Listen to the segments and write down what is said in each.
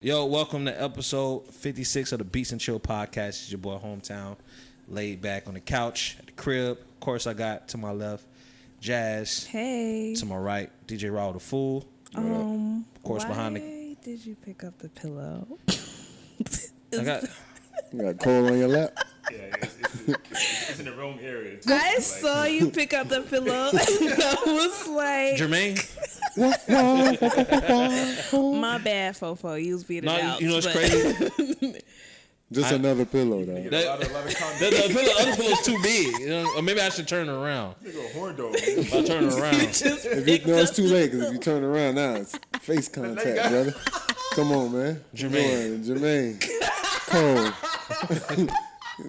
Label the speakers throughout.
Speaker 1: Yo, welcome to episode 56 of the Beatsnchill podcast. It's your boy Hometown, laid back on the couch at the crib. Of course, I got to my left Jazz.
Speaker 2: Hey.
Speaker 1: To my right, DJ Raw the Fool. Of course, behind the.
Speaker 2: Why did you pick up the pillow?
Speaker 1: I got.
Speaker 3: You got coal on your lap?
Speaker 4: Yeah, it's in the wrong area.
Speaker 2: I saw you pick up the pillow, and I was like,
Speaker 1: Jermaine.
Speaker 2: my bad, Fofo. You was beating out.
Speaker 1: You know what's crazy?
Speaker 3: Just another pillow, though.
Speaker 4: A lot of
Speaker 1: The other pillow's too big. You know, or maybe I should turn it around.
Speaker 4: nigga horn dog.
Speaker 1: I'll turn it around.
Speaker 3: It's too late, because if you turn around now, it's face contact, brother. Come on, man. Jermaine. Cole.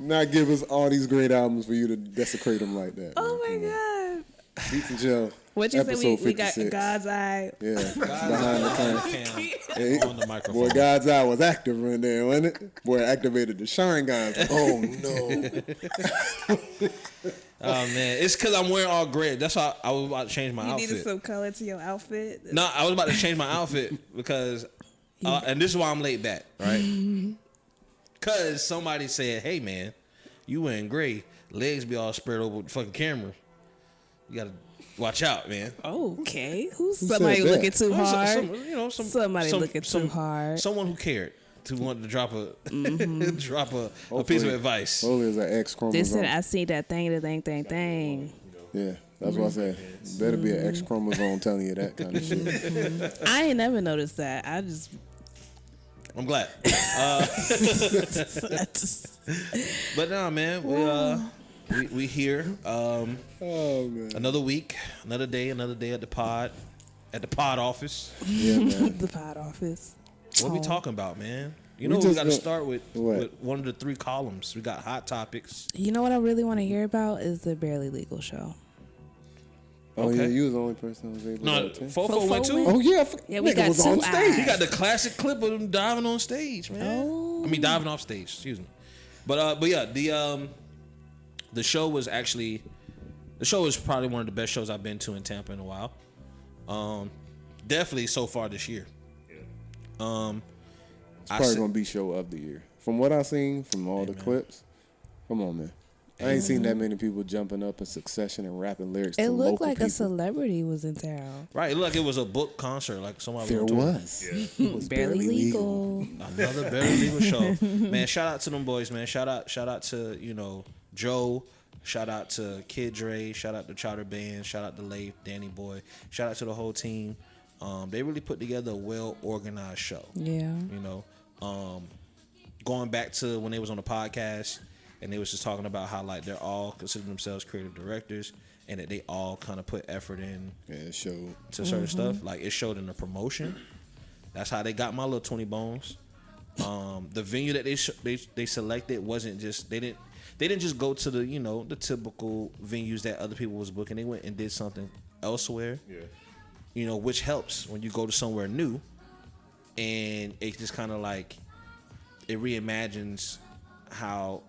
Speaker 3: Not give us all these great albums for you to desecrate them like that.
Speaker 2: Oh my God.
Speaker 3: Beatsnchill.
Speaker 2: What you
Speaker 3: episode
Speaker 2: say? We got
Speaker 3: 56.
Speaker 2: God's Eye.
Speaker 3: Yeah, behind the camera. Hey,
Speaker 1: On the microphone.
Speaker 3: boy, God's Eye was active in there, wasn't it? Boy, activated the Sharingan. Oh, no.
Speaker 1: Oh man, it's because I'm wearing all gray. That's why I was about to change my
Speaker 2: You
Speaker 1: outfit.
Speaker 2: needed some color to your outfit.
Speaker 1: No, I was about to change my outfit because, and this is why I'm laid back, right? Because somebody said, "Hey man, you wearing gray, legs be all spread over the fucking camera. You gotta watch out, man."
Speaker 2: Okay. Who's
Speaker 3: Who
Speaker 2: somebody
Speaker 3: said that?
Speaker 2: looking too hard?
Speaker 1: Somebody
Speaker 2: looking too hard.
Speaker 1: Someone who cared to want to drop a drop a piece of advice.
Speaker 3: Hopefully it's an X
Speaker 2: They
Speaker 3: chromosome.
Speaker 2: said, I see that thing.
Speaker 3: Yeah, that's what I said. Better be an X chromosome telling you that kind of shit.
Speaker 2: I ain't never noticed that. I just
Speaker 1: I'm glad. But no, man, we here.
Speaker 3: Oh, man.
Speaker 1: Another week, another day at the pod office.
Speaker 3: Yeah, man.
Speaker 2: the pod office.
Speaker 1: What we talking about, man? You
Speaker 3: We
Speaker 1: know, we
Speaker 3: just
Speaker 1: got to
Speaker 3: go-
Speaker 1: start with
Speaker 3: What?
Speaker 1: one of the three columns. We got hot topics.
Speaker 2: You know what I really want to hear about is the Barely Legal show.
Speaker 3: Oh,
Speaker 1: Okay.
Speaker 3: yeah, you was the only person that was able
Speaker 1: No,
Speaker 3: to attend.
Speaker 1: Fofo went too.
Speaker 3: Oh, yeah.
Speaker 2: Yeah, we
Speaker 3: nigga
Speaker 2: got
Speaker 3: was
Speaker 2: 2
Speaker 3: on stage.
Speaker 2: eyes.
Speaker 1: He got the classic clip of him diving on stage, man.
Speaker 2: Oh.
Speaker 1: I mean, diving off stage. Excuse me. But yeah, the show was probably one of the best shows I've been to in Tampa in a while. Definitely so far this year.
Speaker 3: It's probably going to be show of the year. From what I've seen, from all the clips, come on, man. I ain't seen that many people jumping up in succession and rapping lyrics
Speaker 2: It
Speaker 3: to
Speaker 2: looked
Speaker 3: local
Speaker 2: like
Speaker 3: people.
Speaker 2: a celebrity was in town.
Speaker 1: Right, it looked like it was a book concert, like somebody
Speaker 3: There
Speaker 1: on tour.
Speaker 3: was. It was
Speaker 2: Barely legal.
Speaker 1: Another Barely Legal show. Man, shout out to them boys, man. Shout out to, Joe. Shout out to Kid Dre. Shout out to Chowder Band. Shout out to Leif, Danny Boy. Shout out to the whole team. They really put together a well-organized show.
Speaker 2: Yeah.
Speaker 1: Going back to when they was on the podcast and they was just talking about how like they're all consider themselves creative directors and that they all kind of put effort in
Speaker 3: Yeah, it showed.
Speaker 1: to certain stuff. Like it showed in the promotion. That's how they got my little 20 bones. The venue that they selected wasn't just they didn't just go to the the typical venues that other people was booking. They went and did something elsewhere.
Speaker 4: Yeah.
Speaker 1: Which helps when you go to somewhere new, and it just kind of like it reimagines how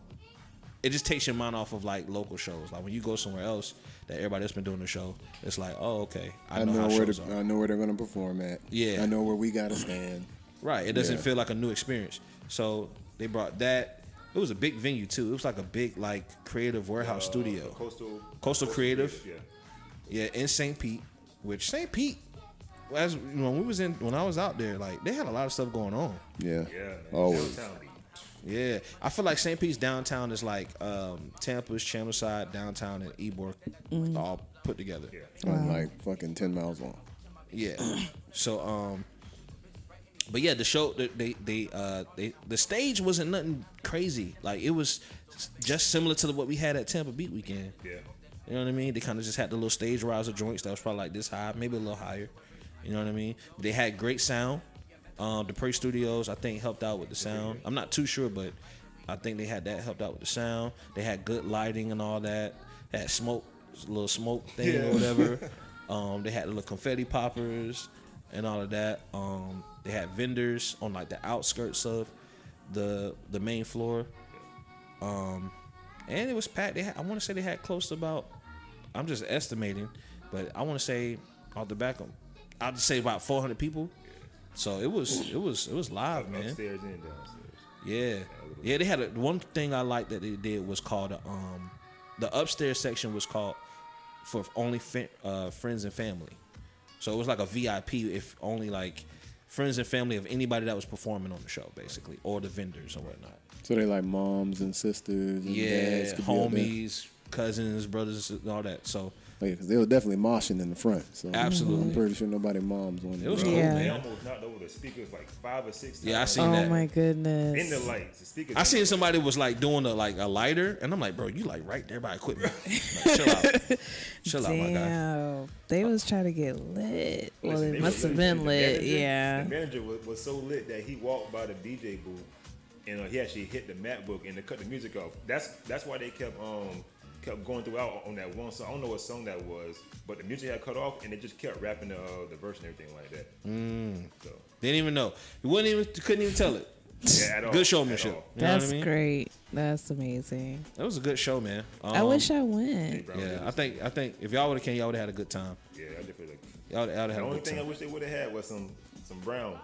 Speaker 1: it just takes your mind off of like local shows. Like when you go somewhere else that everybody else been doing the show, it's like, oh, okay, I know how shows are.
Speaker 3: I know where they're gonna perform at.
Speaker 1: Yeah.
Speaker 3: I know where we gotta stand.
Speaker 1: Right. It doesn't
Speaker 3: Yeah.
Speaker 1: feel like a new experience. So they brought that. It was a big venue too. It was like a big like creative warehouse studio. Coastal Creative.
Speaker 4: Yeah.
Speaker 1: Yeah, in St. Pete. Which St. Pete, when I was out there, like they had a lot of stuff going on.
Speaker 3: Yeah.
Speaker 4: Yeah. Man.
Speaker 3: Always.
Speaker 4: Downtown.
Speaker 1: Yeah, I feel like St. Pete's downtown is like Tampa's Channelside downtown and Ybor all put together.
Speaker 4: Yeah.
Speaker 3: I'm like fucking 10 miles long.
Speaker 1: Yeah. So but yeah, the show the stage wasn't nothing crazy. Like it was just similar to what we had at Tampa Beat Weekend.
Speaker 4: Yeah.
Speaker 1: You know what I mean? They kind of just had the little stage riser joints that was probably like this high, maybe a little higher. You know what I mean? But they had great sound. The Prey Studios, I think, helped out with the sound. I'm not too sure, but I think they had that helped out with the sound. They had good lighting and all that. They had smoke, little smoke thing or whatever. They had the little confetti poppers and all of that. They had vendors on like the outskirts of the main floor. And it was packed. I want to say they had close to about, I'm just estimating, but I want to say off the back, I'll just say about 400 people. So it was live, man.
Speaker 4: Upstairs and downstairs.
Speaker 1: Yeah. They had one thing I liked that they did was called the upstairs section was called for only friends and family. So it was like a VIP if only like friends and family of anybody that was performing on the show, basically, or the vendors or whatnot.
Speaker 3: So they like moms and sisters and dads could be up there?
Speaker 1: Homies, cousins, brothers, and all that. So
Speaker 3: Like, 'cause they were definitely moshing in the front. So
Speaker 1: absolutely,
Speaker 3: I'm pretty sure nobody moms on
Speaker 1: it
Speaker 3: there.
Speaker 1: was cool,
Speaker 2: Yeah.
Speaker 4: They
Speaker 1: man.
Speaker 4: almost knocked over the speakers like 5 or 6 times.
Speaker 1: Yeah, I seen
Speaker 2: Oh
Speaker 1: that.
Speaker 2: my goodness.
Speaker 4: In the lights, the speakers.
Speaker 1: I seen somebody was like doing a lighter, and I'm like, bro, you like right there by equipment. Like, chill out, chill out, my guy.
Speaker 2: Damn. They was trying to get lit. Well,
Speaker 4: Listen,
Speaker 2: it
Speaker 4: they
Speaker 2: must
Speaker 4: was
Speaker 2: have
Speaker 4: lit.
Speaker 2: been
Speaker 4: The
Speaker 2: lit.
Speaker 4: manager-
Speaker 2: Yeah.
Speaker 4: The manager was so lit that he walked by the DJ booth and he actually hit the MacBook and they cut the music off. That's why they kept going throughout on that one song. I don't know what song that was, but the music had cut off and they just kept rapping the verse and everything like that. So
Speaker 1: Didn't even know. Couldn't even tell it.
Speaker 4: yeah, at all,
Speaker 1: Good
Speaker 4: at
Speaker 1: showmanship.
Speaker 4: all.
Speaker 1: You know
Speaker 2: That's
Speaker 1: what I mean?
Speaker 2: great. That's amazing.
Speaker 1: That was a good show, man.
Speaker 2: I wish I
Speaker 4: Hey,
Speaker 2: went.
Speaker 4: bro,
Speaker 1: Yeah, I think if y'all would have came, y'all would have had a good time.
Speaker 4: Yeah, I definitely like.
Speaker 1: Y'all would have
Speaker 4: The
Speaker 1: had a
Speaker 4: only
Speaker 1: good
Speaker 4: thing I
Speaker 1: time.
Speaker 4: wish they would have had was some brown.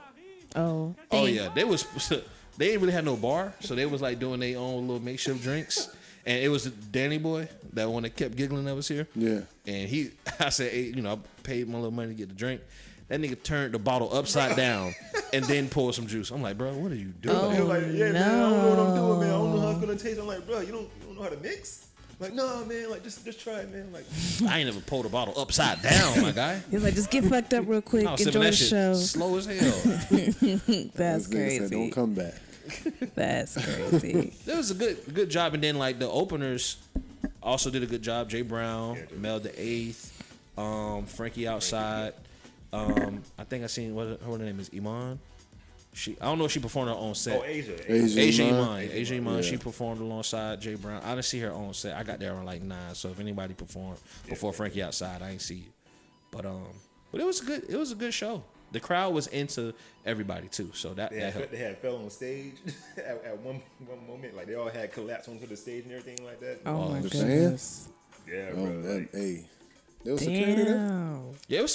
Speaker 2: Oh.
Speaker 1: Oh yeah, they ain't really had no bar, so they was like doing their own little makeshift drinks. And it was Danny Boy, that one that kept giggling that was here.
Speaker 3: Yeah.
Speaker 1: And I said, hey, I paid my little money to get the drink. That nigga turned the bottle upside down and then poured some juice. I'm like, bro, what are you doing?
Speaker 2: Oh,
Speaker 4: He was like, yeah, man, I don't know what I'm doing, man. I don't know how
Speaker 2: no.
Speaker 4: it's gonna taste. I'm like, bro, you don't know how to mix? Like, no, man, like just try it, man. Like,
Speaker 1: I ain't never poured a bottle upside down, my guy.
Speaker 2: He's like, just get fucked up real quick.
Speaker 1: I was
Speaker 2: Enjoy
Speaker 1: sipping
Speaker 2: the
Speaker 1: that shit
Speaker 2: show.
Speaker 1: slow as hell.
Speaker 2: That's
Speaker 3: This nigga said, don't
Speaker 2: crazy.
Speaker 3: come back.
Speaker 2: That's crazy.
Speaker 1: That was a good job. And then like the openers also did a good job. Jay Brown, Mel the Eighth, Frankie Outside. I think I seen her name is Iman. I don't know if she performed her own set.
Speaker 4: oh, Asia.
Speaker 3: Asia Iman.
Speaker 1: Asia Iman.
Speaker 3: Yeah.
Speaker 1: She performed alongside Jay Brown. I didn't see her on set. I got there around like 9. So if anybody performed before Frankie Outside, I ain't see it. But it was good. It was a good show. The crowd was into everybody too. So that helped.
Speaker 4: They had fell on stage at one moment. Like they all had collapsed onto the stage and everything like that.
Speaker 2: Oh my
Speaker 3: the
Speaker 2: goodness.
Speaker 4: Yeah,
Speaker 3: Oh,
Speaker 4: bro.
Speaker 3: that,
Speaker 4: Like,
Speaker 3: hey. There was security there?
Speaker 2: Damn.
Speaker 1: Yeah, it was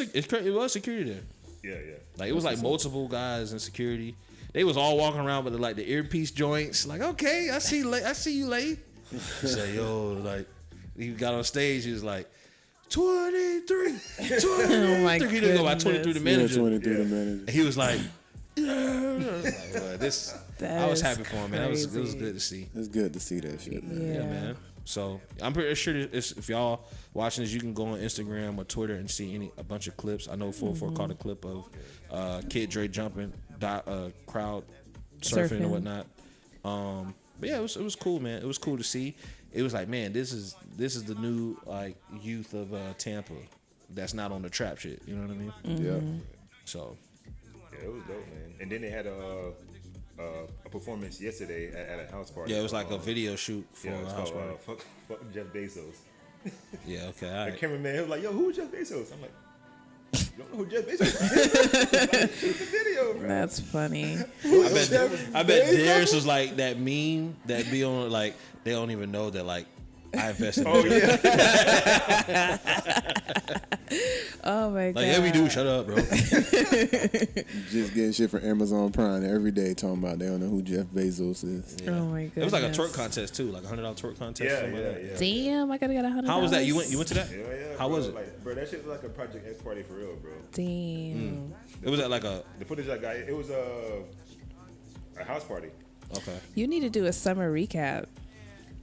Speaker 1: security there.
Speaker 4: yeah.
Speaker 1: Like it was like multiple guys in security. They was all walking around with the earpiece joints. Like, okay, I see you late. Say, yo, like he got on stage. He was like, 23.
Speaker 2: Oh my
Speaker 1: He didn't go by 23 the
Speaker 2: goodness.
Speaker 1: manager.
Speaker 3: Yeah, 23 the manager.
Speaker 1: And he was like, yeah. Like, well, this.
Speaker 2: That
Speaker 1: I was
Speaker 2: is
Speaker 1: happy for him, man. It was
Speaker 2: crazy.
Speaker 1: good to see.
Speaker 3: It's good to see that shit, man.
Speaker 1: Yeah, man. So I'm pretty sure if y'all watching this, you can go on Instagram or Twitter and see a bunch of clips. I know 4-4 caught a clip of Kid Dre jumping, crowd surfing and whatnot. But yeah, it was cool, man. It was cool to see. It was like, man, this is the new like youth of Tampa that's not on the trap shit. You know what I mean?
Speaker 3: Yeah.
Speaker 1: So
Speaker 4: Yeah, it was dope, man. And then they had a performance yesterday at a house party.
Speaker 1: yeah, it was like a video shoot for
Speaker 4: Yeah,
Speaker 1: a
Speaker 4: it's
Speaker 1: house
Speaker 4: called
Speaker 1: party.
Speaker 4: fuck Jeff Bezos.
Speaker 1: Yeah, okay, all
Speaker 4: The
Speaker 1: right.
Speaker 4: cameraman he was like, yo, who's Jeff Bezos? I'm like, you don't know who Jeff Bezos is? Shoot the video, bro.
Speaker 2: That's funny.
Speaker 1: I bet theirs was like that meme that be on like they don't even know that like I invested.
Speaker 4: Oh,
Speaker 1: in
Speaker 4: yeah.
Speaker 2: Oh my god.
Speaker 1: Like, yeah, we do. Shut up, bro.
Speaker 3: Just getting shit from Amazon Prime every day talking about they don't know who Jeff Bezos is.
Speaker 1: Yeah.
Speaker 2: Oh my goodness.
Speaker 1: It was like a twerk contest too, like $100 twerk contest.
Speaker 4: Yeah,
Speaker 1: something like that.
Speaker 4: yeah.
Speaker 2: Damn, I gotta get $100.
Speaker 1: How was that? You went to that?
Speaker 4: Yeah.
Speaker 1: How
Speaker 4: bro.
Speaker 1: was it?
Speaker 4: Like, bro, that shit was like a Project X party for real, bro.
Speaker 2: Damn.
Speaker 1: It was at like a
Speaker 4: The footage I got, it was a house party.
Speaker 1: okay.
Speaker 2: You need to do a summer recap.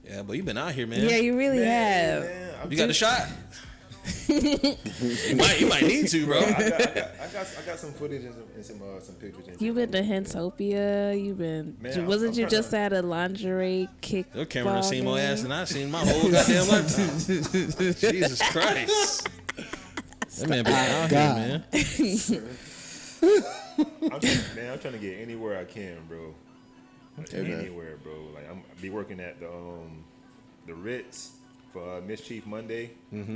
Speaker 1: Yeah, but you been out here, man.
Speaker 2: Yeah, you really have.
Speaker 4: Man,
Speaker 1: You got the shot. you might need to, bro.
Speaker 4: I got some footage and some pictures. And
Speaker 2: You've been to Hentopia. You've been.
Speaker 4: Man,
Speaker 2: wasn't
Speaker 4: I'm
Speaker 2: you
Speaker 4: trying
Speaker 2: just
Speaker 4: to-
Speaker 2: at a lingerie kick?
Speaker 1: Your camera done seen more ass than I've seen my whole goddamn lifetime. Jesus Christ. That man been out here, man.
Speaker 4: I'm trying to get anywhere I can, bro. Like,
Speaker 3: Hey, man.
Speaker 4: anywhere, bro. Like I be working at the Ritz for Mischief Monday.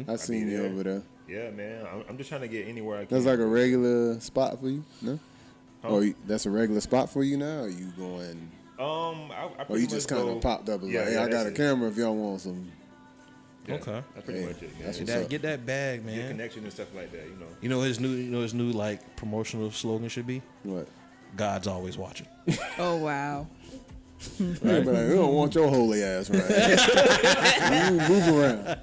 Speaker 3: I seen you
Speaker 4: there.
Speaker 3: over there.
Speaker 4: Yeah, man. I'm just trying to get anywhere I can.
Speaker 3: That's like a regular spot for you, no?
Speaker 4: Huh?
Speaker 3: Or that's a regular spot for you now? Or you going?
Speaker 4: I
Speaker 3: Or
Speaker 4: pretty
Speaker 3: you just
Speaker 4: much
Speaker 3: kind
Speaker 4: go-
Speaker 3: of popped up and
Speaker 4: Yeah,
Speaker 3: like, hey,
Speaker 4: yeah,
Speaker 3: I got
Speaker 4: that's
Speaker 3: a
Speaker 4: it.
Speaker 3: camera if y'all want some.
Speaker 4: Yeah,
Speaker 1: Okay.
Speaker 4: that's pretty much it, man.
Speaker 3: that's
Speaker 1: Get
Speaker 3: what's up.
Speaker 1: get that bag,
Speaker 4: Get
Speaker 1: man.
Speaker 4: connection and stuff like that, you know.
Speaker 1: His new like promotional slogan should be
Speaker 3: What?
Speaker 1: God's always watching.
Speaker 2: Oh wow.
Speaker 3: Right. But like, we don't want your holy ass right. You move around.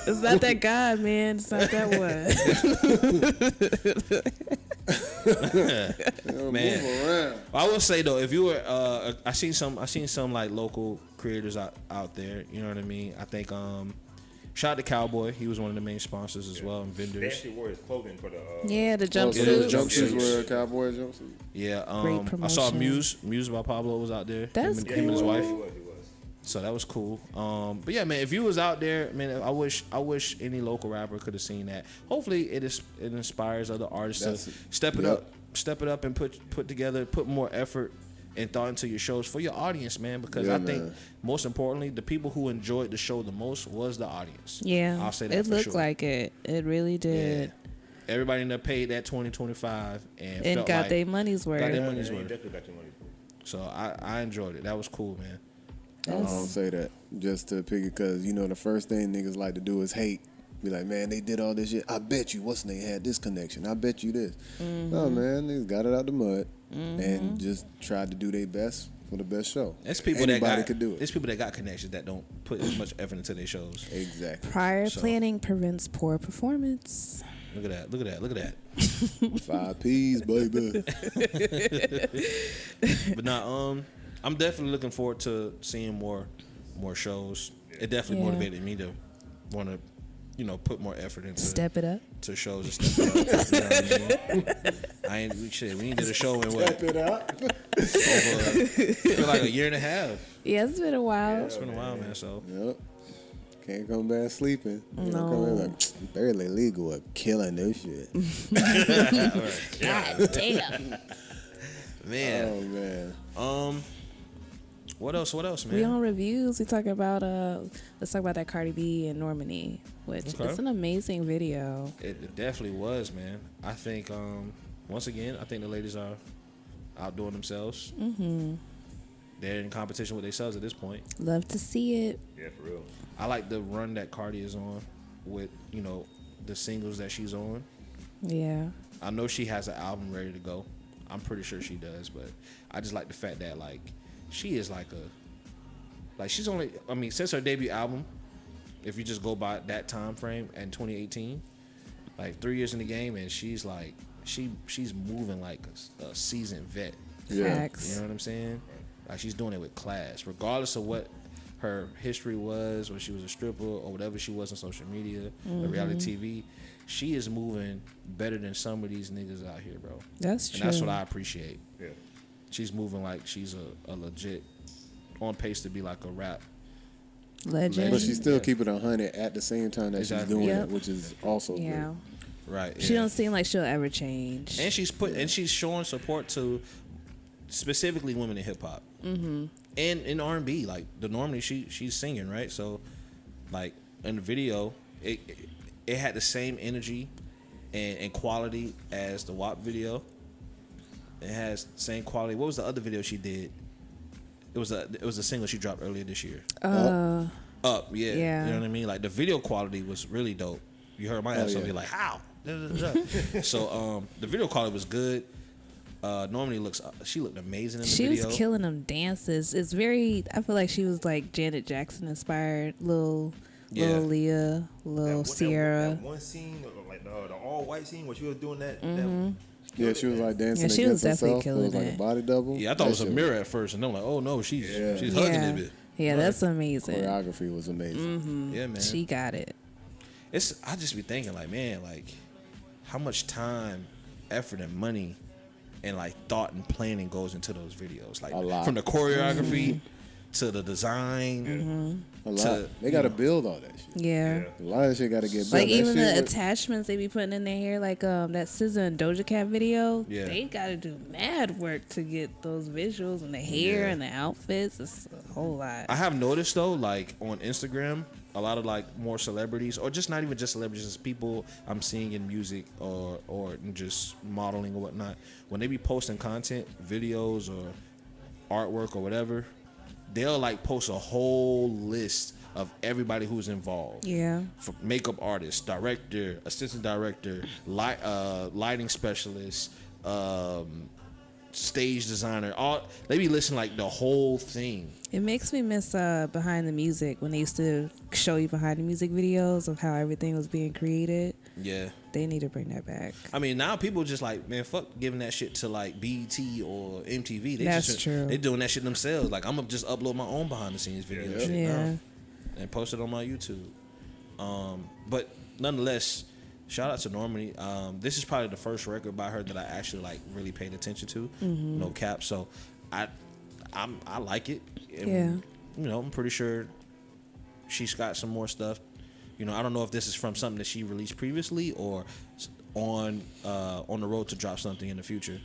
Speaker 2: It's not that God, man. It's not that one.
Speaker 1: Man.
Speaker 3: Move around.
Speaker 1: I will say though, if you were, I seen some like local creators out there. You know what I mean? I think shout out to Cowboy. He was one of the main sponsors as well and
Speaker 4: They
Speaker 1: vendors.
Speaker 4: actually wore his clothing for the.
Speaker 2: Yeah, the
Speaker 3: Oh, so
Speaker 1: Yeah,
Speaker 3: the
Speaker 2: jumpsuit.
Speaker 1: jumpsuits.
Speaker 3: jumpsuits were a cowboy jumpsuit.
Speaker 1: Yeah,
Speaker 2: Great
Speaker 1: I saw
Speaker 2: promotion.
Speaker 1: Muse by Pablo was out there.
Speaker 2: That's
Speaker 1: him and his
Speaker 2: cool.
Speaker 1: wife.
Speaker 4: He was.
Speaker 1: So that was cool. But yeah, man, if you was out there, man, I wish any local rapper could have seen that. Hopefully, it inspires other artists
Speaker 3: That's
Speaker 1: to
Speaker 3: it.
Speaker 1: step it up, and put more effort and thought into your shows for your audience, man. Because
Speaker 3: Yeah,
Speaker 1: I think
Speaker 3: man.
Speaker 1: most importantly, the people who enjoyed the show the most was the audience.
Speaker 2: Yeah,
Speaker 1: I'll say that
Speaker 2: it
Speaker 1: for
Speaker 2: looked
Speaker 1: sure.
Speaker 2: like it. It really
Speaker 1: Yeah.
Speaker 2: did,
Speaker 1: Everybody in there paid that 20-25 and
Speaker 2: and
Speaker 1: felt
Speaker 2: got
Speaker 1: like
Speaker 2: their money's worth.
Speaker 1: got their
Speaker 4: Yeah,
Speaker 1: money's
Speaker 4: you
Speaker 1: worth.
Speaker 4: definitely got your money.
Speaker 1: So I enjoyed it. That was cool, man.
Speaker 3: I don't say that just to pick it because, you know, the first thing niggas like to do is hate. Be like, man, they did all this shit. I bet you they had this connection. I bet you this. No, man, niggas got it out the mud and just tried to do their best for the best show.
Speaker 1: It's people
Speaker 3: Anybody
Speaker 1: that
Speaker 3: could do it.
Speaker 1: It's people that got connections that don't put as much effort into their shows.
Speaker 3: Exactly.
Speaker 2: Prior
Speaker 1: So-
Speaker 2: planning prevents poor performance.
Speaker 1: Look at that. Look at that. Look at that.
Speaker 3: 5 P's, baby.
Speaker 1: But nah, I'm definitely looking forward to seeing more shows. It definitely
Speaker 2: Yeah.
Speaker 1: motivated me to want to, put more effort into
Speaker 2: Step it up.
Speaker 1: to shows and stuff. You know what I mean? We ain't did a show in
Speaker 3: Step it up.
Speaker 1: feel like a year and a half.
Speaker 2: Yeah, it's been a while.
Speaker 1: It's been a while, man. So
Speaker 3: Yep. Can't come back sleeping. You
Speaker 2: No.
Speaker 3: know, come in like, barely legal at killing this shit.
Speaker 2: God damn.
Speaker 1: man,
Speaker 3: Oh, man.
Speaker 1: what else, man?
Speaker 2: We on reviews. We talk about let's talk about that Cardi B and Normani, which
Speaker 1: Okay.
Speaker 2: is an amazing video.
Speaker 1: It definitely was, man. I think once again, I think the ladies are outdoing themselves. Mm-hmm. They're in competition with themselves at this point.
Speaker 2: Love to see it.
Speaker 4: Yeah, for real.
Speaker 1: I like the run that Cardi is on with, the singles that she's on.
Speaker 2: Yeah.
Speaker 1: I know she has an album ready to go. I'm pretty sure she does, but I just like the fact that she is she's only, since her debut album, if you just go by that time frame in 2018, 3 years in the game, and she's she's moving like a seasoned vet.
Speaker 3: Yeah.
Speaker 2: Facts.
Speaker 1: You know what I'm saying? Like she's doing it with class, regardless of what her history was, or she was a stripper or whatever she was on social media or reality TV. She is moving better than some of these niggas out here, bro.
Speaker 2: That's true.
Speaker 1: And that's what I appreciate.
Speaker 4: Yeah.
Speaker 1: She's moving like she's a legit on pace to be like a rap.
Speaker 2: Legend.
Speaker 3: But she's still keeping it 100 at the same time that
Speaker 1: Exactly.
Speaker 3: she's doing
Speaker 2: Yep.
Speaker 3: it, which is also
Speaker 2: yeah.
Speaker 1: Right.
Speaker 2: She
Speaker 1: yeah.
Speaker 2: don't seem like she'll ever change.
Speaker 1: And she's showing support to specifically women in hip hop. Mm-hmm. And in R&B, like the Normally she's singing, right? So in the video, it had the same energy and quality as the WAP video. It has the same quality. What was the other video she did? It was a single she dropped earlier this year. Up, yeah.
Speaker 2: Yeah.
Speaker 1: You know what I mean? Like the video quality was really dope. You heard my episode,
Speaker 3: yeah.
Speaker 1: you're like, how? So the video quality was good. Normally she looked amazing in the
Speaker 2: She
Speaker 1: video.
Speaker 2: was killing them dances. It's very. I feel like she was like Janet Jackson inspired. Little Leah, little Sierra.
Speaker 4: That one scene, like the all white scene, where she was doing that.
Speaker 3: Yeah, she was like dancing
Speaker 2: Yeah, she
Speaker 3: against
Speaker 2: was definitely
Speaker 3: herself. It was
Speaker 2: killing
Speaker 3: like a
Speaker 2: it.
Speaker 3: body double.
Speaker 1: Yeah, I thought it was a
Speaker 3: That
Speaker 1: mirror at first, and I'm like, oh no, she's
Speaker 3: Yeah.
Speaker 1: hugging
Speaker 2: Yeah,
Speaker 1: it.
Speaker 2: yeah, that's amazing.
Speaker 3: choreography was amazing.
Speaker 1: Yeah, man.
Speaker 2: She got it.
Speaker 1: I just be thinking man, how much time, effort, and money, and thought and planning goes into those videos.
Speaker 3: A lot.
Speaker 1: From the choreography to the design.
Speaker 3: A lot.
Speaker 1: To,
Speaker 3: They got to build all that shit.
Speaker 2: Yeah.
Speaker 3: A lot of shit got to get built.
Speaker 2: Like
Speaker 3: That
Speaker 2: even
Speaker 3: shit
Speaker 2: the
Speaker 3: was-
Speaker 2: attachments they be putting in their hair, like that SZA and Doja Cat video.
Speaker 1: Yeah.
Speaker 2: They gotta do mad work to get those visuals and the hair
Speaker 1: Yeah.
Speaker 2: and the outfits. It's a whole lot.
Speaker 1: I have noticed though, on Instagram, a lot of more celebrities, or just not even just celebrities, just people I'm seeing in music or just modeling or whatnot. When they be posting content, videos or artwork or whatever, they'll post a whole list of everybody who's involved.
Speaker 2: Yeah.
Speaker 1: From makeup artist, director, assistant director, lighting specialist, stage designer. They be listing like the whole thing.
Speaker 2: It makes me miss behind the music when they used to show you behind the music videos of how everything was being created.
Speaker 1: Yeah.
Speaker 2: They need to bring that back.
Speaker 1: I mean, now people just like, man, fuck giving that shit to like BET or MTV.
Speaker 2: That's true.
Speaker 1: They doing that shit themselves. Like, I'm gonna just upload my own behind the scenes video shit now and post it on my YouTube. But nonetheless, shout out to Normani. This is probably the first record by her that I actually like really paid attention to. No cap. So I like it. And, you know, I'm pretty sure she's got some more stuff. You know, I don't know if this is from something that she released previously or on the road to drop something in the future.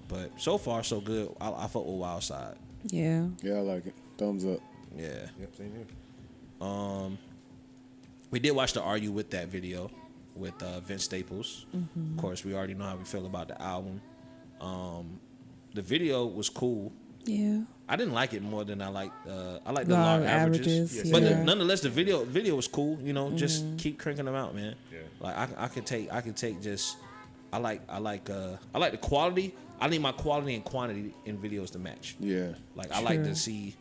Speaker 1: But so far, so good. I fuck with Wild Side.
Speaker 2: Yeah.
Speaker 3: Yeah, I like it. Thumbs up.
Speaker 1: Yeah.
Speaker 4: Yep, same here.
Speaker 1: We did watch the Are You With That video with Vince Staples. Of course, we already know how we feel about the album. The video was cool.
Speaker 2: Yeah.
Speaker 1: I didn't like it more than I liked the
Speaker 2: Law
Speaker 1: law
Speaker 2: of
Speaker 1: averages.
Speaker 2: averages,
Speaker 1: But
Speaker 2: yeah.
Speaker 1: nonetheless, the video was cool. You know, just keep cranking them out, man.
Speaker 4: Yeah.
Speaker 1: Like I could take just. I like the quality. I need my quality and quantity in videos to match.
Speaker 3: Yeah.
Speaker 1: Like I like
Speaker 2: True.
Speaker 1: to see.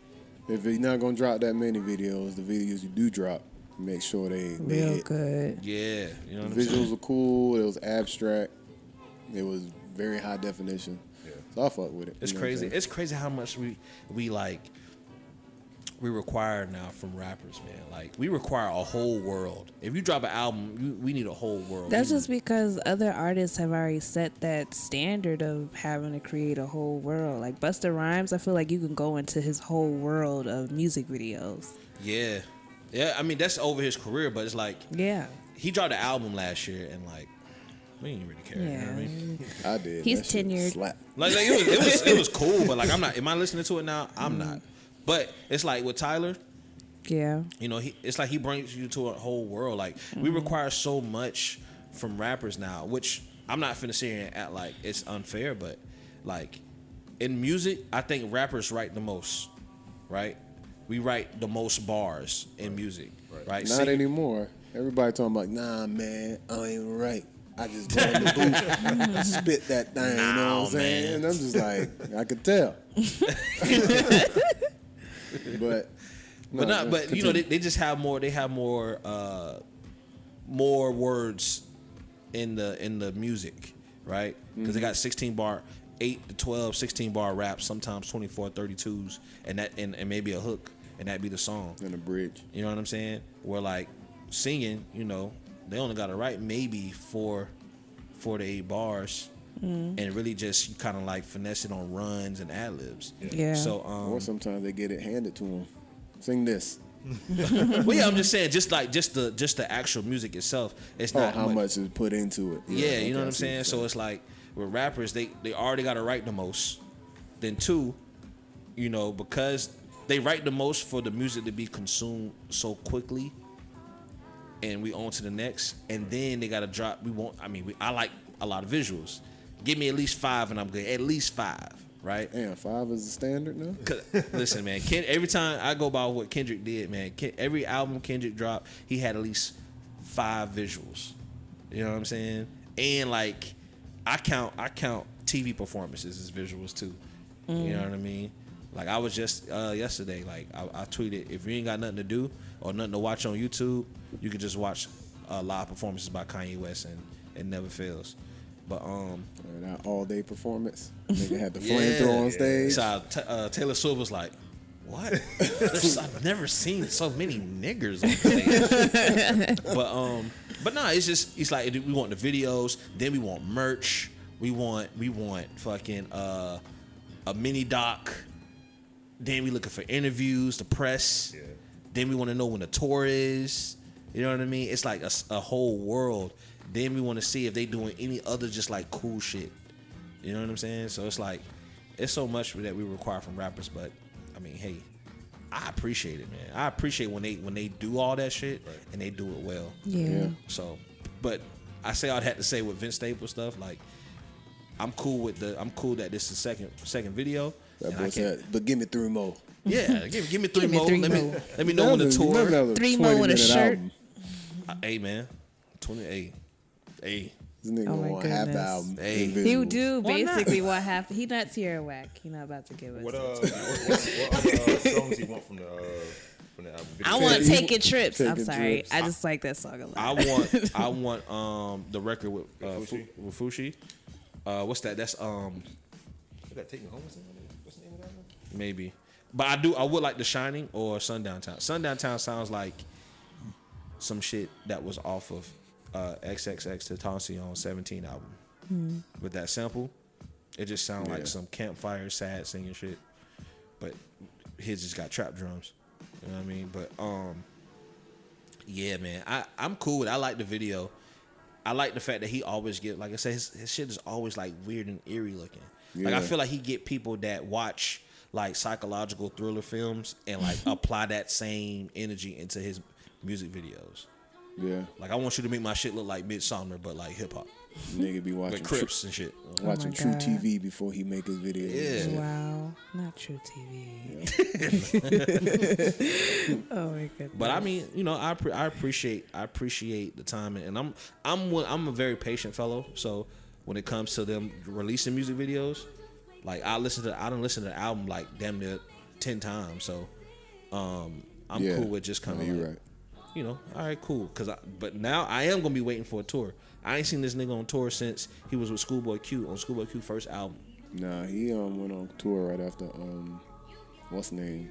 Speaker 3: If you're not gonna drop that many videos, the videos you do drop, make sure they
Speaker 2: Real
Speaker 3: hit.
Speaker 2: good.
Speaker 1: Yeah, you know what I'm
Speaker 3: Visuals
Speaker 1: saying.
Speaker 3: were cool. It was abstract. It was very high definition.
Speaker 4: Yeah.
Speaker 3: So I fuck with it.
Speaker 1: It's
Speaker 3: You know what I'm
Speaker 1: crazy.
Speaker 3: saying?
Speaker 1: It's crazy how much we require now from rappers, man. Like we require a whole world. If you drop an album, we need a whole world.
Speaker 2: That's just because other artists have already set that standard of having to create a whole world. Like Busta Rhymes, I feel like you can go into his whole world of music videos.
Speaker 1: Yeah. I mean that's over his career, but it's like
Speaker 2: Yeah.
Speaker 1: he dropped an album last year, and like we didn't really care. You know what I mean?
Speaker 3: I did.
Speaker 2: He's
Speaker 3: That shit
Speaker 2: tenured.
Speaker 3: slap.
Speaker 1: Like it was cool, but like I'm not. Am I listening to it now? I'm not. But it's like with Tyler,
Speaker 2: Yeah.
Speaker 1: you know, it's like he brings you to a whole world. Like we require so much from rappers now, which I'm not finna sit here and act like it's unfair, but like in music, I think rappers write the most, right? We write the most bars in music, right?
Speaker 3: Not anymore. Everybody talking about, nah, man, I ain't even right. I just go in the booth, spit that thing, you know what I'm saying?
Speaker 1: man.
Speaker 3: And I'm just like, I could tell. But
Speaker 1: you know, they just have more. They have more words in the music, right? Because they got 16 bar, 8 to 12, 16 bar raps, sometimes 24, 32s, and maybe a hook, and that be the song.
Speaker 3: in the bridge.
Speaker 1: You know what I'm saying? Where like singing, you know, they only got to write maybe 4 to 8 bars, and really just kind of like finesse it on runs and ad libs.
Speaker 2: Yeah.
Speaker 1: So
Speaker 3: Or sometimes they get it handed to them. Sing this.
Speaker 1: well, yeah, I'm just saying, just the actual music itself. It's not
Speaker 3: How much is put into it.
Speaker 1: Yeah, you know
Speaker 3: okay,
Speaker 1: what
Speaker 3: I
Speaker 1: I'm
Speaker 3: see
Speaker 1: saying. So it's like with rappers, they already got to write the most. Then 2, you know, because they write the most for the music to be consumed so quickly, and we on to the next, and then they got to drop. I like a lot of visuals. Give me at least 5 and I'm good. At least 5, right?
Speaker 3: Damn, 5 is the standard now?
Speaker 1: 'Cause, listen, man. Every time I go by what Kendrick did, man. Every album Kendrick dropped, he had at least 5 visuals. You know what I'm saying? And like, I count TV performances as visuals too. You know what I mean? Like I was just yesterday. Like I tweeted, if you ain't got nothing to do or nothing to watch on YouTube, you can just watch live performances by Kanye West, and it never fails. But
Speaker 3: That all-day performance. Nigga had the flamethrower on stage.
Speaker 1: So Taylor Swift was like, "What? I've never seen so many niggers on stage." But no, it's like we want the videos, then we want merch, we want fucking a mini doc, then we looking for interviews, the press, then we want to know when the tour is. You know what I mean? It's like a whole world. Then we want to see if they doing any other just like cool shit. You know what I'm saying? So it's like, it's so much that we require from rappers. But I mean, hey, I appreciate it, man. I appreciate when they do all that shit and they do it well.
Speaker 2: Yeah.
Speaker 1: So, but I say all that to say with Vince Staples stuff, like I'm cool that this is second video.
Speaker 3: That
Speaker 1: and
Speaker 3: boy
Speaker 1: I can't.
Speaker 3: said, but give me 3 more.
Speaker 1: Yeah, give me 3
Speaker 2: Give me
Speaker 1: more.
Speaker 2: 3
Speaker 1: Let me
Speaker 2: more.
Speaker 1: let me know when the tour.
Speaker 2: 3 more with a
Speaker 3: 20-minute
Speaker 2: shirt.
Speaker 3: album.
Speaker 1: Hey man, 28. Hey,
Speaker 3: This nigga
Speaker 2: Oh my
Speaker 3: want half the
Speaker 2: goodness.
Speaker 3: album.
Speaker 1: Hey.
Speaker 3: in
Speaker 2: He
Speaker 3: visuals.
Speaker 2: do
Speaker 1: Why not?
Speaker 2: basically what happened. He not Tierra Whack. He not about to give us.
Speaker 4: What
Speaker 2: it.
Speaker 4: other songs you want from the album?
Speaker 2: I want
Speaker 3: Taking-
Speaker 2: Taking Trips. I'm
Speaker 3: Taking
Speaker 2: sorry.
Speaker 3: Trips.
Speaker 2: I just like that song a lot.
Speaker 1: I want the record with Fushi. What's that? That's
Speaker 4: You got Take Me Home or something? What's the name of that one?
Speaker 1: maybe. But I would like The Shining or Sundown Town. Sundown Town sounds like some shit that was off of XXX Tentacion 17 album. With that sample, it just sounds like some campfire sad singing shit. But his just got trap drums. You know what I mean? But yeah, man, I'm cool with it. I like the video. I like the fact that he always get, like I said, his shit is always like weird and eerie looking. Like I feel like he get people that watch like psychological thriller films and like apply that same energy into his music videos.
Speaker 3: Yeah,
Speaker 1: Like I want you to make my shit look like Midsummer, but like hip hop,
Speaker 3: nigga be watching
Speaker 1: with Crips and shit.
Speaker 3: watching
Speaker 2: my
Speaker 3: True
Speaker 2: God.
Speaker 3: TV before he make his video.
Speaker 1: Yeah.
Speaker 2: Wow, not True TV. Oh my goodness.
Speaker 1: But I mean, you know, I appreciate the time, and I'm a very patient fellow. So when it comes to them releasing music videos, like I done listen to the album like damn near 10 times. So I'm cool with just kind of
Speaker 3: you're
Speaker 1: like,
Speaker 3: right.
Speaker 1: you know, all right, cool. But now I am gonna be waiting for a tour. I ain't seen this nigga on tour since he was with Schoolboy Q on Schoolboy Q first album.
Speaker 3: Nah, he went on tour right after what's the name?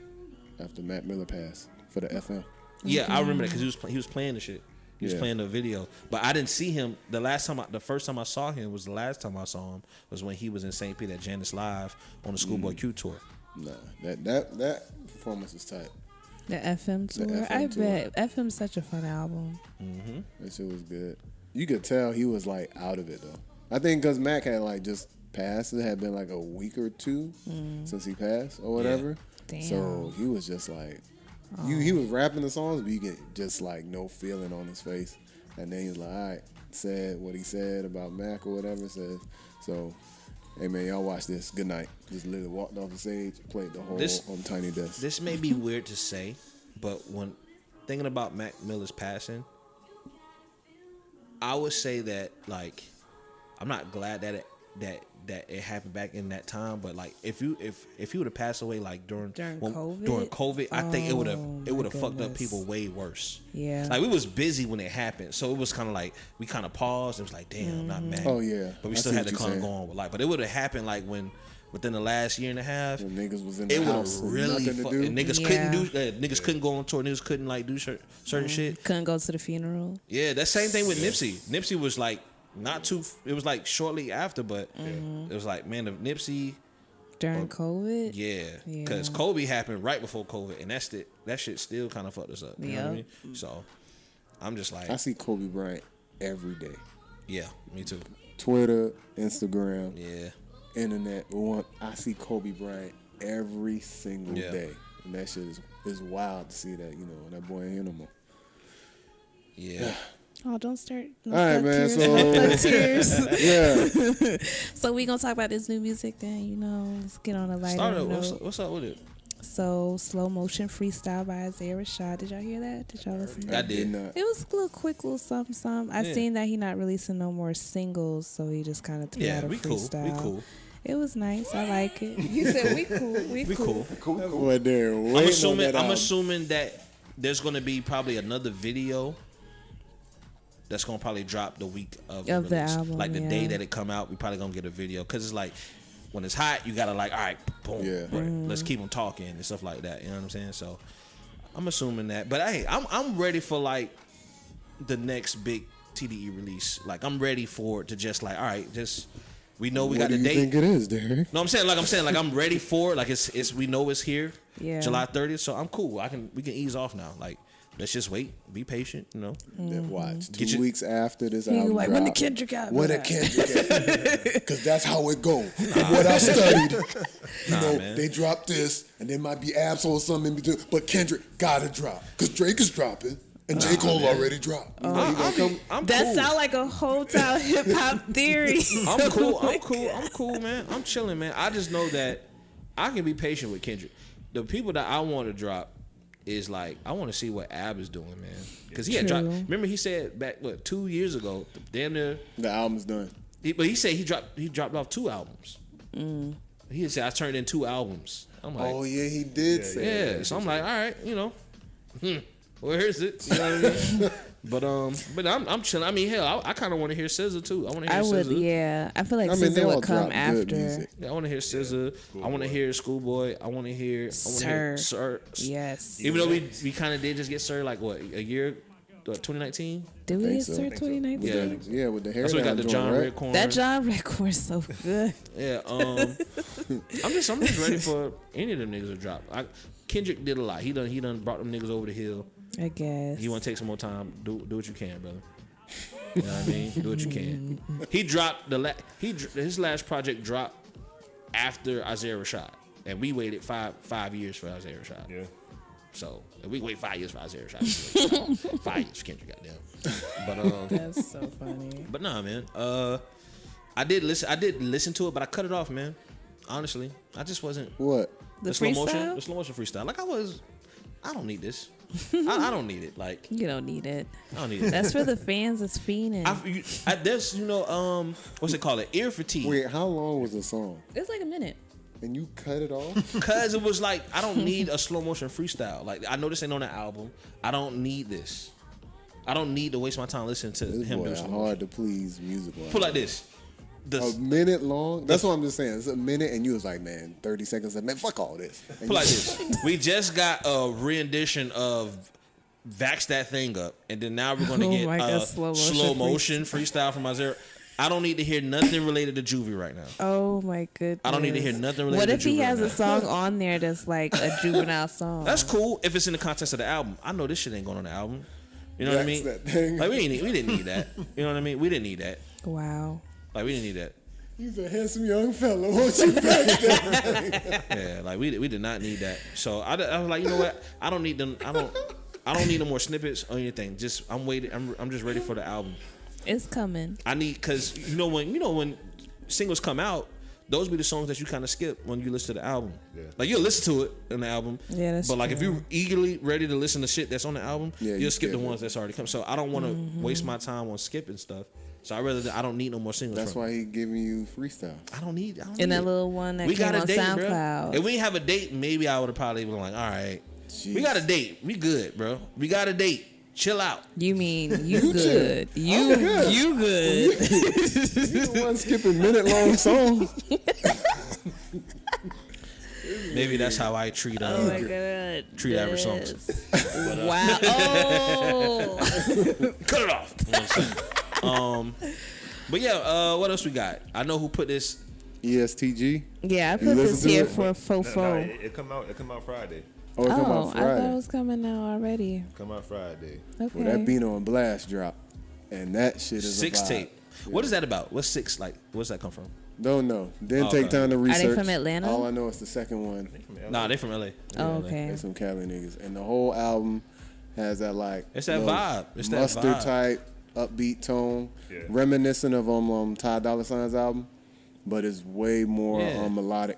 Speaker 3: After Matt Miller passed for the FM.
Speaker 1: Yeah, I remember that because he was playing the shit. He was
Speaker 3: Yeah.
Speaker 1: playing the video, but I didn't see him. The first time I saw him was the last time I saw him was when he was in St. Pete at Janice Live on the Schoolboy Q tour.
Speaker 3: Nah, that performance is tight.
Speaker 2: The FM tour.
Speaker 3: FM
Speaker 2: I
Speaker 3: tour.
Speaker 2: bet FM's such a fun album.
Speaker 3: That shit was good. You could tell he was like out of it though. I think because Mac had like just passed. It had been like a week or two since he passed or whatever.
Speaker 2: Damn.
Speaker 3: So he was just like, he was rapping the songs, but you get just like no feeling on his face. And then he was like, all right, said what he said about Mac or whatever it says. So, hey man, y'all watch this. Good night. Just literally walked off the stage, played the whole on Tiny Desk.
Speaker 1: This may be weird to say, but when thinking about Mac Miller's passing, I would say that like I'm not glad that it happened back in that time, but like if he would have passed away like during COVID, I think it would have fucked up people way worse.
Speaker 2: Yeah.
Speaker 1: Like we was busy when it happened, so it was kind of like we kind of paused. It was like, damn, not mad.
Speaker 3: Oh, yeah.
Speaker 1: but we
Speaker 3: I
Speaker 1: still
Speaker 3: see
Speaker 1: had
Speaker 3: what
Speaker 1: to
Speaker 3: you're
Speaker 1: kind of
Speaker 3: saying.
Speaker 1: go on with life. But it would have happened like when within the last year and a half.
Speaker 3: When niggas was in the
Speaker 1: It would
Speaker 3: house
Speaker 1: have
Speaker 3: with
Speaker 1: really
Speaker 3: nothing to
Speaker 1: fucked.
Speaker 3: do.
Speaker 1: And niggas couldn't couldn't go on tour. Niggas couldn't like do certain shit.
Speaker 2: Couldn't go to the funeral.
Speaker 1: Yeah, that same thing with Nipsey. Nipsey was like not too. It was like shortly after, but it was like man, the Nipsey.
Speaker 2: During COVID?
Speaker 1: Yeah, because
Speaker 2: Yeah.
Speaker 1: Kobe happened right before COVID, and that shit still kind of fucked us up. You know what I
Speaker 2: Yep.
Speaker 1: mean? So I'm just like,
Speaker 3: I see Kobe Bryant every day.
Speaker 1: yeah, me too.
Speaker 3: Twitter, Instagram,
Speaker 1: Yeah,
Speaker 3: internet. I see Kobe Bryant every single day. And that shit is wild to see that, that boy ain't here no more.
Speaker 1: yeah.
Speaker 2: Oh, don't start.
Speaker 3: All right, man.
Speaker 2: Tears.
Speaker 3: So,
Speaker 2: Tears.
Speaker 3: yeah.
Speaker 2: So we gonna talk about this new music then, let's get on a lighter note.
Speaker 1: What's up with it?
Speaker 2: So Slow Motion Freestyle by Isaiah Rashad. Did y'all hear that? Did y'all listen?
Speaker 1: I did.
Speaker 3: not.
Speaker 2: It was a little quick little something. I seen that he not releasing no more singles, so he just kind of threw out a freestyle.
Speaker 1: We cool.
Speaker 2: It was nice. I like it. He said we cool. We cool.
Speaker 3: That boy there waiting
Speaker 1: I'm assuming that there's gonna be probably another video that's gonna probably drop the week of the release.
Speaker 2: album.
Speaker 1: Like the day that it come out, we probably gonna get a video because it's like when it's hot, you gotta like, all right, boom,
Speaker 3: Yeah.
Speaker 1: let's keep them talking and stuff like that. You know what I'm saying? So I'm assuming that, but hey, I'm ready for like the next big TDE release. Like I'm ready for it to just like, all right, just we know we got the
Speaker 3: What do
Speaker 1: date.
Speaker 3: you think it is, Derek?
Speaker 1: No, I'm saying like I'm ready for it. Like it's we know it's here.
Speaker 2: Yeah.
Speaker 1: July 30th. So I'm cool. we can ease off now. Like let's just wait. Be patient.
Speaker 3: Watch.
Speaker 1: Get
Speaker 3: 2 weeks after this album
Speaker 2: like, when the
Speaker 3: drop,
Speaker 2: Kendrick album
Speaker 3: When the
Speaker 2: drop.
Speaker 3: Kendrick album. Because that's how it go. From what I studied.
Speaker 1: Man.
Speaker 3: They drop this, and there might be Absol or something in between. But Kendrick gotta drop. Because Drake is dropping, and J. Cole already dropped.
Speaker 1: I'm
Speaker 2: That
Speaker 1: cool.
Speaker 2: sound like a Hotel Hip Hop theory.
Speaker 1: I'm cool. I'm cool, man. I'm chilling, man. I just know that I can be patient with Kendrick. the people that I want to drop is like I want to see what Ab is doing, man. Because he had
Speaker 2: True.
Speaker 1: dropped. Remember he said back 2 years ago, damn near.
Speaker 3: The album's done.
Speaker 1: But he said he dropped off 2 albums. He said I turned in 2 albums. I'm like,
Speaker 3: Oh yeah, he did say.
Speaker 1: yeah.
Speaker 3: that.
Speaker 1: So I'm like, all right, where is it? You know what I mean? But I'm chilling. I mean, hell, I kind of want to hear SZA too. I want to hear SZA.
Speaker 2: Yeah. I feel like
Speaker 3: I mean, they
Speaker 2: SZA
Speaker 3: all
Speaker 2: would come
Speaker 3: drop good
Speaker 2: after.
Speaker 3: music.
Speaker 1: Yeah, I want to hear SZA. I want to hear Schoolboy. I want to hear Sir.
Speaker 2: Yes.
Speaker 1: Even though we kind of did just get Sir like what a year, 2019.
Speaker 2: Did we
Speaker 3: think
Speaker 2: get
Speaker 3: so.
Speaker 2: Sir
Speaker 3: Think
Speaker 4: so.
Speaker 2: 2019?
Speaker 1: Yeah.
Speaker 3: With the hair.
Speaker 1: That's what we got
Speaker 3: down
Speaker 1: the
Speaker 3: joint,
Speaker 1: John
Speaker 3: right?
Speaker 1: Redcorn.
Speaker 2: That John record is so good.
Speaker 1: Yeah. I'm just ready for any of them niggas to drop. Kendrick did a lot. He done brought them niggas over the hill.
Speaker 2: I guess.
Speaker 1: You want to take some more time? Do what you can, brother. You know what I mean? Do what you can. He dropped his last project dropped after Isaiah Rashad, and we waited five years for Isaiah Rashad.
Speaker 4: Yeah.
Speaker 1: So if we wait 5 years for Isaiah Rashad, 5 years for Kendrick, goddamn. But
Speaker 2: That's so funny.
Speaker 1: but nah, man. I did listen to it, but I cut it off, man. Honestly, I just wasn't
Speaker 3: What?
Speaker 2: The
Speaker 1: slow
Speaker 2: freestyle?
Speaker 1: motion freestyle. Like I don't need this. I don't need it. Like
Speaker 2: You don't need it.
Speaker 1: I don't need it.
Speaker 2: That's for the fans that's fiending.
Speaker 1: There's what's it called? Ear fatigue.
Speaker 3: Wait, how long was the song?
Speaker 2: It's like a minute.
Speaker 3: And you cut it off?
Speaker 1: Cause it was like I don't need a slow motion freestyle. Like I know this ain't on the album. I don't need this. I don't need to waste my time listening to
Speaker 3: This
Speaker 1: him
Speaker 3: boy
Speaker 1: do
Speaker 3: a
Speaker 1: slow
Speaker 3: hard
Speaker 1: motion.
Speaker 3: to please music.
Speaker 1: Put like this.
Speaker 3: A minute long? That's what I'm just saying. It's a minute, and you was like, man, 30 seconds. Man, fuck all this. And
Speaker 1: Put like this. We just got a rendition of Vax That Thing Up, and then now we're going to
Speaker 2: Oh
Speaker 1: get
Speaker 2: my
Speaker 1: a
Speaker 2: God,
Speaker 1: slow motion freestyle from Isaiah. I don't need to hear nothing related to Juvie right now.
Speaker 2: Oh my goodness.
Speaker 1: I don't need to hear nothing related
Speaker 2: What
Speaker 1: to
Speaker 2: if he
Speaker 1: Juvie
Speaker 2: has
Speaker 1: right
Speaker 2: a song on there that's like a juvenile song?
Speaker 1: That's cool if it's in the context of the album. I know this shit ain't going on the album. You know what I mean?
Speaker 3: That thing.
Speaker 1: Like we didn't need that. You know what I mean? We didn't need that.
Speaker 2: Wow.
Speaker 1: Like we didn't need that.
Speaker 3: He's a handsome young fella. Won't you back there?
Speaker 1: Yeah, like we did not need that. So I was like, you know what? I don't need them. I don't need no more snippets or anything. Just I'm waiting. I'm just ready for the album.
Speaker 2: It's coming.
Speaker 1: I need because when singles come out, those be the songs that you kind of skip when you listen to the album.
Speaker 4: Yeah.
Speaker 1: Like you'll listen to it in the album.
Speaker 2: Yeah, that's
Speaker 1: But like if
Speaker 2: true.
Speaker 1: you're eagerly ready to listen to shit that's on the album,
Speaker 3: Yeah,
Speaker 1: you'll
Speaker 3: you
Speaker 1: skip the
Speaker 3: skip it.
Speaker 1: ones that's already come. So I don't want to
Speaker 2: Mm-hmm.
Speaker 1: waste my time on skipping stuff. So I don't need no more singles.
Speaker 3: That's
Speaker 1: from
Speaker 3: why he giving you freestyle.
Speaker 1: I don't need.
Speaker 2: And
Speaker 1: need
Speaker 2: that
Speaker 1: it.
Speaker 2: little one that
Speaker 1: We
Speaker 2: came
Speaker 1: got a
Speaker 2: on
Speaker 1: date,
Speaker 2: SoundCloud.
Speaker 1: bro. If we have a date, maybe I would have probably been like, all right, we
Speaker 3: Jeez.
Speaker 1: got a date. We good, bro. We got a date. Chill out.
Speaker 2: You mean you good? You
Speaker 3: good.
Speaker 2: you good?
Speaker 3: You the one skipping minute-long songs.
Speaker 1: Maybe that's how I treat
Speaker 2: Oh my god.
Speaker 1: treat average songs.
Speaker 2: Wow. Oh.
Speaker 1: Cut it off. You know what I'm saying? But yeah, what else we got? I know who put this.
Speaker 3: ESTG.
Speaker 2: Yeah, I
Speaker 3: You
Speaker 2: put this
Speaker 3: listen to
Speaker 2: here
Speaker 3: it?
Speaker 2: for
Speaker 4: No,
Speaker 2: fofo.
Speaker 4: it come out Friday.
Speaker 3: Oh, it come
Speaker 2: Oh,
Speaker 3: out
Speaker 2: I thought
Speaker 3: Friday.
Speaker 2: it was coming out already.
Speaker 4: Come out Friday.
Speaker 2: Okay.
Speaker 3: Well, that Beat on Blast drop. And that shit is
Speaker 1: Six
Speaker 3: a vibe.
Speaker 1: tape. What is that about? What's Six like? Where's that come from?
Speaker 3: Don't know. Didn't
Speaker 1: Oh,
Speaker 3: take
Speaker 1: okay.
Speaker 3: time to
Speaker 2: they
Speaker 3: research.
Speaker 2: from Atlanta?
Speaker 3: All I know is the second one.
Speaker 1: Nah, they from LA.
Speaker 2: Oh, okay.
Speaker 3: They some Cali niggas. And the whole album has that like
Speaker 1: It's that
Speaker 3: little
Speaker 1: vibe. It's that
Speaker 3: mustard
Speaker 1: vibe.
Speaker 3: type, upbeat tone.
Speaker 4: Yeah.
Speaker 3: Reminiscent of Ty Dolla $ign's album. But it's way more
Speaker 1: Yeah.
Speaker 3: melodic.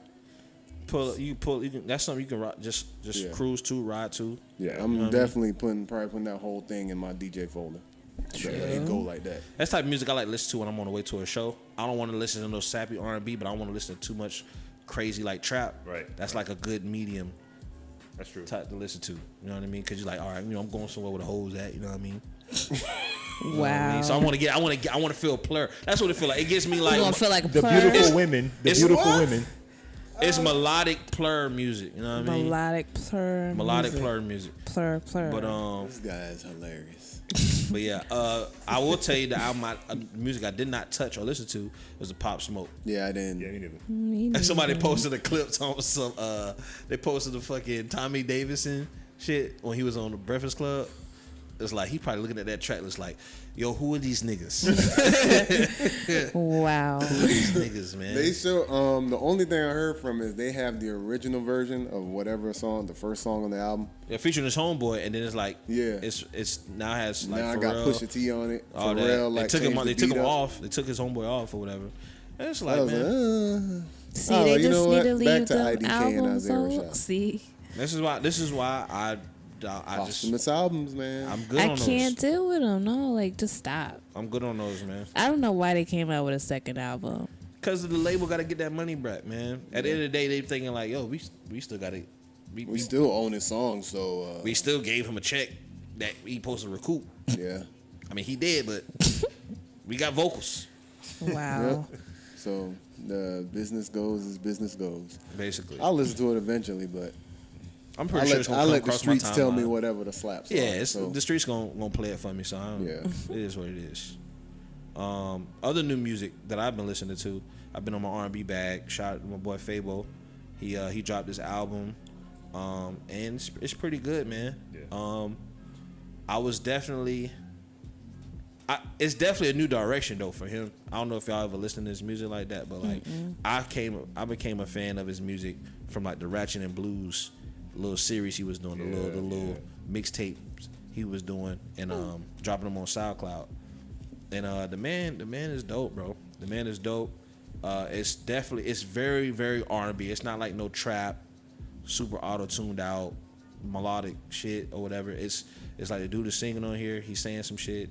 Speaker 1: You can, that's something you can rock, just
Speaker 3: Yeah.
Speaker 1: cruise to, ride to.
Speaker 3: Yeah,
Speaker 1: You know
Speaker 3: I'm
Speaker 1: what I mean?
Speaker 3: definitely probably putting that whole thing in my DJ folder.
Speaker 1: Sure.
Speaker 3: It go like that.
Speaker 1: That's the type of music I like to listen to when I'm on the way to a show. I don't want to listen to no sappy R&B, but I don't want to listen to too much crazy like trap.
Speaker 4: Right.
Speaker 1: That's like a good medium
Speaker 4: That's true.
Speaker 1: type to listen to. You know what I mean? Because you're like, all right, I'm going somewhere where the hoes at. You know what I mean?
Speaker 2: Wow.
Speaker 1: So I want to feel plur. That's what it feel like. It gives me like
Speaker 2: You gonna feel like a
Speaker 4: The
Speaker 2: plur?
Speaker 4: beautiful women. The
Speaker 1: it's-
Speaker 4: beautiful
Speaker 1: what?
Speaker 4: women.
Speaker 1: it's melodic plur music. You know what I mean?
Speaker 2: Melodic plur.
Speaker 1: Melodic
Speaker 2: music.
Speaker 1: plur music.
Speaker 2: Plur plur.
Speaker 1: But
Speaker 3: This guy is hilarious.
Speaker 1: but yeah, I will tell you the album, music I did not touch or listen to was the Pop Smoke.
Speaker 3: Yeah, I didn't.
Speaker 4: Yeah, me neither.
Speaker 1: And somebody posted a clip on some. They posted the fucking Tommy Davidson shit when he was on the Breakfast Club. It's like he probably looking at that track. It's like, yo, who are these niggas?
Speaker 2: Wow.
Speaker 1: Who are these niggas, man?
Speaker 3: They show the only thing I heard from is they have the original version of whatever song, the first song on the album.
Speaker 1: They're featuring his homeboy, and then it's like,
Speaker 3: Yeah.
Speaker 1: it's now has like
Speaker 3: now I
Speaker 1: Pharrell,
Speaker 3: got Pusha T on it.
Speaker 1: all that.
Speaker 3: Pharrell, like,
Speaker 1: they took him,
Speaker 3: changed
Speaker 1: they
Speaker 3: the
Speaker 1: took
Speaker 3: beat
Speaker 1: him
Speaker 3: up.
Speaker 1: off. They took his homeboy off or whatever. And it's
Speaker 3: I
Speaker 1: like,
Speaker 3: was
Speaker 1: man,
Speaker 3: like,
Speaker 2: See,
Speaker 3: Oh,
Speaker 2: they
Speaker 3: you
Speaker 2: just
Speaker 3: know
Speaker 2: need
Speaker 3: what?
Speaker 2: to
Speaker 3: Back
Speaker 2: leave
Speaker 3: to
Speaker 2: them
Speaker 3: IDK and
Speaker 2: albums
Speaker 3: Isaiah
Speaker 2: on.
Speaker 3: Rashad.
Speaker 2: See,
Speaker 1: This is why I just
Speaker 3: Posthumous albums, man.
Speaker 1: I'm good
Speaker 2: I
Speaker 1: on those.
Speaker 2: can't deal with them. No, like just stop.
Speaker 1: I'm good on those, man.
Speaker 2: I don't know why they came out with a second album.
Speaker 1: Cause the label got to get that money back, man. At the end of the day, they thinking like, yo, we still got to.
Speaker 3: We still own his songs, so
Speaker 1: We still gave him a check that he supposed to recoup.
Speaker 3: yeah.
Speaker 1: I mean, he did, but we got vocals,
Speaker 2: Wow.
Speaker 3: Yep. So the business goes as business goes.
Speaker 1: basically.
Speaker 3: I'll listen to it eventually, but
Speaker 1: I'm pretty sure it's gonna
Speaker 3: I
Speaker 1: come
Speaker 3: let the
Speaker 1: across my
Speaker 3: streets tell me
Speaker 1: timeline.
Speaker 3: whatever the slaps
Speaker 1: Yeah,
Speaker 3: are.
Speaker 1: it's
Speaker 3: So,
Speaker 1: the streets gonna play it for me, so I don't,
Speaker 3: Yeah.
Speaker 1: it is what it is. Other new music that I've been listening to, I've been on my R&B bag. Shout out to my boy Fabo. He dropped this album, and it's pretty good, man.
Speaker 4: Yeah.
Speaker 3: Uh,
Speaker 1: It's definitely a new direction though for him. I don't know if y'all ever listen to his music like that, but like I became a fan of his music from like the Ratchet and Blues little series he was doing, the little mixtapes he was doing, and dropping them on SoundCloud. And the man is dope, bro. The man is dope. It's very, very R&B. It's not like no trap, super auto-tuned out melodic shit or whatever. It's like the dude is singing on here, he's saying some shit,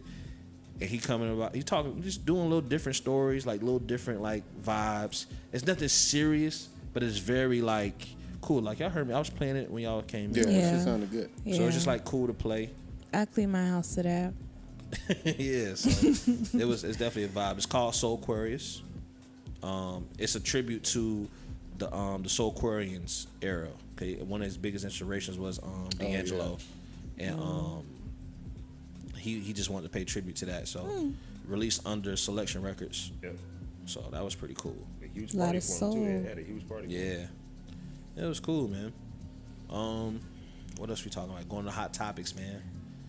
Speaker 1: and he talking, just doing little different stories, like little different like vibes. It's nothing serious, but it's very like cool. Like y'all heard me, I was playing it when y'all came.
Speaker 3: yeah,
Speaker 2: Yeah.
Speaker 3: it sounded good.
Speaker 2: Yeah.
Speaker 1: So it's just like cool to play.
Speaker 2: I clean my house to that.
Speaker 1: Yeah, so it's definitely a vibe. It's called Soul Aquarius. It's a tribute to the Soulquarians era. Okay, one of his biggest inspirations was D'Angelo, and he just wanted to pay tribute to that. So released under Selection Records.
Speaker 4: Yep.
Speaker 1: So that was pretty cool.
Speaker 4: A huge
Speaker 2: Lot
Speaker 4: party
Speaker 2: of
Speaker 4: for him too.
Speaker 2: soul.
Speaker 4: They had a huge party. For him.
Speaker 1: Yeah, it was cool, man. What else we talking about? Going to Hot Topics, man.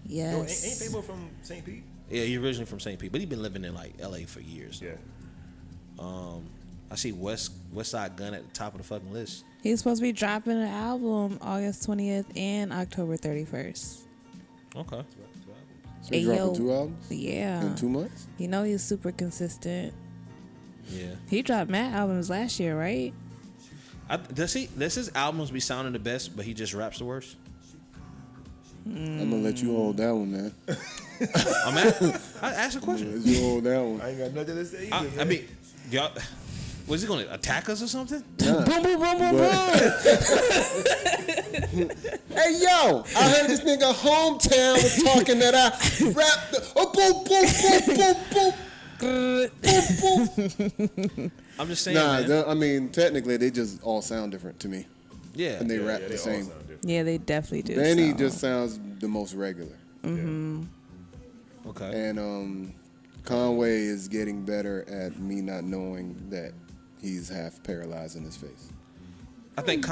Speaker 4: Yo, ain't
Speaker 2: Yes.
Speaker 4: Fabo from St. Pete?
Speaker 1: Yeah, he originally from St. Pete, but he been living in like LA for years.
Speaker 4: Yeah.
Speaker 1: I see West Side Gun at the top of the fucking list.
Speaker 2: He's supposed to be dropping an album August 20th and October 31st.
Speaker 1: Okay.
Speaker 3: So he dropping 2 albums
Speaker 2: Yeah.
Speaker 3: in 2 months?
Speaker 2: You know he's super consistent.
Speaker 1: Yeah.
Speaker 2: He dropped mad albums last year, right?
Speaker 1: Does his albums be sounding the best, but he just raps the worst?
Speaker 3: I'm gonna let you hold that one, man.
Speaker 1: I asked a question.
Speaker 3: Let you hold that one.
Speaker 4: I ain't got nothing to say either.
Speaker 1: I mean, y'all, was he going to attack us or something?
Speaker 3: Nah.
Speaker 2: Boom, boom, boom, boom, boom.
Speaker 3: Hey yo, I heard this nigga Hometown was talking that I rap the boom boom boom boom boom.
Speaker 1: I'm just saying,
Speaker 3: Nah,
Speaker 1: man.
Speaker 3: I mean technically they just all sound different to me,
Speaker 1: Yeah.
Speaker 3: and they rap
Speaker 4: they
Speaker 3: the
Speaker 4: all
Speaker 3: same.
Speaker 4: sound different.
Speaker 2: Yeah, they definitely do.
Speaker 3: Benny
Speaker 2: so.
Speaker 3: just sounds the most regular,
Speaker 1: Okay.
Speaker 3: and Conway is getting better at me not knowing that he's half paralyzed in his face.
Speaker 1: I think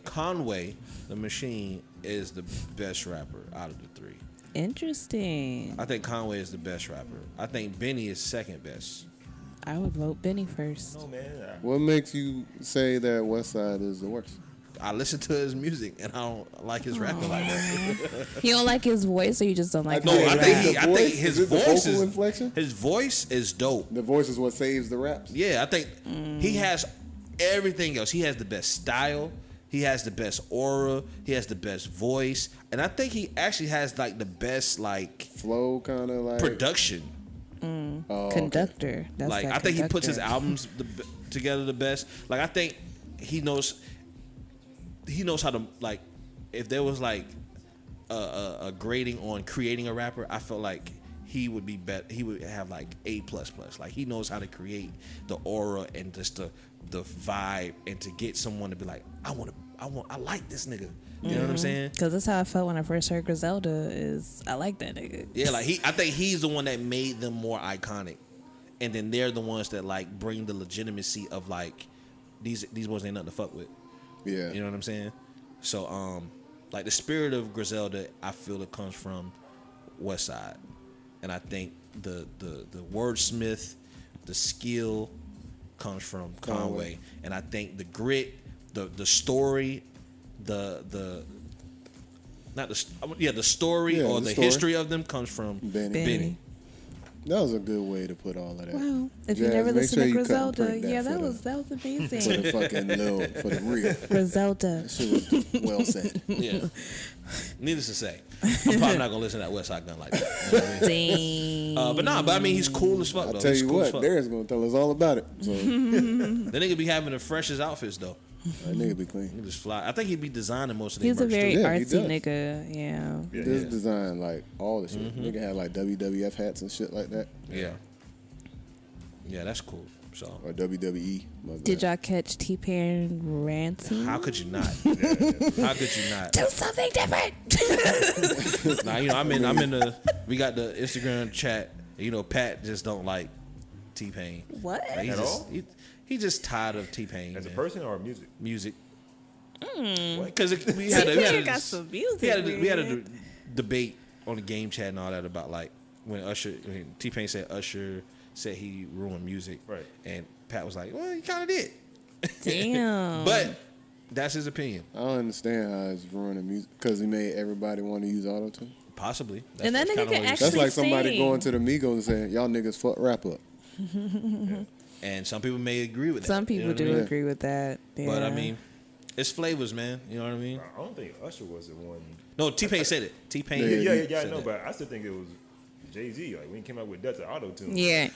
Speaker 1: Conway, the Machine, is the best rapper out of the three.
Speaker 2: Interesting.
Speaker 1: I think Conway is the best rapper. I think Benny is second best.
Speaker 2: I would vote Benny first.
Speaker 4: No, man.
Speaker 3: What makes you say that Westside is the worst?
Speaker 1: I listen to his music and I don't like his rapping like that.
Speaker 2: You don't like his voice, or you just don't like
Speaker 1: No,
Speaker 2: how he
Speaker 1: I
Speaker 2: rap?
Speaker 1: think his
Speaker 3: is it the
Speaker 1: voice
Speaker 3: vocal
Speaker 1: is
Speaker 3: inflection.
Speaker 1: his voice is dope.
Speaker 3: The voice is what saves the raps.
Speaker 1: Yeah, I think he has everything else. He has the best style. He has the best aura. He has the best voice, and I think he actually has like the best like
Speaker 3: Flow kind of like
Speaker 1: production.
Speaker 3: Oh,
Speaker 2: Conductor. That's
Speaker 1: Like
Speaker 2: that
Speaker 1: I think he puts his
Speaker 2: conductor.
Speaker 1: albums together the best. Like I think he knows how to like. If there was like a grading on creating a rapper, I felt like he would be better. He would have like A++. Like he knows how to create the aura and just the vibe, and to get someone to be like, I like this nigga. You know what I'm saying?
Speaker 2: Because that's how I felt when I first heard Griselda. I like that nigga.
Speaker 1: Yeah, like I think he's the one that made them more iconic, and then they're the ones that like bring the legitimacy of like these boys ain't nothing to fuck with.
Speaker 3: Yeah.
Speaker 1: You know what I'm saying? So like the spirit of Griselda, I feel it comes from Westside, and I think the wordsmith, the skill comes from Conway, and I think the grit, the story, the story
Speaker 3: Yeah,
Speaker 1: or
Speaker 3: the
Speaker 1: the
Speaker 3: story.
Speaker 1: history of them comes from
Speaker 3: Benny.
Speaker 1: Benny.
Speaker 3: That was a good way to put all of that.
Speaker 2: Wow. If you
Speaker 3: Jazz,
Speaker 2: never
Speaker 3: make
Speaker 2: listened
Speaker 3: sure
Speaker 2: to
Speaker 3: you cut and
Speaker 2: Griselda,
Speaker 3: print that
Speaker 2: yeah,
Speaker 3: for
Speaker 2: that
Speaker 3: the-
Speaker 2: was
Speaker 3: For
Speaker 2: amazing.
Speaker 3: the fucking for the real.
Speaker 2: Griselda.
Speaker 3: That shit was well said.
Speaker 1: Yeah. Needless to say, I'm probably not gonna listen to that West Side Gun like that. You know what I mean?
Speaker 2: Dang.
Speaker 1: But I mean, he's cool as fuck
Speaker 3: I'll
Speaker 1: though.
Speaker 3: tell
Speaker 1: He's
Speaker 3: you
Speaker 1: cool as
Speaker 3: what,
Speaker 1: fuck.
Speaker 3: Darren's gonna tell us all about it. So that
Speaker 1: That nigga be having the freshest outfits though.
Speaker 3: nigga be clean.
Speaker 1: He just fly. I think he be designing most of the
Speaker 2: He's a
Speaker 1: merch
Speaker 2: very
Speaker 1: too.
Speaker 3: Yeah, he
Speaker 2: artsy
Speaker 3: does.
Speaker 2: nigga. Yeah.
Speaker 4: Yeah,
Speaker 3: This
Speaker 4: yeah.
Speaker 3: design like all the shit. Nigga had like WWF hats and shit like that,
Speaker 1: Yeah. Yeah, that's cool. So
Speaker 3: or WWE. my bad.
Speaker 2: Did y'all catch T-Pain ranting?
Speaker 1: how could you not? How could you not?
Speaker 2: Do something different.
Speaker 1: Nah, you know, I'm in the. We got the Instagram chat. You know, Pat just don't like T-Pain.
Speaker 2: What?
Speaker 1: Like, he
Speaker 4: At
Speaker 1: just,
Speaker 4: all?
Speaker 1: He just tired of T-Pain.
Speaker 4: As a
Speaker 1: man.
Speaker 4: person or music?
Speaker 1: Music.
Speaker 2: Hmm.
Speaker 1: Because we had
Speaker 2: T-Pain got some music,
Speaker 1: we had a
Speaker 2: man.
Speaker 1: debate on the game chat and all that about like when T-Pain said Usher said he ruined music,
Speaker 4: Right.
Speaker 1: And Pat was like, well, he kind of did,
Speaker 2: Damn.
Speaker 1: but that's his opinion.
Speaker 3: I don't understand how it's ruining music because he made everybody want to use auto tune.
Speaker 1: Possibly.
Speaker 2: And that
Speaker 1: kinda
Speaker 2: nigga
Speaker 1: what
Speaker 2: can
Speaker 1: he
Speaker 2: actually
Speaker 1: said.
Speaker 3: That's like somebody
Speaker 2: sing.
Speaker 3: going to the Migos and saying, "Y'all niggas fuck rap up."
Speaker 1: And some people may agree with that.
Speaker 2: Some
Speaker 1: you
Speaker 2: people
Speaker 1: know what I
Speaker 2: do
Speaker 1: mean?
Speaker 2: agree with that. Yeah.
Speaker 1: But I mean, it's flavors, man. You know what I mean?
Speaker 4: I don't think Usher was the one.
Speaker 1: No, T-Pain said it. T-Pain.
Speaker 3: Yeah,
Speaker 4: Yeah, I
Speaker 1: said
Speaker 4: know,
Speaker 1: that.
Speaker 4: but I still think it was Jay-Z. Like when he came out with Delta Auto Tune.
Speaker 2: Yeah.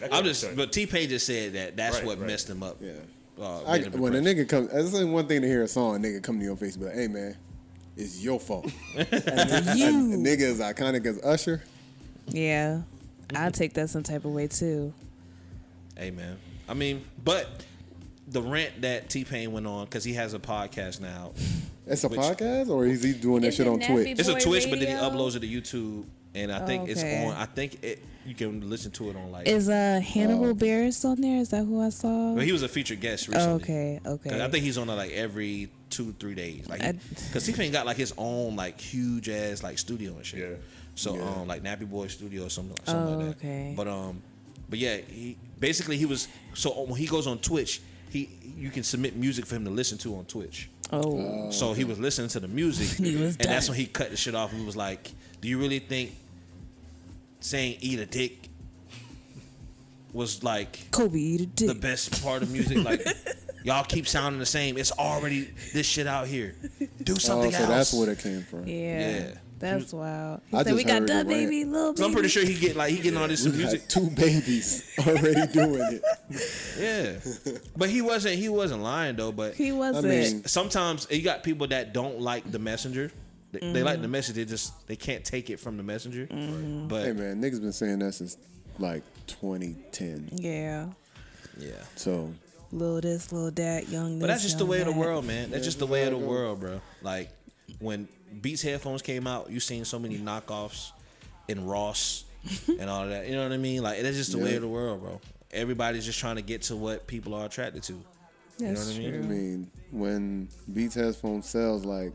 Speaker 1: But T-Pain just said that's
Speaker 4: Right,
Speaker 1: what
Speaker 4: right.
Speaker 1: messed him up.
Speaker 3: Yeah.
Speaker 1: Made him
Speaker 3: When a
Speaker 1: depressed.
Speaker 3: nigga comes, it's like one thing to hear a song, a nigga come to your face and be like, "Hey man, it's your fault." A nigga as iconic as Usher.
Speaker 2: Yeah. I'll take that some type of way too.
Speaker 1: Hey man, I mean, but the rant that T-Pain went on because he has a podcast now.
Speaker 3: It's a
Speaker 1: Which-
Speaker 3: podcast, or is he doing that
Speaker 2: Is
Speaker 3: shit
Speaker 2: it
Speaker 3: on
Speaker 2: Nappy
Speaker 3: Twitch?
Speaker 1: It's a
Speaker 2: Boy
Speaker 1: Twitch, but then he
Speaker 2: Radio?
Speaker 1: uploads it to YouTube, and I think it's
Speaker 2: Okay.
Speaker 1: on. I think you can listen to it on like.
Speaker 2: Is Hannibal Barris on there? Is that who I saw?
Speaker 1: Well, he was a featured guest recently.
Speaker 2: Oh, okay.
Speaker 1: 'Cause I think he's on it like every 2-3 days, like
Speaker 2: I-
Speaker 1: because T-Pain got like his own like huge ass like studio and shit.
Speaker 4: Yeah.
Speaker 1: So
Speaker 3: Yeah.
Speaker 1: like Nappy Boy Studio or something
Speaker 2: Oh,
Speaker 1: like that.
Speaker 2: okay.
Speaker 1: But yeah, he was so when he goes on Twitch, you can submit music for him to listen to on Twitch.
Speaker 2: Oh.
Speaker 1: So he was listening to the music,
Speaker 2: He was
Speaker 1: and that's
Speaker 2: done.
Speaker 1: when he cut the shit off. And he was like, "Do you really think saying eat a dick was like
Speaker 2: Kobe eat a dick.
Speaker 1: the best part of music? Like y'all keep sounding the same. It's already this shit out here. Do
Speaker 3: Oh,
Speaker 1: something
Speaker 3: so
Speaker 1: else."
Speaker 3: that's where it came from.
Speaker 2: Yeah.
Speaker 1: Yeah.
Speaker 2: That's wild. He
Speaker 3: I
Speaker 2: said, we
Speaker 3: just
Speaker 2: got
Speaker 3: heard
Speaker 2: Da
Speaker 3: the rant.
Speaker 2: Baby, Lil
Speaker 1: So I'm
Speaker 2: Baby.
Speaker 1: pretty sure he getting all this
Speaker 3: We
Speaker 1: music.
Speaker 3: got 2 babies already doing it.
Speaker 1: Yeah, but he wasn't lying though. But
Speaker 2: He wasn't.
Speaker 3: mean-
Speaker 1: sometimes you got people that don't like the messenger. They like the message. They can't take it from the messenger. But
Speaker 3: Hey man, niggas been saying that since like 2010.
Speaker 2: Yeah.
Speaker 1: yeah.
Speaker 3: So
Speaker 2: Lil this, Lil that, young this,
Speaker 1: But that's just the
Speaker 2: young
Speaker 1: way of the
Speaker 2: that.
Speaker 1: world, man. That's just the way of the world, bro. Like when Beats headphones came out, you seen so many knockoffs in Ross and all of that. You know what I mean? Like it's just the way
Speaker 3: Yeah.
Speaker 1: of the world, bro. Everybody's just trying to get to what people are attracted to.
Speaker 2: That's
Speaker 1: what I mean?
Speaker 2: true.
Speaker 3: I mean, when Beats headphones sells like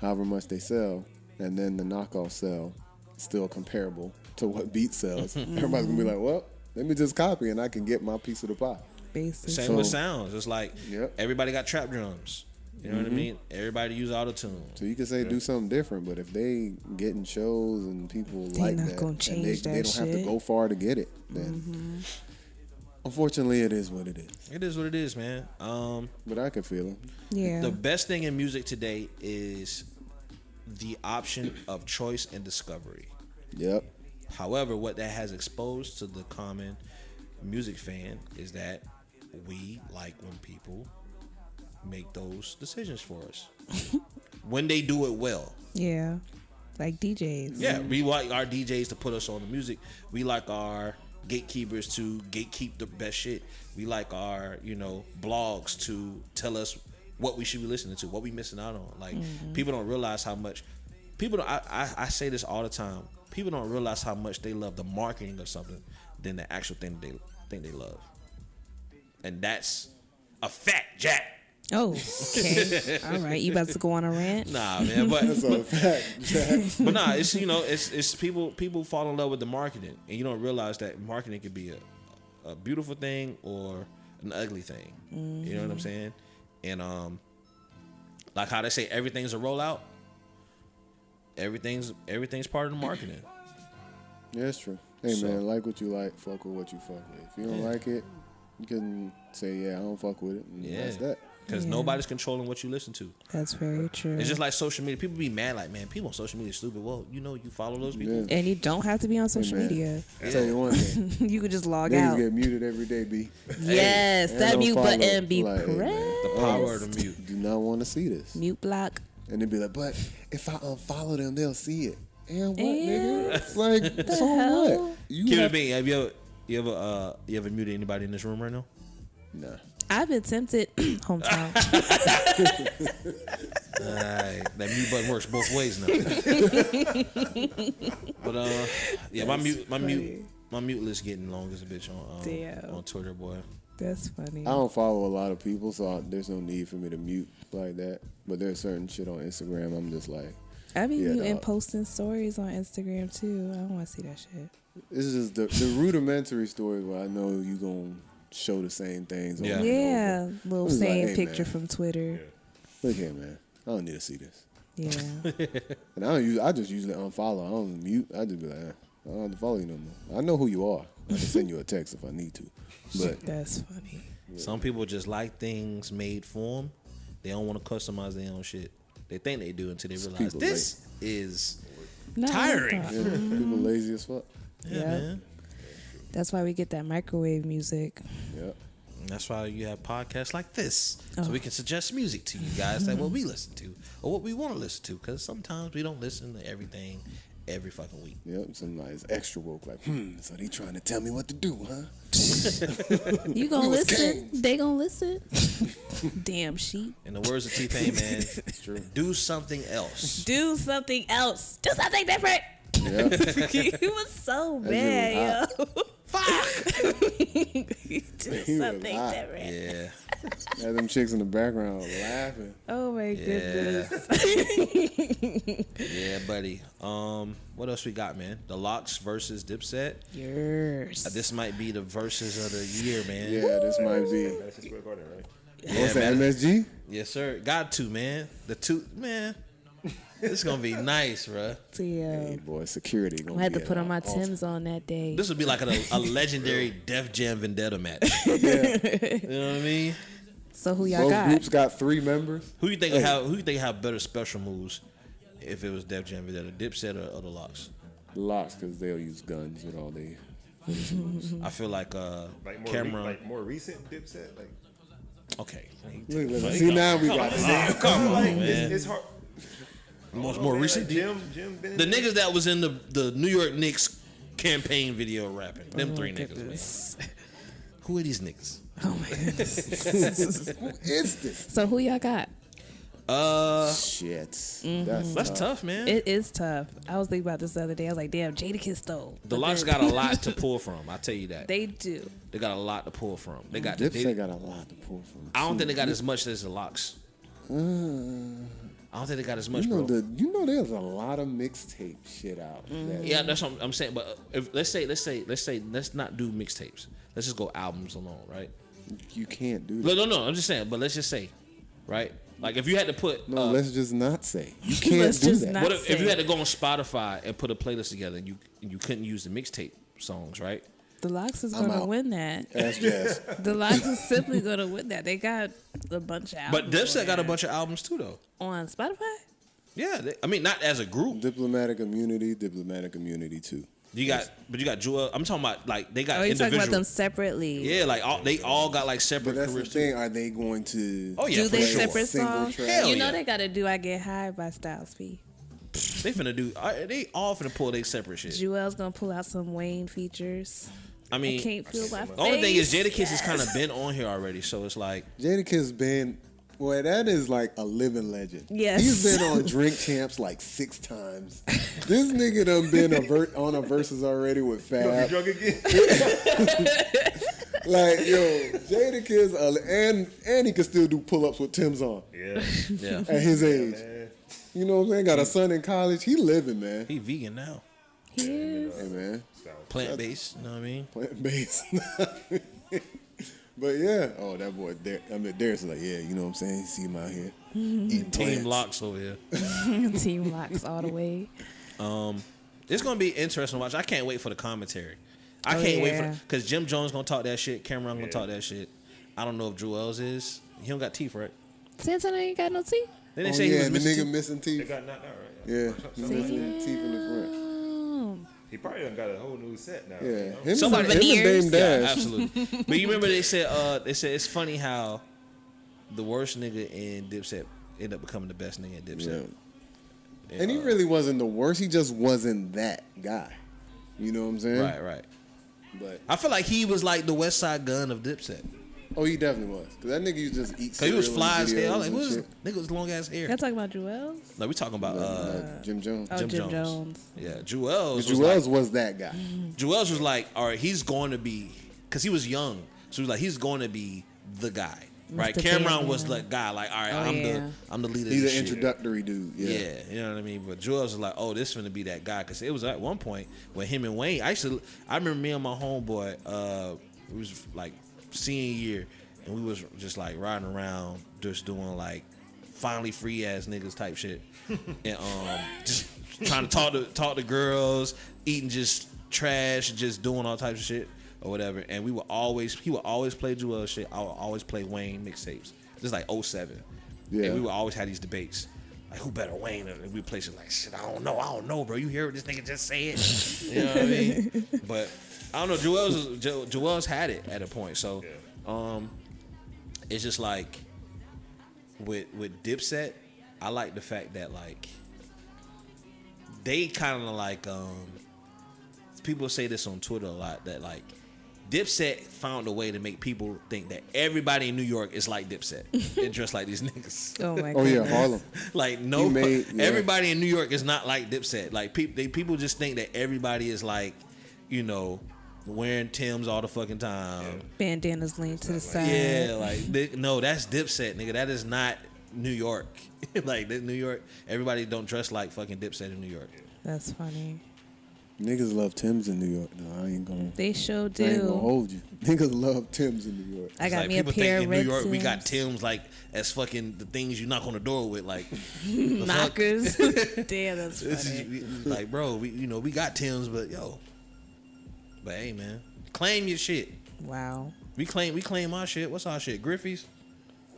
Speaker 3: however much they sell, and then the knockoff sell still comparable to what Beats sells, everybody's gonna be like, "Well, let me just copy and I can get my piece of the pie."
Speaker 2: Basically.
Speaker 1: Same
Speaker 3: So-
Speaker 1: with sounds. It's like
Speaker 3: Yep.
Speaker 1: everybody got trap drums. You know what I mean? Everybody use auto tune.
Speaker 3: So you can say do something different, but if they getting shows and people like
Speaker 2: not
Speaker 3: that,
Speaker 2: gonna
Speaker 3: and
Speaker 2: change
Speaker 3: they
Speaker 2: that
Speaker 3: don't have to
Speaker 2: shit.
Speaker 3: go far to get it, then unfortunately it is what it is.
Speaker 1: It is what it is, man.
Speaker 3: But I can feel it.
Speaker 2: Yeah.
Speaker 1: The best thing in music today is the option of choice and discovery.
Speaker 3: Yep.
Speaker 1: However, what that has exposed to the common music fan is that we like when people make those decisions for us. When they do it well.
Speaker 2: Yeah. Like DJs.
Speaker 1: Yeah, we like our DJs to put us on the music. We like our gatekeepers to gatekeep the best shit. We like our, blogs to tell us what we should be listening to, what we missing out on. Like people don't realize how much I say this all the time. People don't realize how much they love the marketing of something than the actual thing they think they love. And that's a fact, Jack.
Speaker 2: Oh, okay. All right. You about to go on a rant?
Speaker 1: Nah, man, but
Speaker 3: That's a fact, Jack.
Speaker 1: but nah, it's it's people fall in love with the marketing, and you don't realize that marketing could be a beautiful thing or an ugly thing. You know what I'm saying? And like how they say everything's a rollout. Everything's part of the marketing.
Speaker 3: Yeah, it's true. Hey
Speaker 1: So-
Speaker 3: man, like what you like, fuck with what you fuck with. If you don't like it, you can say, yeah, I don't fuck with it. And that's that.
Speaker 1: Because
Speaker 2: Yeah.
Speaker 1: nobody's controlling what you listen to.
Speaker 2: That's very true.
Speaker 1: It's just like social media. People be mad like, man, people on social media are stupid. Well, you know, you follow those people.
Speaker 3: Yeah.
Speaker 2: and you don't have to be on social
Speaker 3: man.
Speaker 2: media.
Speaker 3: I'll tell you one thing.
Speaker 2: You could just log
Speaker 3: Niggas
Speaker 2: out.
Speaker 3: get muted every day, B.
Speaker 2: Yes,
Speaker 3: And
Speaker 2: that
Speaker 3: don't
Speaker 2: mute
Speaker 3: follow.
Speaker 2: button be
Speaker 3: Like, hey, man,
Speaker 2: pressed.
Speaker 1: The power of the mute.
Speaker 3: Do not want to see this.
Speaker 2: Mute block.
Speaker 3: And they be like, but if I unfollow them, they'll see it. And what,
Speaker 2: And
Speaker 3: nigga? It's like, so
Speaker 2: hell?
Speaker 3: what? You
Speaker 1: Keep it
Speaker 3: have-
Speaker 1: being. Have you ever muted anybody in this room right now?
Speaker 3: Nah.
Speaker 2: I've been tempted. Hometown.
Speaker 1: That mute button works both ways now. But yeah, my mute list getting long as a bitch
Speaker 2: Damn.
Speaker 1: on Twitter, boy.
Speaker 2: That's funny.
Speaker 3: I don't follow a lot of people, so there's no need for me to mute like that. But there's certain shit on Instagram I'm just like,
Speaker 2: I be
Speaker 3: Yeah,
Speaker 2: muting
Speaker 3: dog.
Speaker 2: posting stories on Instagram too. I don't want to see that shit.
Speaker 3: it's just the rudimentary stories where I know you gonna show the same things.
Speaker 1: Yeah.
Speaker 3: Over and
Speaker 2: Yeah,
Speaker 3: over.
Speaker 2: little
Speaker 3: I'm just like,
Speaker 2: same
Speaker 3: hey,
Speaker 2: picture
Speaker 3: man,
Speaker 2: from Twitter.
Speaker 3: Look here, man. I don't need to see this.
Speaker 2: Yeah.
Speaker 3: And I just usually unfollow. I don't mute. I just be like, I don't have to follow you no more. I know who you are. I can send you a text if I need to. But
Speaker 2: That's funny.
Speaker 1: Some people just like things made for them. They don't want to customize their own shit. They think they do until they realize
Speaker 3: people
Speaker 1: this is
Speaker 2: No,
Speaker 1: tiring.
Speaker 2: I
Speaker 3: yeah,
Speaker 2: thought-
Speaker 3: people lazy as fuck.
Speaker 1: Yeah,
Speaker 2: Yep.
Speaker 1: man.
Speaker 2: That's why we get that microwave music.
Speaker 3: Yep.
Speaker 1: And that's why you have podcasts like this, so
Speaker 2: Oh.
Speaker 1: we can suggest music to you guys that what we listen to or what we want to listen to. Because sometimes we don't listen to everything every fucking week.
Speaker 3: Yep. Somebody's extra woke, like, so they trying to tell me what to do, huh?
Speaker 2: You gonna
Speaker 3: We was
Speaker 2: listen?
Speaker 3: kings.
Speaker 2: They gonna listen? Damn sheep.
Speaker 1: In the words of T-Pain, man, do something else.
Speaker 2: Do something else. Do something different.
Speaker 3: Yeah.
Speaker 2: He was so
Speaker 3: shit
Speaker 2: bad, yo.
Speaker 1: Fuck.
Speaker 2: Do
Speaker 3: He was
Speaker 2: something
Speaker 3: hot.
Speaker 2: different.
Speaker 1: Yeah,
Speaker 3: Had them chicks in the background laughing.
Speaker 2: Oh my
Speaker 1: yeah,
Speaker 2: goodness.
Speaker 1: yeah, buddy. What else we got, man? The Locks versus Dipset.
Speaker 2: Yours.
Speaker 1: This might be the verses of the year, man.
Speaker 3: Yeah, this might be.
Speaker 4: Madison Square Garden, right?
Speaker 1: Yeah,
Speaker 3: What's that,
Speaker 1: man.
Speaker 3: MSG?
Speaker 1: Yes, sir. Got to, man. The two, man. This is gonna be nice, bruh.
Speaker 2: Yeah.
Speaker 3: Hey, boy, security.
Speaker 2: I had to put on my Timbs on that day.
Speaker 1: This would be like a legendary Def Jam Vendetta match.
Speaker 3: Yeah.
Speaker 1: You know what I mean?
Speaker 2: So who y'all
Speaker 3: Both
Speaker 2: got?
Speaker 3: groups got 3 members.
Speaker 1: Who you think have better special moves if it was Def Jam Vendetta, Dipset or the Locks?
Speaker 3: Locks, because they'll use guns with all they finishing moves.
Speaker 1: I feel like
Speaker 4: Like
Speaker 1: Cameron.
Speaker 4: like more recent Dipset. Like,
Speaker 1: Okay,
Speaker 3: Look, see, now we got the
Speaker 1: come on,
Speaker 4: like
Speaker 1: man.
Speaker 4: it's hard.
Speaker 1: More recent.
Speaker 4: Like Jim been in
Speaker 1: The
Speaker 4: there?
Speaker 1: niggas that was in the New York Knicks campaign video rapping. Them
Speaker 2: Oh,
Speaker 1: 3
Speaker 2: my
Speaker 1: niggas,
Speaker 2: goodness.
Speaker 1: man. Who are these niggas?
Speaker 2: Oh my goodness.
Speaker 3: Who is this?
Speaker 2: So who y'all got?
Speaker 3: Shit.
Speaker 1: That's tough, man.
Speaker 2: It is tough. I was thinking about this the other day. I was like, damn, Jadakiss stole.
Speaker 1: The Locks got a lot to pull from. I tell you that.
Speaker 2: They do.
Speaker 1: They got a lot to pull from. They got.
Speaker 3: Dipset got a lot to pull from.
Speaker 1: I don't think they got as much as the Locks. I don't think they got as much,
Speaker 3: You know,
Speaker 1: bro.
Speaker 3: there's a lot of mixtape shit out. that-
Speaker 1: Yeah, that's what I'm saying. But if let's not do mixtapes. Let's just go albums alone, right?
Speaker 3: You can't do that.
Speaker 1: No. I'm just saying. But let's just say, right? Like if you had to put,
Speaker 3: No, let's just not say. You can't
Speaker 2: Let's
Speaker 3: do
Speaker 2: just
Speaker 3: that.
Speaker 2: not-
Speaker 1: what if you
Speaker 2: say.
Speaker 1: had to go on Spotify and put a playlist together and you couldn't use the mixtape songs, right?
Speaker 2: The Locks is
Speaker 3: I'm
Speaker 2: gonna
Speaker 3: out.
Speaker 2: win that.
Speaker 3: Ask Jazz.
Speaker 2: The Locks is simply gonna win that. They got a bunch of albums.
Speaker 1: But Dipset
Speaker 2: on
Speaker 1: got a
Speaker 2: there.
Speaker 1: bunch of albums too, though.
Speaker 2: on Spotify.
Speaker 1: Yeah, I mean not as a group.
Speaker 3: Diplomatic Immunity 2.
Speaker 1: You got Jewel. I'm talking about like they got
Speaker 2: Oh, you talking
Speaker 1: individual.
Speaker 2: about them separately?
Speaker 1: Yeah, like they all got like separate
Speaker 3: But that's the
Speaker 1: careers too.
Speaker 3: thing. Are they going to?
Speaker 1: Oh yeah,
Speaker 2: Do
Speaker 1: for
Speaker 2: they
Speaker 1: sure.
Speaker 2: separate
Speaker 3: Single
Speaker 2: songs?
Speaker 3: track?
Speaker 1: Hell
Speaker 2: You know
Speaker 1: yeah.
Speaker 2: they gotta do "I Get High" by Styles P.
Speaker 1: They finna do. They all finna pull their separate shit.
Speaker 2: Jewel's gonna pull out some Wayne features.
Speaker 1: I mean,
Speaker 2: I can't feel my face.
Speaker 1: the only thing is Jadakiss has
Speaker 2: Yes.
Speaker 1: kind of been on here already, so it's like
Speaker 3: Jadakiss been. Boy, that is like a living legend.
Speaker 2: Yes.
Speaker 3: He's been on Drink Champs like 6 times. This nigga done been on a verses already with
Speaker 4: You gonna be
Speaker 3: Fab.
Speaker 4: drunk again?
Speaker 3: Like, yo, Jadakiss, and he can still do pull-ups with Tim's on
Speaker 4: Yeah.
Speaker 1: yeah,
Speaker 3: at his age.
Speaker 4: Man.
Speaker 3: You know what I'm saying? Got a son in college. He living, man.
Speaker 1: he vegan now,
Speaker 2: He is.
Speaker 3: Hey, man.
Speaker 1: plant based. You know what I mean?
Speaker 3: Plant based. But yeah. Oh, that boy, Darius is like, yeah, you know what I'm saying? You see him out here eating
Speaker 1: Team
Speaker 3: plants.
Speaker 1: Locks over here.
Speaker 2: Team Locks all the way.
Speaker 1: It's gonna be interesting to watch. I can't wait for the commentary. I
Speaker 2: Oh,
Speaker 1: can't wait
Speaker 2: yeah.
Speaker 1: for because Jim Jones gonna talk that shit. Cameron gonna talk that shit. I don't know if Drew Wells is. He don't got teeth, right?
Speaker 2: Santana ain't got no teeth.
Speaker 1: They didn't
Speaker 3: Oh
Speaker 1: say he
Speaker 3: yeah,
Speaker 1: was
Speaker 3: the
Speaker 1: missing
Speaker 3: nigga
Speaker 1: teeth.
Speaker 3: missing
Speaker 4: They
Speaker 3: teeth.
Speaker 4: got knocked out, right?
Speaker 3: Yeah, he missing teeth in the front.
Speaker 4: He probably done got a whole new set now.
Speaker 3: Yeah,
Speaker 4: You know?
Speaker 3: him,
Speaker 1: Somebody-
Speaker 3: him and
Speaker 2: Veneers.
Speaker 3: Dame
Speaker 1: Yeah,
Speaker 3: Dash.
Speaker 1: absolutely. But you remember they said it's funny how the worst nigga in Dipset ended up becoming the best nigga in Dipset.
Speaker 3: And he really wasn't the worst. He just wasn't that guy. You know what I'm saying?
Speaker 1: Right.
Speaker 3: But
Speaker 1: I feel like he was like the West Side Gun of Dipset.
Speaker 3: oh, he definitely was. Cause that nigga used to just eat.
Speaker 1: Cause he was
Speaker 3: cereal
Speaker 1: fly
Speaker 3: in
Speaker 1: as hell. I
Speaker 3: videos
Speaker 1: was like,
Speaker 3: and
Speaker 1: who is
Speaker 3: shit.
Speaker 1: nigga with long ass hair?
Speaker 2: Y'all talking about Jewels?
Speaker 1: No, we talking about
Speaker 3: Jim Jones.
Speaker 2: Oh,
Speaker 1: Jim
Speaker 2: Jim
Speaker 1: Jones.
Speaker 2: Jones.
Speaker 1: Yeah, Jewels.
Speaker 3: Jewels was that guy.
Speaker 1: Jewels was like, all right, he's going to be, because he was young, so he was like, he's going to be the guy, right?
Speaker 2: Mr.
Speaker 1: Cameron was
Speaker 2: Cameron.
Speaker 1: the guy, like, all right,
Speaker 2: Oh,
Speaker 1: I'm the leader.
Speaker 3: He's
Speaker 1: of
Speaker 3: an
Speaker 1: this shit.
Speaker 3: introductory dude.
Speaker 1: Yeah,
Speaker 3: Yeah.
Speaker 1: you know what I mean. But Jewels was like, oh, this is gonna be that guy, because it was at one point when him and Wayne. I remember me and my homeboy. It was like senior year, and we was just like riding around, just doing like finally free ass niggas type shit, and just trying to talk to girls, eating just trash, just doing all types of shit or whatever. And he would always play Jewel shit. I would always play Wayne mixtapes. This is like 07.
Speaker 3: Yeah.
Speaker 1: And we would always have these debates. Like, who better, Wayne? And we play shit like, shit, I don't know, bro. You hear what this nigga just said? You know what I mean? But I don't know. Joel's had it at a point. So it's just like with Dipset, I like the fact that like they kind of like people say this on Twitter a lot, that like Dipset found a way to make people think that everybody in New York is like Dipset. They dress like these niggas.
Speaker 2: Oh my
Speaker 3: Oh
Speaker 2: god.
Speaker 3: yeah, Harlem.
Speaker 1: Like everybody in New York is not like Dipset. Like people just think that everybody is like, you know, wearing Timbs all the fucking time.
Speaker 2: Bandanas leaned to the side.
Speaker 1: Yeah, like no, that's Dipset, nigga. That is not New York. Like New York, everybody don't dress like fucking Dipset in New York.
Speaker 2: That's funny.
Speaker 3: Niggas love Timbs in New York. No, I ain't gonna
Speaker 2: do.
Speaker 3: hold you. Niggas love Timbs in New York.
Speaker 2: I
Speaker 1: It's
Speaker 2: got
Speaker 1: like
Speaker 2: me a
Speaker 1: people
Speaker 2: pair
Speaker 1: think
Speaker 2: of
Speaker 1: in
Speaker 2: red
Speaker 1: New York we got
Speaker 2: Timbs.
Speaker 1: Timbs like as fucking the things you knock on the door with, like the fuck?
Speaker 2: Knockers. Damn, that's
Speaker 1: This
Speaker 2: funny.
Speaker 1: is, like, bro, we got Timbs, but hey, man, claim your shit.
Speaker 2: Wow.
Speaker 1: We claim our shit. What's our shit? Griffey's,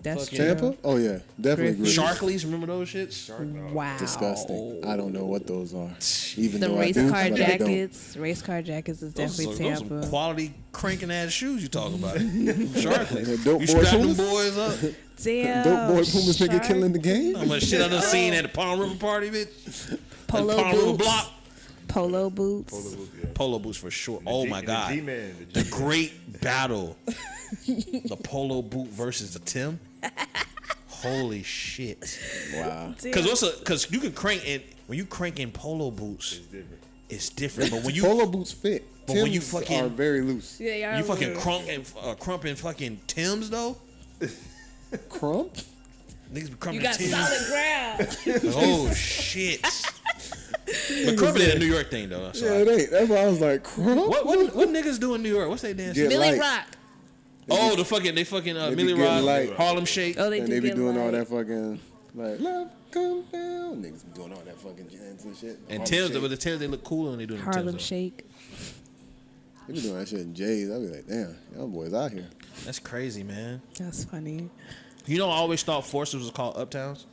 Speaker 2: That's
Speaker 1: Fucking-
Speaker 2: true.
Speaker 3: Tampa? Oh yeah, definitely.
Speaker 2: Griffey.
Speaker 3: Griffey.
Speaker 1: Sharkleys. Remember those shits?
Speaker 2: Wow.
Speaker 3: Disgusting. I don't know what those are. Even
Speaker 2: The
Speaker 3: though
Speaker 2: race
Speaker 3: I do,
Speaker 2: car
Speaker 3: but I don't.
Speaker 2: jackets. Race car jackets is definitely
Speaker 1: Those
Speaker 2: Tampa.
Speaker 1: some quality cranking ass shoes you talking about. Sharkleys.
Speaker 3: Dope
Speaker 1: You
Speaker 3: boy
Speaker 1: strap them
Speaker 3: Pumas?
Speaker 1: boys up.
Speaker 2: Damn.
Speaker 3: Dope boy Pumas nigga
Speaker 2: Shark.
Speaker 3: killing the game.
Speaker 1: How much shit I done seen at the Palm River party, bitch?
Speaker 2: Polo
Speaker 1: Palm River
Speaker 2: boots.
Speaker 1: block.
Speaker 2: Polo boots.
Speaker 1: Polo boots for sure. Oh my god. The great battle. The polo boot versus the Tim. Holy shit.
Speaker 3: Wow.
Speaker 1: Because you can crank in, when you crank in polo boots, it's different. But when you
Speaker 3: Polo boots fit.
Speaker 1: But
Speaker 3: Timbs
Speaker 1: when you fucking-
Speaker 3: are very loose.
Speaker 2: Yeah,
Speaker 1: you fucking crumping fucking Tims though,
Speaker 3: Crump?
Speaker 1: niggas be crumping
Speaker 2: You got
Speaker 1: Tims.
Speaker 2: solid ground.
Speaker 1: Oh shit. But crumping ain't a New York thing though. So
Speaker 3: Yeah, it ain't. That's why I was like, crump?
Speaker 1: what niggas do in New York? What's they dance?
Speaker 3: Get
Speaker 2: Millie
Speaker 3: light.
Speaker 2: Rock.
Speaker 1: Oh, they fucking
Speaker 3: be
Speaker 1: Millie
Speaker 3: getting
Speaker 1: Rock,
Speaker 3: light.
Speaker 1: Harlem Shake.
Speaker 2: Oh, they
Speaker 3: And
Speaker 2: do
Speaker 3: they be
Speaker 2: get
Speaker 3: doing all
Speaker 2: light.
Speaker 3: that fucking, like, love, come down. Niggas be doing all that fucking chants and shit.
Speaker 1: And
Speaker 3: Harlem
Speaker 1: Tims,
Speaker 3: Shake.
Speaker 1: but the Tims they look cooler when they do the
Speaker 2: Harlem
Speaker 1: Tims. Though.
Speaker 2: Shake.
Speaker 3: They be doing that shit in J's. I be like, damn, y'all boys out here.
Speaker 1: That's crazy, man.
Speaker 2: That's funny.
Speaker 1: You know, I always thought Forces was called Uptowns.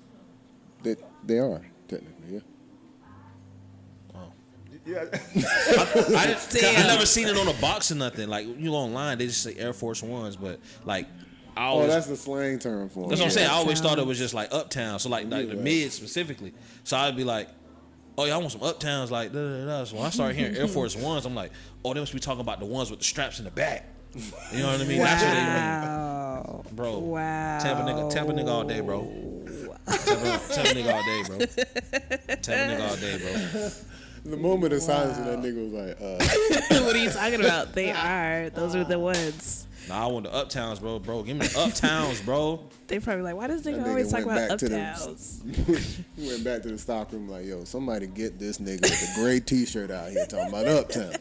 Speaker 3: They are, technically, yeah.
Speaker 4: Yeah.
Speaker 1: I never seen it on a box or nothing. Like, you go online, they just say Air Force Ones, but like, I
Speaker 3: Oh,
Speaker 1: always,
Speaker 3: that's the slang term for
Speaker 1: that's
Speaker 3: it.
Speaker 1: what I'm saying. I always
Speaker 2: Uptown.
Speaker 1: thought it was just like Uptown, so like the
Speaker 3: right.
Speaker 1: mid specifically. So I'd be like, oh yeah, I want some Uptowns, like da da da. So when I started hearing Air Force Ones, I'm like, oh, they must be talking about the ones with the straps in the back. You know what I mean? That's what they mean.
Speaker 2: Wow.
Speaker 1: Bro.
Speaker 2: Wow.
Speaker 1: Tampa nigga all day, bro. Tampa nigga all day, bro. Tampa nigga all day, bro.
Speaker 3: The moment of silence and that nigga was like,
Speaker 2: What are you talking about? They are. Those are the ones.
Speaker 1: Nah, I want the Uptowns, bro. Give me the Uptowns, bro.
Speaker 2: They probably like, why does
Speaker 3: That
Speaker 2: nigga
Speaker 3: nigga
Speaker 2: always talk
Speaker 3: went
Speaker 2: about
Speaker 3: back to the-
Speaker 2: uptowns?
Speaker 3: he went back to the stockroom like, yo, somebody get this nigga with the gray t-shirt out here talking about Uptown.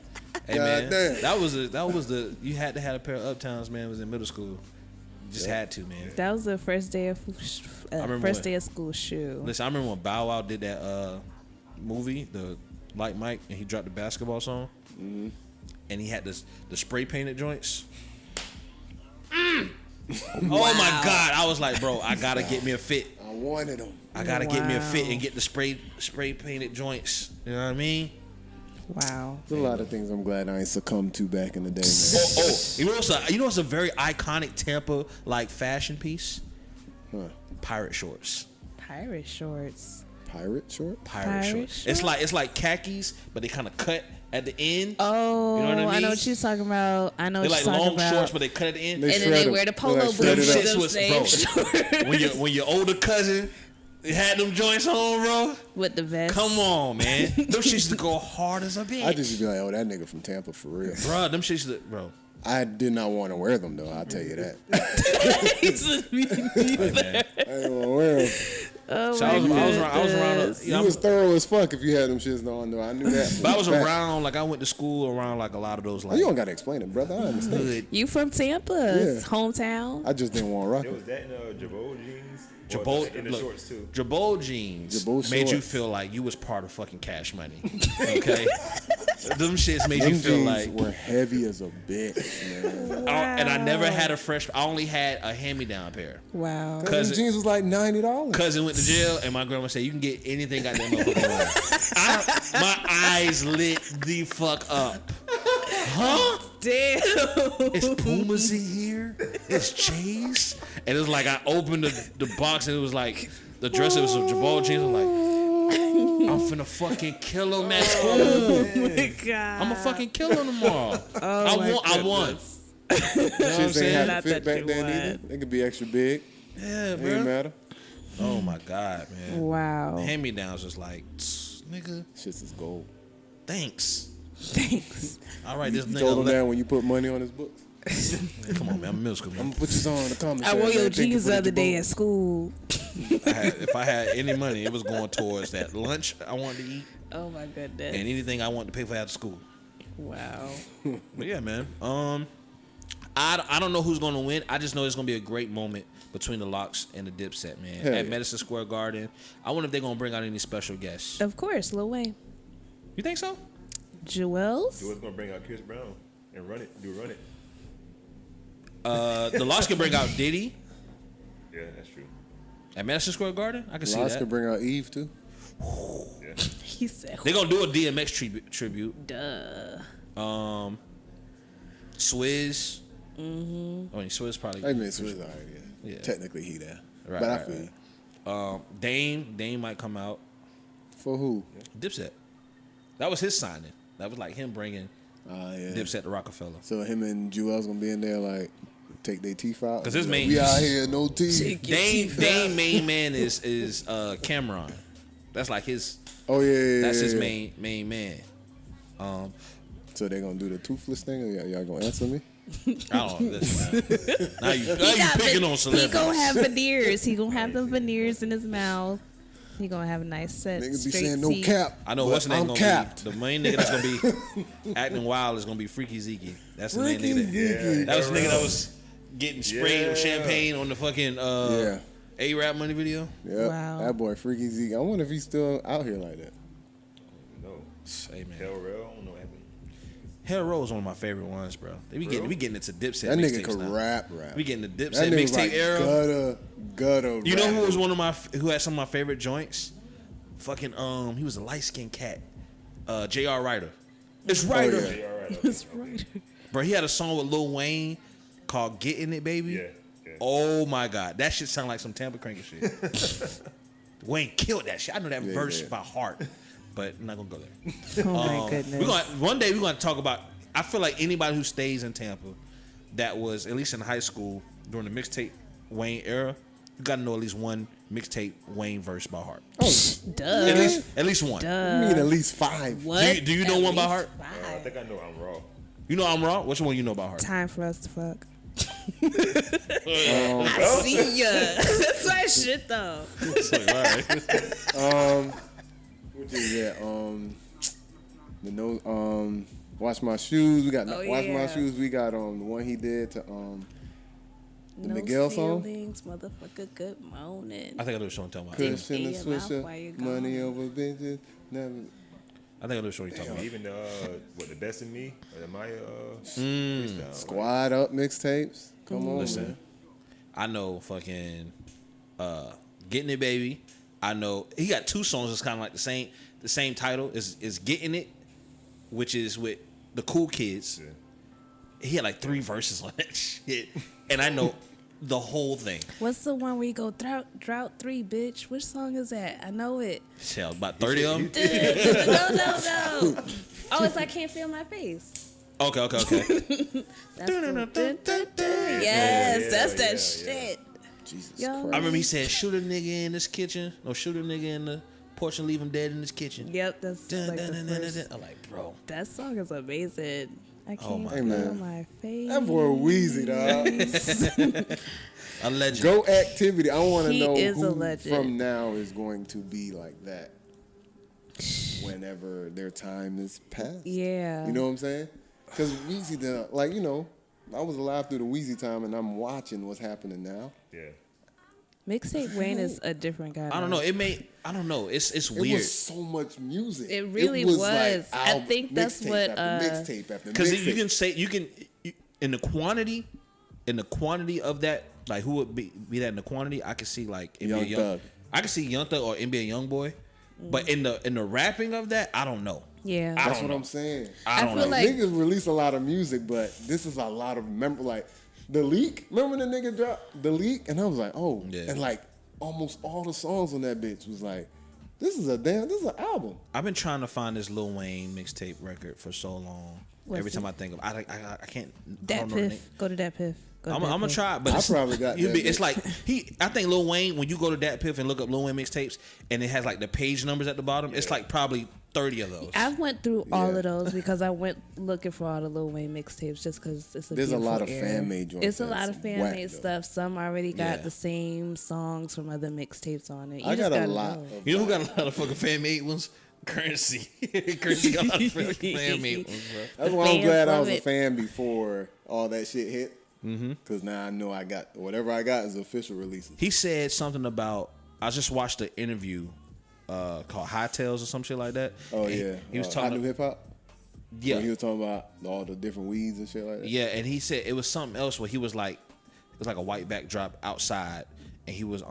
Speaker 1: Hey
Speaker 3: God
Speaker 1: man,
Speaker 3: damn.
Speaker 1: that was the you had to have a pair of Uptowns, man. It was in middle school. You just had to, man.
Speaker 2: That was the first day of
Speaker 1: remember
Speaker 2: first
Speaker 1: when-
Speaker 2: day of school shoe.
Speaker 1: Listen, I remember when Bow Wow did that movie, the Like Mike, and he dropped the basketball song, and he had the spray painted joints. Oh my God! I was like, bro, I gotta get me a fit.
Speaker 3: I wanted them.
Speaker 1: I gotta get me a fit and get the spray painted joints. You know what I mean?
Speaker 2: Wow.
Speaker 3: There's a lot of things I'm glad I ain't succumbed to back in the day, man.
Speaker 1: You know what's a very iconic Tampa like fashion piece?
Speaker 3: Huh.
Speaker 1: Pirate shorts.
Speaker 2: Pirate shorts.
Speaker 3: Pirate short?
Speaker 1: Pirate shorts. It's like khakis, but they kind of cut at the end.
Speaker 2: Oh,
Speaker 1: you know what I mean?
Speaker 2: I know what you're talking about. I know
Speaker 1: They're
Speaker 2: what
Speaker 1: like
Speaker 2: you're talking
Speaker 1: long
Speaker 2: about.
Speaker 1: shorts, but they cut at the end.
Speaker 2: And then they wear the polo boots.
Speaker 3: Them
Speaker 1: shits
Speaker 2: Them
Speaker 1: was,
Speaker 2: same
Speaker 1: bro.
Speaker 2: shorts.
Speaker 1: when your older cousin had them joints on, bro.
Speaker 2: With the vest.
Speaker 1: Come on, man. Them shits used to go hard as a bitch.
Speaker 3: I just be like, oh, that nigga from Tampa for real.
Speaker 1: Bro, them shits used to, bro.
Speaker 3: I did not want to wear them though. I'll tell you that. I didn't want to wear them.
Speaker 2: Oh
Speaker 1: So
Speaker 2: my
Speaker 1: I was around.
Speaker 3: You was thorough as fuck if you had them shits on though. I knew that.
Speaker 1: But I was
Speaker 3: Fact.
Speaker 1: around, like I went to school around like a lot of those
Speaker 3: Oh,
Speaker 1: like
Speaker 3: you don't gotta explain it, brother. I understand.
Speaker 1: hood.
Speaker 2: You from Tampa,
Speaker 3: Yeah.
Speaker 2: hometown.
Speaker 3: I just didn't want to rock
Speaker 4: There
Speaker 3: it.
Speaker 4: was that in Jabot jeans.
Speaker 1: Jabot,
Speaker 4: In the
Speaker 1: look,
Speaker 4: shorts too.
Speaker 1: Jabot jeans
Speaker 3: Jabot
Speaker 1: made you
Speaker 3: shorts.
Speaker 1: feel like you was part of fucking Cash Money. Okay, them shits made
Speaker 3: Them
Speaker 1: you feel
Speaker 3: jeans
Speaker 1: like.
Speaker 3: were heavy as a bitch, man.
Speaker 1: And I never had a fresh. I only had a hand-me-down pair.
Speaker 2: Wow.
Speaker 3: Them
Speaker 1: Cousin-
Speaker 3: jeans was like $90.
Speaker 1: Cousin went to jail, and my grandma said, "You can get anything out that motherfucker." My eyes lit the fuck up. Huh?
Speaker 2: Damn.
Speaker 1: It's Pumas in here. It's J's. And it was like I opened the box and it was like the dress. It was some Jabot jeans. I'm like, I'm finna fucking kill him at school.
Speaker 2: Oh my God.
Speaker 1: I'm gonna fucking kill him tomorrow. I won. You know what I'm
Speaker 3: Shits ain't
Speaker 1: saying?
Speaker 3: had
Speaker 2: Not
Speaker 3: to fit
Speaker 2: that
Speaker 3: back
Speaker 2: you
Speaker 3: then
Speaker 2: want.
Speaker 3: either. They could be extra big.
Speaker 1: Yeah,
Speaker 3: It ain't
Speaker 1: bro.
Speaker 3: matter.
Speaker 1: Oh my God, man.
Speaker 2: Wow.
Speaker 1: Hand me downs was like, nigga,
Speaker 3: Shits is gold.
Speaker 1: thanks.
Speaker 2: Thanks.
Speaker 1: All right, this
Speaker 3: You told him
Speaker 1: nigga.
Speaker 3: that when you put money on his books.
Speaker 1: Come on, man. I'm in middle school,
Speaker 3: I'm
Speaker 1: man.
Speaker 3: gonna put you on in the comments.
Speaker 2: I wore your
Speaker 3: Thank you
Speaker 2: jeans
Speaker 3: for
Speaker 2: the other day
Speaker 3: Jabot.
Speaker 2: at school.
Speaker 1: If I had any money, it was going towards that lunch I wanted to eat
Speaker 2: Oh my goodness.
Speaker 1: and anything I wanted to pay for after school.
Speaker 2: Wow.
Speaker 1: But yeah, man. I don't know who's gonna win. I just know it's gonna be a great moment between the Locks and the Dipset, man.
Speaker 3: Hell
Speaker 1: At
Speaker 3: yeah.
Speaker 1: Madison Square Garden. I wonder if they're gonna bring out any special guests.
Speaker 2: Of course, Lil Wayne.
Speaker 1: You think so?
Speaker 2: Jewels?
Speaker 4: You was gonna bring out Chris Brown and run it.
Speaker 1: The Locks can bring out Diddy
Speaker 4: Yeah, that's true.
Speaker 1: at Madison Square Garden. I can see
Speaker 3: Lots
Speaker 1: that.
Speaker 3: could bring out Eve too.
Speaker 4: Yeah.
Speaker 2: He said,
Speaker 1: They're gonna do a DMX tribute.
Speaker 2: duh.
Speaker 1: Swizz. Mm-hmm. I mean, Swizz probably.
Speaker 3: I mean, Swizz alright, yeah.
Speaker 1: Yeah.
Speaker 3: Technically, he there.
Speaker 1: Right,
Speaker 3: but I
Speaker 1: right,
Speaker 3: feel
Speaker 1: right.
Speaker 3: you.
Speaker 1: Dame might come out.
Speaker 3: For who?
Speaker 1: Dipset. That was his signing. That was like him bringing
Speaker 3: Yeah.
Speaker 1: Dipset to Rockefeller.
Speaker 3: So him and Jewel's gonna be in there like take their teeth out.
Speaker 1: 'Cause his
Speaker 3: Like,
Speaker 1: main-
Speaker 3: we out here no teeth.
Speaker 1: Dame main man is Cameron. That's like his.
Speaker 3: Oh yeah.
Speaker 1: That's his
Speaker 3: yeah.
Speaker 1: main man.
Speaker 3: So they gonna do the toothless thing, or y'all gonna answer me?
Speaker 1: I don't know. Listen, now you picking on
Speaker 2: He
Speaker 1: celebrities.
Speaker 2: gonna have veneers. He gonna have the veneers in his mouth. He gonna have a nice set.
Speaker 3: Niggas be
Speaker 2: straight
Speaker 3: saying no
Speaker 2: teeth.
Speaker 3: cap.
Speaker 1: I know
Speaker 3: but
Speaker 1: what's the name
Speaker 3: I'm
Speaker 1: gonna
Speaker 3: capped.
Speaker 1: be. The main nigga that's gonna be acting wild is gonna be Freaky Zeke. That's the main
Speaker 3: Freaky
Speaker 1: nigga.
Speaker 3: Zeke.
Speaker 1: That was the nigga that was getting sprayed with
Speaker 4: Yeah.
Speaker 1: champagne on the fucking
Speaker 3: Yeah.
Speaker 1: A-Rap money video.
Speaker 3: Yep.
Speaker 2: Wow.
Speaker 3: That boy Freaky Zeke. I wonder if he's still out here like that.
Speaker 4: No.
Speaker 1: Hey man,
Speaker 4: Hell real. I don't know what happened.
Speaker 1: Hell Row is one of my favorite ones, bro. We getting into Dipset.
Speaker 3: That nigga
Speaker 1: mixtapes
Speaker 3: could
Speaker 1: now.
Speaker 3: rap.
Speaker 1: We getting the
Speaker 3: That
Speaker 1: Dipset
Speaker 3: nigga was
Speaker 1: mixtape
Speaker 3: like
Speaker 1: era.
Speaker 3: gutter.
Speaker 1: You know who
Speaker 3: rapping.
Speaker 1: was who had some of my favorite joints? Fucking he was a light skinned cat. J.R. Ryder. It's Ryder.
Speaker 3: yeah.
Speaker 4: Yeah, all right. Okay.
Speaker 2: That's right.
Speaker 1: Bro, he had a song with Lil Wayne called Getting It, Baby.
Speaker 4: Yeah. Yeah.
Speaker 1: Oh my God. That shit sound like some Tampa Cranky shit. Wayne killed that shit. I know that
Speaker 3: Yeah,
Speaker 1: verse
Speaker 3: yeah.
Speaker 1: by heart, but I'm not gonna go there.
Speaker 2: Oh my goodness.
Speaker 1: One day we're gonna talk about. I feel like anybody who stays in Tampa, that was at least in high school during the mixtape Wayne era, you gotta know at least one mixtape Wayne verse by heart.
Speaker 3: Oh,
Speaker 2: Duh.
Speaker 1: At least one.
Speaker 3: you mean at least 5?
Speaker 2: What?
Speaker 1: Do you know
Speaker 2: At
Speaker 1: one by
Speaker 2: least
Speaker 1: heart?
Speaker 4: I
Speaker 2: 5.
Speaker 4: think I know I'm raw.
Speaker 1: You know I'm wrong. Which one you know by heart?
Speaker 2: Time for us to fuck. I see ya. That's my shit though.
Speaker 3: What is that? The no. Wash My Shoes. We got
Speaker 2: Oh,
Speaker 3: Wash My
Speaker 2: yeah.
Speaker 3: Shoes. We got the one he did to the
Speaker 2: No
Speaker 3: Miguel song.
Speaker 2: feelings, motherfucker. Good morning.
Speaker 1: I think I know what you're talking about.
Speaker 3: Cushion and
Speaker 2: in your mouth
Speaker 3: Swisher,
Speaker 2: while you're
Speaker 3: money
Speaker 2: gone.
Speaker 3: over bitches. Never.
Speaker 1: I think I know what you're talking about.
Speaker 4: Even the best of me or the Maya freestyle,
Speaker 3: Squad Up mixtapes. Come on,
Speaker 1: Listen,
Speaker 3: man.
Speaker 1: I know fucking Getting It Baby. I know he got 2 songs that's kind of like the same title is Getting It, which is with the Cool Kids.
Speaker 4: Yeah.
Speaker 1: He had like 3 verses on that shit, and I know the whole thing.
Speaker 2: What's the one where you go drought 3, bitch? Which song is that? I know it.
Speaker 1: Hell, about 30 of them.
Speaker 2: No. Oh, it's I Can't Feel My Face.
Speaker 1: Okay.
Speaker 2: That's yes, that's that shit.
Speaker 3: Jesus
Speaker 2: Yo.
Speaker 3: Christ.
Speaker 1: I remember he said, "Shoot a nigga in this kitchen, or shoot a nigga in the porch and leave him dead in this kitchen."
Speaker 2: Yep, that's like the first.
Speaker 1: I'm like, bro.
Speaker 2: That song is amazing. I can't
Speaker 1: my
Speaker 2: feel
Speaker 3: God.
Speaker 2: my face.
Speaker 3: That boy Weezy, dog.
Speaker 1: A legend.
Speaker 3: Go Activity. I want to
Speaker 2: He
Speaker 3: know
Speaker 2: is a
Speaker 3: who
Speaker 2: legend.
Speaker 3: from now is going to be like that whenever their time is past.
Speaker 2: Yeah.
Speaker 3: You know what I'm saying? Because Weezy, I was alive through the Weezy time, and I'm watching what's happening now.
Speaker 4: Yeah.
Speaker 2: Mixtape Wayne is a different guy.
Speaker 1: I don't know. I don't know. It's
Speaker 3: It
Speaker 1: weird
Speaker 3: was so much music.
Speaker 2: It really
Speaker 3: was.
Speaker 2: was. I think that's
Speaker 3: mixtape
Speaker 2: what,
Speaker 3: after mixtape after
Speaker 1: because
Speaker 3: mixtape.
Speaker 1: you can in the quantity of that, like who would be that in the quantity? I could see like
Speaker 3: Young Thug.
Speaker 1: I could see Young Thug or NBA YoungBoy, but in the rapping of that, I don't know.
Speaker 2: Yeah.
Speaker 1: I
Speaker 3: That's
Speaker 1: don't
Speaker 3: what
Speaker 1: know.
Speaker 3: I'm saying.
Speaker 1: I don't
Speaker 2: feel
Speaker 1: know.
Speaker 2: like-
Speaker 3: Niggas release a lot of music, but this is a lot of like The Leak. Remember the nigga dropped The Leak, and I was like, oh,
Speaker 1: Yeah.
Speaker 3: and like almost all the songs on that bitch was like, this is an album.
Speaker 1: I've been trying to find this Lil Wayne mixtape record for so long.
Speaker 2: What's
Speaker 1: Every time
Speaker 2: it?
Speaker 1: I think of, I can't. I
Speaker 2: Dat
Speaker 1: don't know the name.
Speaker 2: Piff. Go to Dat Piff.
Speaker 1: I'm gonna try, but
Speaker 3: I
Speaker 1: it's,
Speaker 3: probably got that
Speaker 1: it's
Speaker 3: bitch.
Speaker 1: like I think Lil Wayne, when you go to Dat Piff and look up Lil Wayne mixtapes, and it has like the page numbers at the bottom, it's like probably 30 of those.
Speaker 2: I went through all
Speaker 3: Yeah.
Speaker 2: of those because I went looking for all the Lil Wayne mixtapes just because it's a
Speaker 3: There's a lot
Speaker 2: beautiful
Speaker 3: of
Speaker 2: era.
Speaker 3: fan-made joints
Speaker 2: It's a
Speaker 3: that's
Speaker 2: lot of fan
Speaker 3: whack,
Speaker 2: made
Speaker 3: though.
Speaker 2: stuff. Some already got
Speaker 1: Yeah.
Speaker 2: the same songs from other mixtapes on it. You
Speaker 3: I
Speaker 2: just
Speaker 3: got a
Speaker 2: gotta
Speaker 3: lot
Speaker 2: know.
Speaker 3: of.
Speaker 1: You know who got a lot of fucking fan made ones? Currency. Currency got a lot of fucking fan made ones, bro.
Speaker 3: That's
Speaker 2: the
Speaker 3: why I'm
Speaker 2: fans
Speaker 3: glad I
Speaker 2: love
Speaker 3: was a
Speaker 2: it.
Speaker 3: fan before all that shit hit. Because now I know I got whatever I got is official releases.
Speaker 1: He said something about. I just watched an interview called High Tales or some shit like that.
Speaker 3: Oh
Speaker 1: And
Speaker 3: yeah,
Speaker 1: he was
Speaker 3: Hot
Speaker 1: talking.
Speaker 3: New Hip Hop.
Speaker 1: Yeah,
Speaker 3: When he was talking about all the different weeds and shit like that.
Speaker 1: yeah, and he said it was something else where he was like, it was like a white backdrop outside, and he was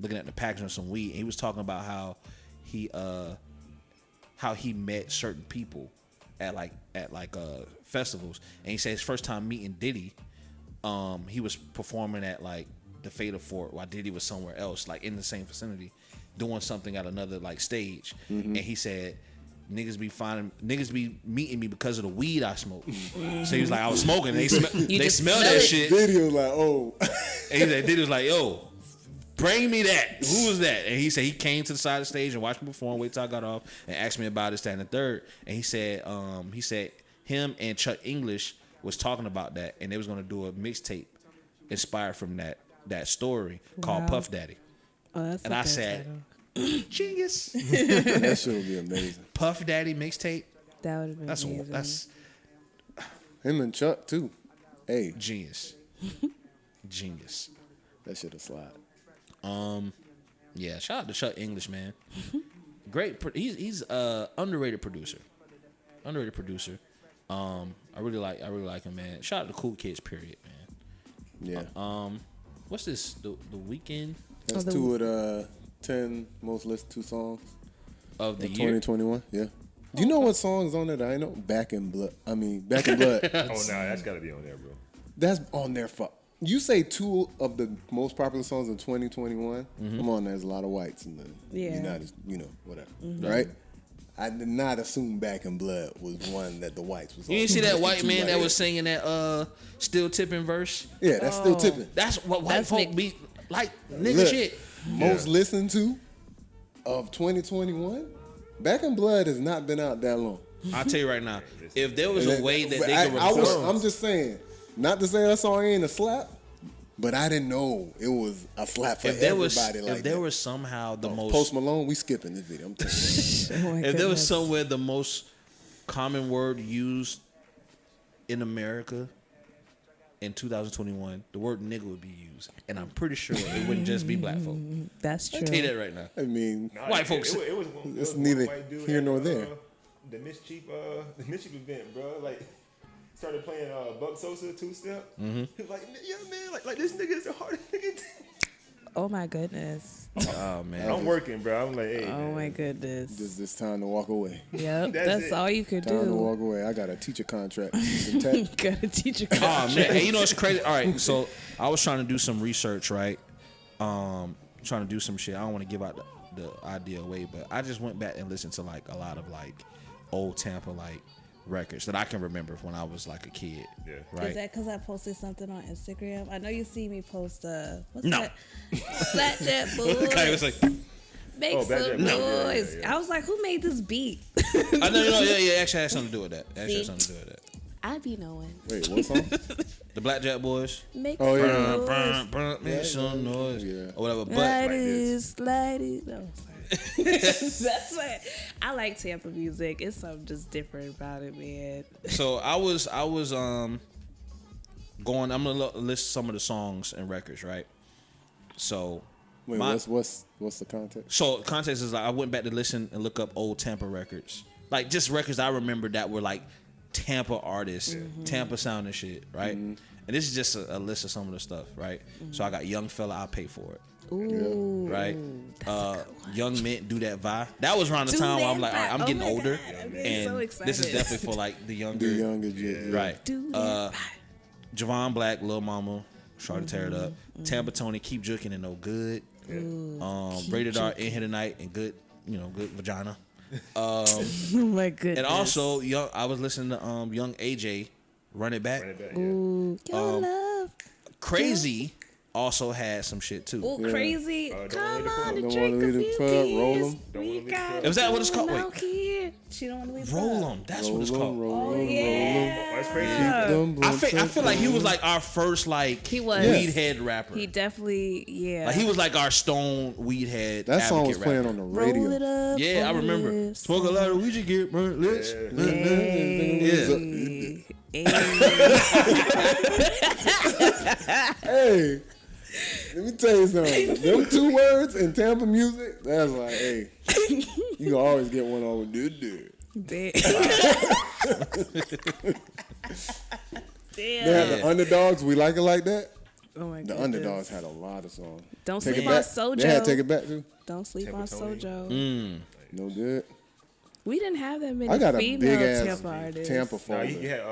Speaker 1: looking at the packaging of some weed, and he was talking about how he met certain people at festivals, and he said his first time meeting Diddy, he was performing at like the Fatal Fort while Diddy was somewhere else, like in the same vicinity, doing something at another like stage, and he said. Niggas be meeting me because of the weed I smoke. So he was like, I was smoking. And they
Speaker 2: just
Speaker 1: smell
Speaker 2: smell
Speaker 1: that
Speaker 2: it.
Speaker 1: shit.
Speaker 3: Diddy was like, oh,
Speaker 1: And Diddy was like, yo, bring me that. Who was that? And he said he came to the side of the stage and watched me perform, wait till I got off, and asked me about this, that, and the third. And he said him and Chuck English was talking about that, and they was gonna do a mixtape inspired from that story called
Speaker 2: Wow.
Speaker 1: Puff Daddy.
Speaker 2: Oh, that's
Speaker 1: And
Speaker 2: a
Speaker 1: I
Speaker 2: good
Speaker 1: said,
Speaker 2: title.
Speaker 1: Genius.
Speaker 3: that shit would be amazing.
Speaker 1: Puff Daddy mixtape.
Speaker 2: That would have been
Speaker 1: That's
Speaker 2: amazing.
Speaker 1: that's
Speaker 3: Him and Chuck too. Hey,
Speaker 1: genius. Genius.
Speaker 3: that shit a slide.
Speaker 1: Yeah, shout out to Chuck English, man. Great. He's underrated producer. Underrated producer. I really like him, man. Shout out to Cool Kids, period, man.
Speaker 3: Yeah,
Speaker 1: What's this? The Weekend
Speaker 3: that's
Speaker 2: the-
Speaker 3: two of the 10 most listened to songs
Speaker 1: of the
Speaker 3: of
Speaker 1: year.
Speaker 3: 2021. Yeah. Do you know what songs on it? I know Back in Blood. Back in Blood.
Speaker 4: Oh, no, that's got to be on there, bro.
Speaker 3: That's on there for. You say two of the most popular songs in 2021. Come on, there's a lot of whites in the
Speaker 2: Yeah.
Speaker 3: United, whatever, right? I did not assume Back in Blood was one that the whites was.
Speaker 1: You didn't see
Speaker 3: also
Speaker 1: that white
Speaker 3: listening to
Speaker 1: man that
Speaker 3: right
Speaker 1: was
Speaker 3: here.
Speaker 1: singing that still tipping verse?
Speaker 3: Yeah, that's still tipping.
Speaker 1: That's what white
Speaker 2: That's
Speaker 1: folk
Speaker 2: Nick-
Speaker 1: be like, nigga
Speaker 3: Look,
Speaker 1: shit.
Speaker 3: Most listened to of 2021. Back in Blood has not been out that long.
Speaker 1: I'll tell you right now, if there was a way that
Speaker 3: But
Speaker 1: they could
Speaker 3: I'm just saying, not to say that song ain't a slap, but I didn't know it was a slap for
Speaker 1: if there
Speaker 3: everybody.
Speaker 1: was
Speaker 3: like
Speaker 1: if there
Speaker 3: that.
Speaker 1: was somehow the most
Speaker 3: Post Malone, we skipping this video. I'm telling you.
Speaker 2: Oh my
Speaker 1: if there was
Speaker 2: goodness.
Speaker 1: somewhere the most common word used in America in 2021, the word nigga would be used, and I'm pretty sure it wouldn't just be black folk.
Speaker 2: That's true.
Speaker 1: I'll tell you that right now.
Speaker 3: I mean,
Speaker 4: Nah,
Speaker 1: White folks-
Speaker 4: It was
Speaker 3: it's
Speaker 4: one
Speaker 3: neither
Speaker 4: white dude
Speaker 3: here
Speaker 4: had,
Speaker 3: nor there.
Speaker 4: the mischief event, bro. Like started playing Buck Sosa 2-step.
Speaker 1: Mm-hmm.
Speaker 4: He was like, yeah, man, like this nigga is the hardest nigga.
Speaker 2: Oh my goodness.
Speaker 1: Oh man.
Speaker 4: I'm working, bro. I'm like, hey.
Speaker 2: Oh
Speaker 4: man.
Speaker 2: my goodness.
Speaker 3: Just this time to walk away.
Speaker 2: Yep,
Speaker 4: That's
Speaker 2: that's
Speaker 4: it.
Speaker 2: all you could
Speaker 3: Time to
Speaker 2: do.
Speaker 3: walk away. I got a teacher contract. Some tech.
Speaker 2: Got a teacher.
Speaker 1: Oh man, and you know it's crazy. All right, so I was trying to do some research, right? Trying to do some shit. I don't want to give out the idea away, but I just went back and listened to like a lot of like old Tampa like records that I can remember when I was like a kid.
Speaker 4: Yeah.
Speaker 1: Right.
Speaker 2: Is that because I posted something on Instagram? I know you see me post what's
Speaker 1: No.
Speaker 2: that? Blackjack Boys.
Speaker 1: Okay, it's like
Speaker 2: Make
Speaker 4: Oh,
Speaker 2: some
Speaker 4: Blackjack Boys. Yeah,
Speaker 2: noise.
Speaker 4: yeah, yeah.
Speaker 2: I was like, who made this beat?
Speaker 1: I know, yeah, actually had something to do with that. Actually had something to do with that.
Speaker 2: I be knowing.
Speaker 3: Wait, what song?
Speaker 1: The Blackjack Boys.
Speaker 2: Make
Speaker 3: Oh,
Speaker 2: some
Speaker 3: yeah.
Speaker 2: noise.
Speaker 1: Make some noise.
Speaker 3: Yeah.
Speaker 1: Or whatever. But
Speaker 2: Ladies, ladies. No, sorry. That's what I like. Tampa music. It's something just different about it, man.
Speaker 1: so I was going. I'm gonna list some of the songs and records, right? So,
Speaker 3: Wait,
Speaker 1: my-
Speaker 3: what's the context?
Speaker 1: So context is like I went back to listen and look up old Tampa records, like just records I remember that were like Tampa artists, Tampa sound and shit, right? And this is just a list of some of the stuff, right? So I got Young Fella, I Pay For It,
Speaker 2: Ooh,
Speaker 1: right?
Speaker 2: that's a good one.
Speaker 1: Young Mint, Do That Vi. That was around the
Speaker 2: Do
Speaker 1: time where I'm
Speaker 2: That
Speaker 1: like, all right, I'm
Speaker 2: Vi. Oh
Speaker 1: getting
Speaker 2: my
Speaker 1: older,
Speaker 2: God, I'm getting
Speaker 1: and
Speaker 2: so
Speaker 1: this is
Speaker 2: excited.
Speaker 1: definitely for like the younger,
Speaker 3: The younger J.
Speaker 1: right?
Speaker 2: Do that.
Speaker 1: Javon Black, Lil Mama, Try to Tear It Up, Tampa Tony, Keep Juking and No Good, Rated R, In Here Tonight, and Good, good vagina.
Speaker 2: Oh my goodness.
Speaker 1: And also, I was listening to Young AJ, Run It Back.
Speaker 4: Run it back, yeah.
Speaker 2: Ooh, your love.
Speaker 1: Crazy also had some shit too.
Speaker 2: Ooh, crazy.
Speaker 4: Don't
Speaker 2: Come
Speaker 4: wanna
Speaker 2: on
Speaker 4: leave
Speaker 2: and
Speaker 3: the
Speaker 2: drink
Speaker 3: club.
Speaker 2: a
Speaker 3: Don't wanna leave
Speaker 2: few
Speaker 3: the club. Roll
Speaker 2: beers.
Speaker 3: 'em.
Speaker 4: Don't wanna
Speaker 2: We
Speaker 4: leave the
Speaker 2: got
Speaker 4: club.
Speaker 1: Is that what it's called?
Speaker 2: going
Speaker 1: Wait.
Speaker 2: out here. She don't want to leave the
Speaker 1: Roll
Speaker 2: club.
Speaker 1: 'em. That's what it's
Speaker 3: Roll 'em,
Speaker 1: called.
Speaker 3: roll 'em,
Speaker 2: Oh
Speaker 3: roll 'em.
Speaker 2: yeah.
Speaker 4: Oh, that's crazy.
Speaker 3: Them
Speaker 1: I
Speaker 3: blunts
Speaker 1: feel like he
Speaker 3: up.
Speaker 1: was like our first like
Speaker 2: He was.
Speaker 1: weed head rapper.
Speaker 2: He definitely, yeah.
Speaker 1: Like he was like our stone weed head.
Speaker 3: That song was
Speaker 1: advocate
Speaker 3: playing
Speaker 1: rapper.
Speaker 3: on the
Speaker 2: Roll it
Speaker 3: radio.
Speaker 2: up.
Speaker 1: Yeah, I
Speaker 2: on
Speaker 1: remember.
Speaker 2: this.
Speaker 1: Smoke a lot of weed, you get burnt lips.
Speaker 2: Hey.
Speaker 3: Hey, let me tell you something. Them two words in Tampa music, that's like, hey, you can always get one on with dude.
Speaker 2: Damn.
Speaker 3: They had the underdogs. We like it like that.
Speaker 2: Oh my
Speaker 3: The
Speaker 2: goodness.
Speaker 3: underdogs had a lot of songs.
Speaker 2: Don't
Speaker 3: Take
Speaker 2: sleep
Speaker 3: it
Speaker 2: on
Speaker 3: back.
Speaker 2: Sojo.
Speaker 3: They had Take It Back too.
Speaker 2: Don't sleep
Speaker 4: Tampa
Speaker 2: on
Speaker 4: Tony.
Speaker 2: Sojo.
Speaker 3: No good.
Speaker 2: We didn't have that many
Speaker 3: I got a
Speaker 2: female
Speaker 3: big ass
Speaker 2: Tampa artists.
Speaker 3: Tampa
Speaker 4: Nah,
Speaker 3: folder.
Speaker 4: you had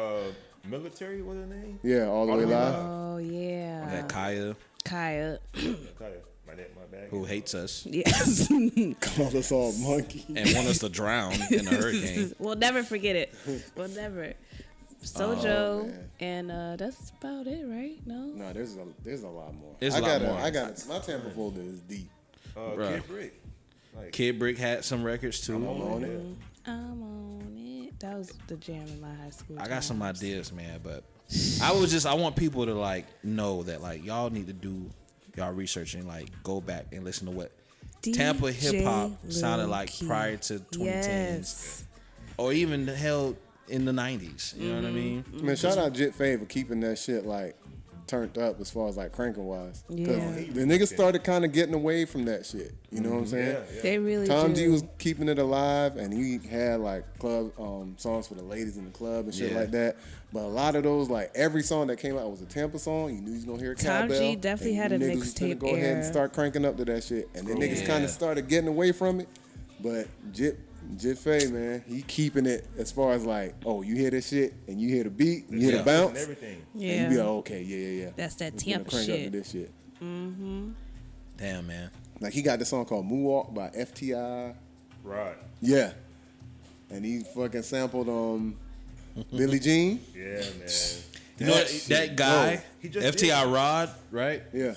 Speaker 4: military. What's her name?
Speaker 3: Yeah, all the way live.
Speaker 2: Oh yeah.
Speaker 1: That Kaya,
Speaker 2: Kaya.
Speaker 4: My bag.
Speaker 1: who hates us
Speaker 2: Yes.
Speaker 3: Call us all monkey.
Speaker 1: and want us to drown in a hurricane.
Speaker 2: We'll never forget it. We'll never. Sojo
Speaker 3: Oh, man.
Speaker 2: and that's about it, right? No.
Speaker 3: No, there's a lot more.
Speaker 1: There's a lot more.
Speaker 3: I got my Tampa folder is deep.
Speaker 1: Bruh.
Speaker 4: Kid Brick. Like,
Speaker 1: Kid Brick had some records too.
Speaker 3: I'm on it.
Speaker 2: I'm on it. That was the jam in my high school.
Speaker 1: I got some
Speaker 2: times.
Speaker 1: ideas, man, but I want people to like know that like y'all need to do y'all research and like go back and listen to what Tampa hip hop sounded like
Speaker 2: Lil'
Speaker 1: prior to 2010s
Speaker 2: Yes.
Speaker 1: or even hell in the 90s. You know what I mean?
Speaker 3: Man, shout out Jit Faye for keeping that shit like turned up as far as like cranking wise.
Speaker 2: Yeah.
Speaker 3: The niggas started kind of getting away from that shit. You know what I'm saying?
Speaker 4: yeah.
Speaker 2: They really
Speaker 3: Tom
Speaker 2: do.
Speaker 3: G was keeping it alive, and he had like club songs for the ladies in the club and shit
Speaker 1: Yeah.
Speaker 3: like that. But a lot of those, like every song that came out was a Tampa song. You knew you was gonna hear a
Speaker 2: Tom G
Speaker 3: cowbell.
Speaker 2: definitely
Speaker 3: and
Speaker 2: had
Speaker 3: you
Speaker 2: a
Speaker 3: niggas was finna
Speaker 2: mixtape
Speaker 3: go ahead and
Speaker 2: era.
Speaker 3: start cranking up to that shit, and then niggas
Speaker 1: Yeah.
Speaker 3: kind of started getting away from it. But Jit Faye, man, he keeping it as far as like, oh, you hear this shit and you hear the beat, you hear
Speaker 1: Yeah.
Speaker 3: the bounce,
Speaker 4: And everything.
Speaker 3: and
Speaker 2: Yeah.
Speaker 3: you be like, okay, yeah.
Speaker 2: That's that
Speaker 3: Let's finna
Speaker 2: Tampa
Speaker 3: crank up to
Speaker 2: shit.
Speaker 3: this shit.
Speaker 1: Damn, man.
Speaker 3: Like he got the song called Moonwalk by FTI.
Speaker 4: Right.
Speaker 3: Yeah. And he fucking sampled Billie Jean.
Speaker 4: Yeah, man.
Speaker 1: You know what, that guy,
Speaker 4: He just
Speaker 1: FTI Rod, right?
Speaker 3: Yeah.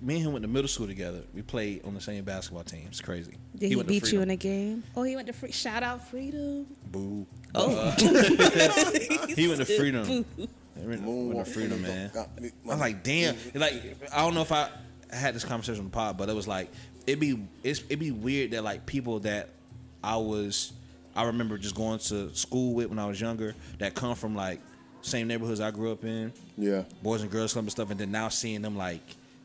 Speaker 1: Me and him went to middle school together. We played on the same basketball team. It's crazy.
Speaker 2: Did he
Speaker 1: went to
Speaker 2: beat you
Speaker 1: Freedom.
Speaker 2: in a game? Oh, he went to shout out Freedom.
Speaker 1: Boo.
Speaker 2: Oh,
Speaker 1: He went to Freedom. He went to Freedom, man. I was like, damn. Like, I don't know if I had this conversation on the pod, but it was like, it'd be weird that like people that I remember just going to school with when I was younger that come from like same neighborhoods I grew up in,
Speaker 3: Yeah.
Speaker 1: Boys and Girls Club and stuff, and then now seeing them like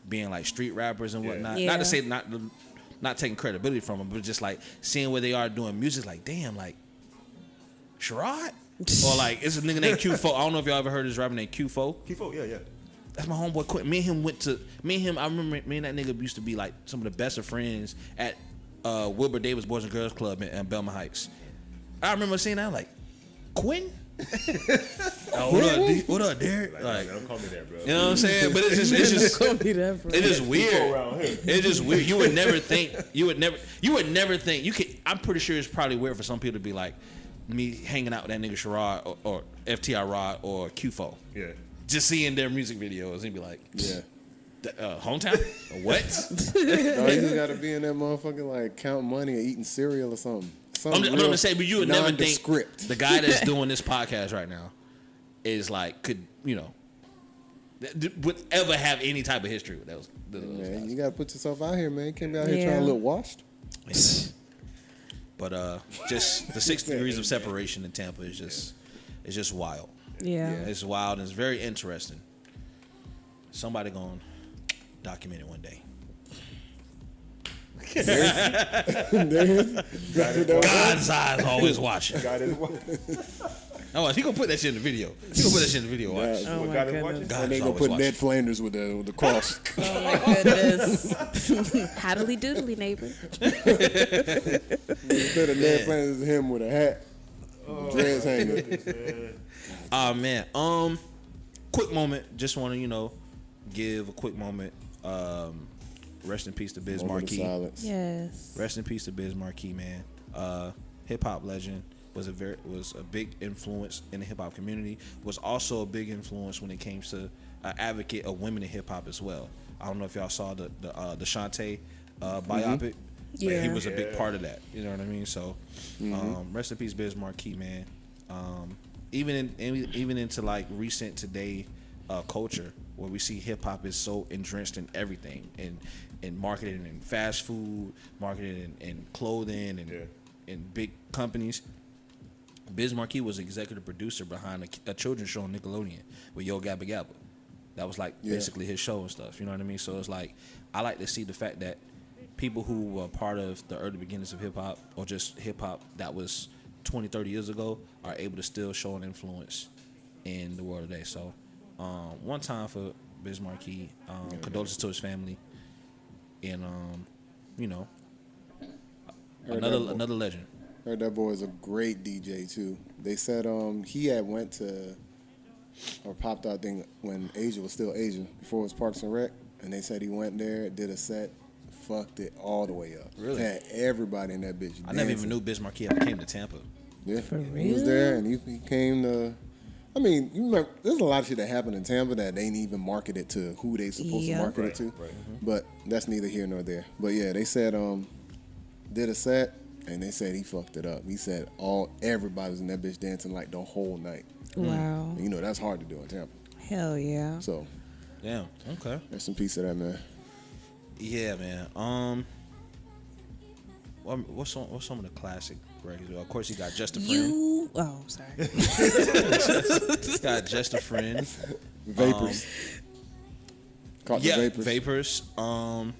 Speaker 1: being like street rappers and whatnot.
Speaker 2: Yeah.
Speaker 1: Not to say not taking credibility from them, but just like seeing where they are doing music. Like, damn, like Sherrod? Or like, it's a nigga named Q4. I don't know if y'all ever heard this rapper named Q4.
Speaker 4: Q4, yeah.
Speaker 1: That's my homeboy. Me and him, I remember me and that nigga used to be like some of the best of friends at Wilbur Davis Boys and Girls Club in Belmont Heights. I remember seeing that, like, Quinn? What up, Derek? Like,
Speaker 4: don't call me that, bro.
Speaker 1: you know what I'm saying? But it's just weird. It's just weird. You would never think. I'm pretty sure it's probably weird for some people to be like me hanging out with that nigga Sherrod or FTI Rod or Q4.
Speaker 4: Yeah.
Speaker 1: Just seeing their music videos and be like,
Speaker 3: Yeah.
Speaker 1: Hometown? What?
Speaker 3: No, you just gotta be in that motherfucking like count money or eating cereal or something.
Speaker 1: I'm gonna say, but you would never think
Speaker 3: nondescript.
Speaker 1: the guy that's doing this podcast right now is like would ever have any type of history with those
Speaker 3: Man,
Speaker 1: guys.
Speaker 3: you gotta put yourself out here, man. You can't be out here trying to look washed.
Speaker 1: Yeah. But just the 6 degrees of separation in Tampa is just wild.
Speaker 2: Yeah.
Speaker 1: It's wild and it's very interesting. Somebody gonna document it one day. God's eyes always watching.
Speaker 4: God is watching.
Speaker 1: Oh, he gonna put that shit in the video. Watch.
Speaker 2: Oh my
Speaker 4: God is
Speaker 2: goodness.
Speaker 4: watching.
Speaker 1: God
Speaker 3: And they
Speaker 1: is
Speaker 3: gonna
Speaker 1: always
Speaker 3: put
Speaker 1: watching.
Speaker 3: Ned Flanders with the cross.
Speaker 2: Oh my goodness. Haddly doodly neighbor.
Speaker 3: Instead of Ned Flanders, him with a hat, dreads hanging.
Speaker 1: Oh man. Quick moment. Just want to give a quick moment. Rest in peace to Biz
Speaker 3: Moment of
Speaker 1: Marquee.
Speaker 3: silence.
Speaker 2: Yes.
Speaker 1: Rest in peace to Biz Marquee, man. Hip hop legend, was a big influence in the hip hop community. Was also a big influence when it came to advocate of women in hip hop as well. I don't know if y'all saw the Shantae biopic.
Speaker 2: Yeah.
Speaker 1: But he was a big part of that. You know what I mean? So, rest in peace, Biz Marquee, man. Even into like recent today culture, where we see hip hop is so entrenched in everything, in marketing and fast food, marketing and clothing and big companies. Biz Marquee was executive producer behind a children's show on Nickelodeon with Yo Gabba Gabba. That was like basically his show and stuff. You know what I mean? So it's like, I like to see the fact that people who were part of the early beginnings of hip hop, or just hip hop that was 20, 30 years ago, are able to still show an influence in the world today. So, one time for Biz Marquee, condolences to his family, and another legend.
Speaker 3: Heard that boy is a great DJ too. They said he had went to or popped out thing when Asia was still Asia, before it was Parks and Rec, and they said he went there, did a set, fucked it all the way up.
Speaker 1: Really?
Speaker 3: Had everybody in that bitch
Speaker 1: I never even knew Biz Marquee ever came to Tampa.
Speaker 3: Yeah,
Speaker 2: For
Speaker 3: he was
Speaker 2: real?
Speaker 3: there, and he came to. I mean, you remember, there's a lot of shit that happened in Tampa that they ain't even marketed to who they supposed to market it to.
Speaker 4: Right.
Speaker 3: But that's neither here nor there. But yeah, they said did a set, and they said he fucked it up. He said everybody was in that bitch dancing like the whole night.
Speaker 2: Wow.
Speaker 3: And, that's hard to do in Tampa.
Speaker 2: Hell yeah.
Speaker 3: So
Speaker 1: Damn. Okay.
Speaker 3: rest in peace to that man.
Speaker 1: Yeah, man. What's some of the classic records? Of course, he got Just a Friend.
Speaker 2: Sorry.
Speaker 1: He's got Just a Friend.
Speaker 3: Vapors. Caught the
Speaker 1: Yeah,
Speaker 3: vapors.
Speaker 1: Vapors. Damn,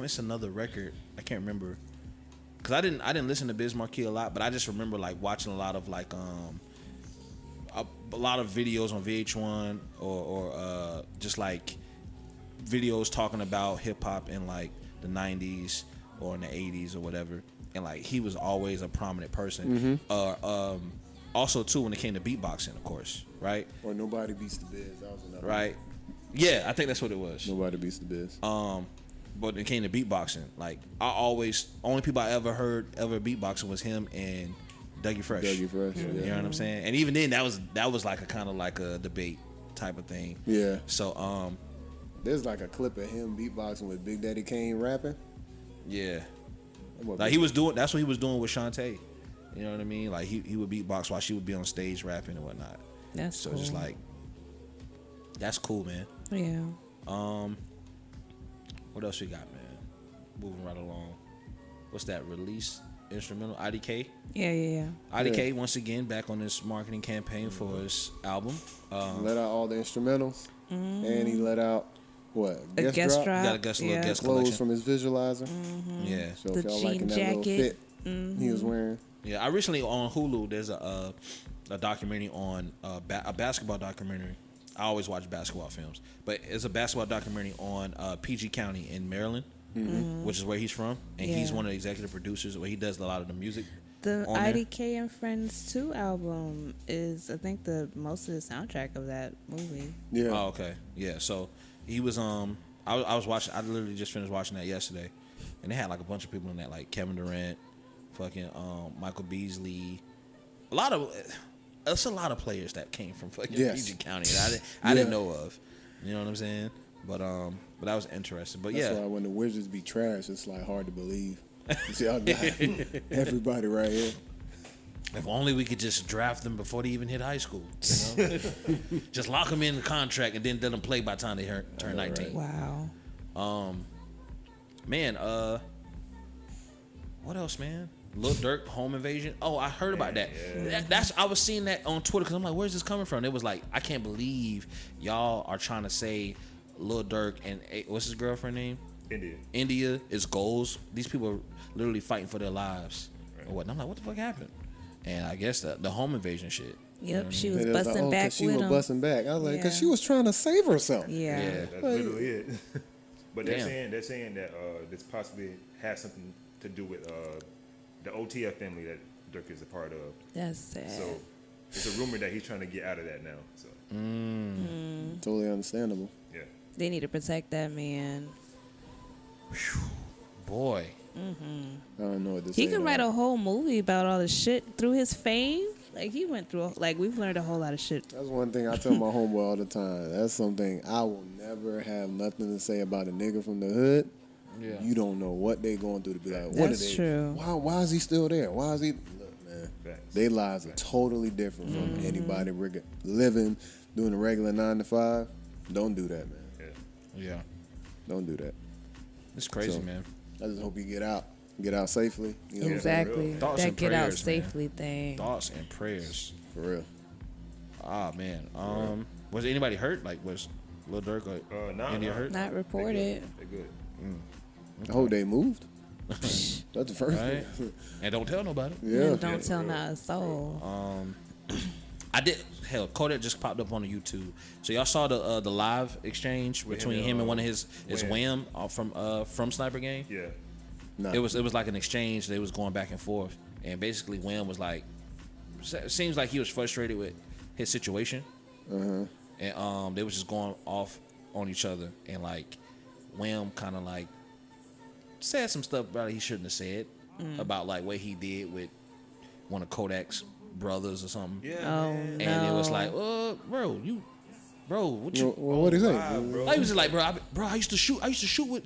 Speaker 1: it's another record. I can't remember. Cause I didn't listen to Biz Marquee a lot, but I just remember like watching a lot of like a lot of videos on VH1 or just like videos talking about hip hop in like the 90s or in the 80s or whatever, and like he was always a prominent person. Also too, when it came to beatboxing, of course, right?
Speaker 3: Or Nobody Beats the Biz. That was another
Speaker 1: Right. Yeah, I think that's what it was.
Speaker 3: Nobody Beats the Biz.
Speaker 1: But when it came to beatboxing, like only people I ever heard beatboxing was him and Dougie Fresh.
Speaker 3: Dougie Fresh.
Speaker 1: You
Speaker 3: Yeah.
Speaker 1: know what I'm saying? And even then, that was like a kind of like a debate type of thing.
Speaker 3: Yeah.
Speaker 1: So
Speaker 3: There's like a clip of him beatboxing with Big Daddy Kane rapping.
Speaker 1: yeah,
Speaker 3: That boy
Speaker 1: like he was doing. That's what he was doing with Shantae. You know what I mean? Like he would beatbox while she would be on stage rapping and whatnot.
Speaker 2: That's
Speaker 1: So
Speaker 2: cool.
Speaker 1: just like that's cool, man.
Speaker 2: Yeah.
Speaker 1: What else we got, man? Moving right along. What's that? Release instrumental IDK.
Speaker 2: Yeah.
Speaker 1: IDK once again back on this marketing campaign for his album.
Speaker 3: Let out all the instrumentals, and he let out what
Speaker 2: A guest
Speaker 1: He
Speaker 2: drop.
Speaker 1: got a guest
Speaker 2: yeah.
Speaker 1: guest
Speaker 3: clothes
Speaker 1: collection.
Speaker 3: from his visualizer.
Speaker 1: Yeah.
Speaker 3: So
Speaker 2: The
Speaker 3: if y'all
Speaker 2: jean
Speaker 3: liking that
Speaker 2: jacket.
Speaker 3: little fit he was wearing,
Speaker 1: Yeah, I recently on Hulu. There's a documentary on a basketball documentary. I always watch basketball films, but it's a basketball documentary on PG County in Maryland, which is where he's from, and he's one of the executive producers. Where he does a lot of the music.
Speaker 2: The
Speaker 1: on there.
Speaker 2: IDK and Friends 2 album is, I think, the most of the soundtrack of that movie.
Speaker 3: Yeah.
Speaker 1: Oh, okay. Yeah. So he was I was watching. I literally just finished watching that yesterday, and they had like a bunch of people in that, like Kevin Durant, fucking Michael Beasley, it's a lot of players that came from fucking PG County that I didn't know of. You know what I'm saying? But that was interesting. But
Speaker 3: That's why when the Wizards be trash, it's like hard to believe. You see, I got everybody right here.
Speaker 1: If only we could just draft them before they even hit high school. You know? Just lock them in the contract and then let them play by the time they turn 19.
Speaker 2: Wow.
Speaker 1: Man, what else, man? Lil Durk home invasion. Oh, I heard about that. I was seeing that on Twitter because I'm like, where's this coming from? It was like, I can't believe y'all are trying to say Lil Durk and what's his girlfriend name? India is goals. These people are literally fighting for their lives or what. And I'm like, what the fuck happened? And I guess the home invasion shit.
Speaker 2: Yep, she was busting back
Speaker 3: she
Speaker 2: with
Speaker 3: was
Speaker 2: him.
Speaker 3: busting back. I was like, because she was trying to save herself.
Speaker 2: Yeah.
Speaker 4: That's literally it. But they're
Speaker 1: Damn.
Speaker 4: saying that this possibly has something to do with the OTF family that Durk is a part of.
Speaker 2: That's sad.
Speaker 4: So it's a rumor that he's trying to get out of that now. So
Speaker 3: Totally understandable.
Speaker 4: yeah.
Speaker 2: They need to protect that man.
Speaker 1: Boy.
Speaker 3: I don't know what to say.
Speaker 2: He could write a whole movie about all the shit through his fame. Like, he went through, like, we've learned a whole lot of shit.
Speaker 3: That's one thing I tell my homeboy all the time. That's something I will never have nothing to say about a nigga from the hood.
Speaker 1: Yeah.
Speaker 3: You don't know what they going through to be like, what
Speaker 2: That's
Speaker 3: are they?
Speaker 2: true.
Speaker 3: Why is he still there? Why is he? Look, man,
Speaker 4: Facts.
Speaker 3: their lives are totally different from anybody living, doing a regular 9 to 5. Don't do that, man.
Speaker 1: Yeah.
Speaker 3: Don't do that.
Speaker 1: It's crazy,
Speaker 3: So,
Speaker 1: man.
Speaker 3: I just hope you get out safely. You know
Speaker 2: Exactly.
Speaker 1: Thoughts
Speaker 2: That
Speaker 1: and
Speaker 2: get out
Speaker 1: prayers, man.
Speaker 2: safely thing.
Speaker 1: Thoughts and prayers.
Speaker 3: For real.
Speaker 1: Ah, man. Was anybody hurt? Like, was Lil Durk or India hurt?
Speaker 2: Not reported.
Speaker 4: They're good.
Speaker 3: I hope they moved. That's the first
Speaker 1: Right.
Speaker 3: thing.
Speaker 1: And don't tell nobody.
Speaker 3: Yeah.
Speaker 2: And don't tell not a soul.
Speaker 1: I did. Hell, Kodak just popped up on the YouTube. So y'all saw the live exchange between him and one of his Wham from Sniper Gang.
Speaker 4: Yeah.
Speaker 3: Nah.
Speaker 1: It was like an exchange. They was going back and forth, and basically Wham was like, it seems like he was frustrated with his situation, and they was just going off on each other, and like Wham kind of like said some stuff about he shouldn't have said about like what he did with one of Kodak's brothers or something.
Speaker 4: Yeah.
Speaker 2: Oh,
Speaker 4: man.
Speaker 1: And
Speaker 2: no.
Speaker 1: it was like, bro, what you?
Speaker 3: Well, what is that?
Speaker 4: Wow, bro.
Speaker 1: Like, he was just like, bro, I used to shoot with.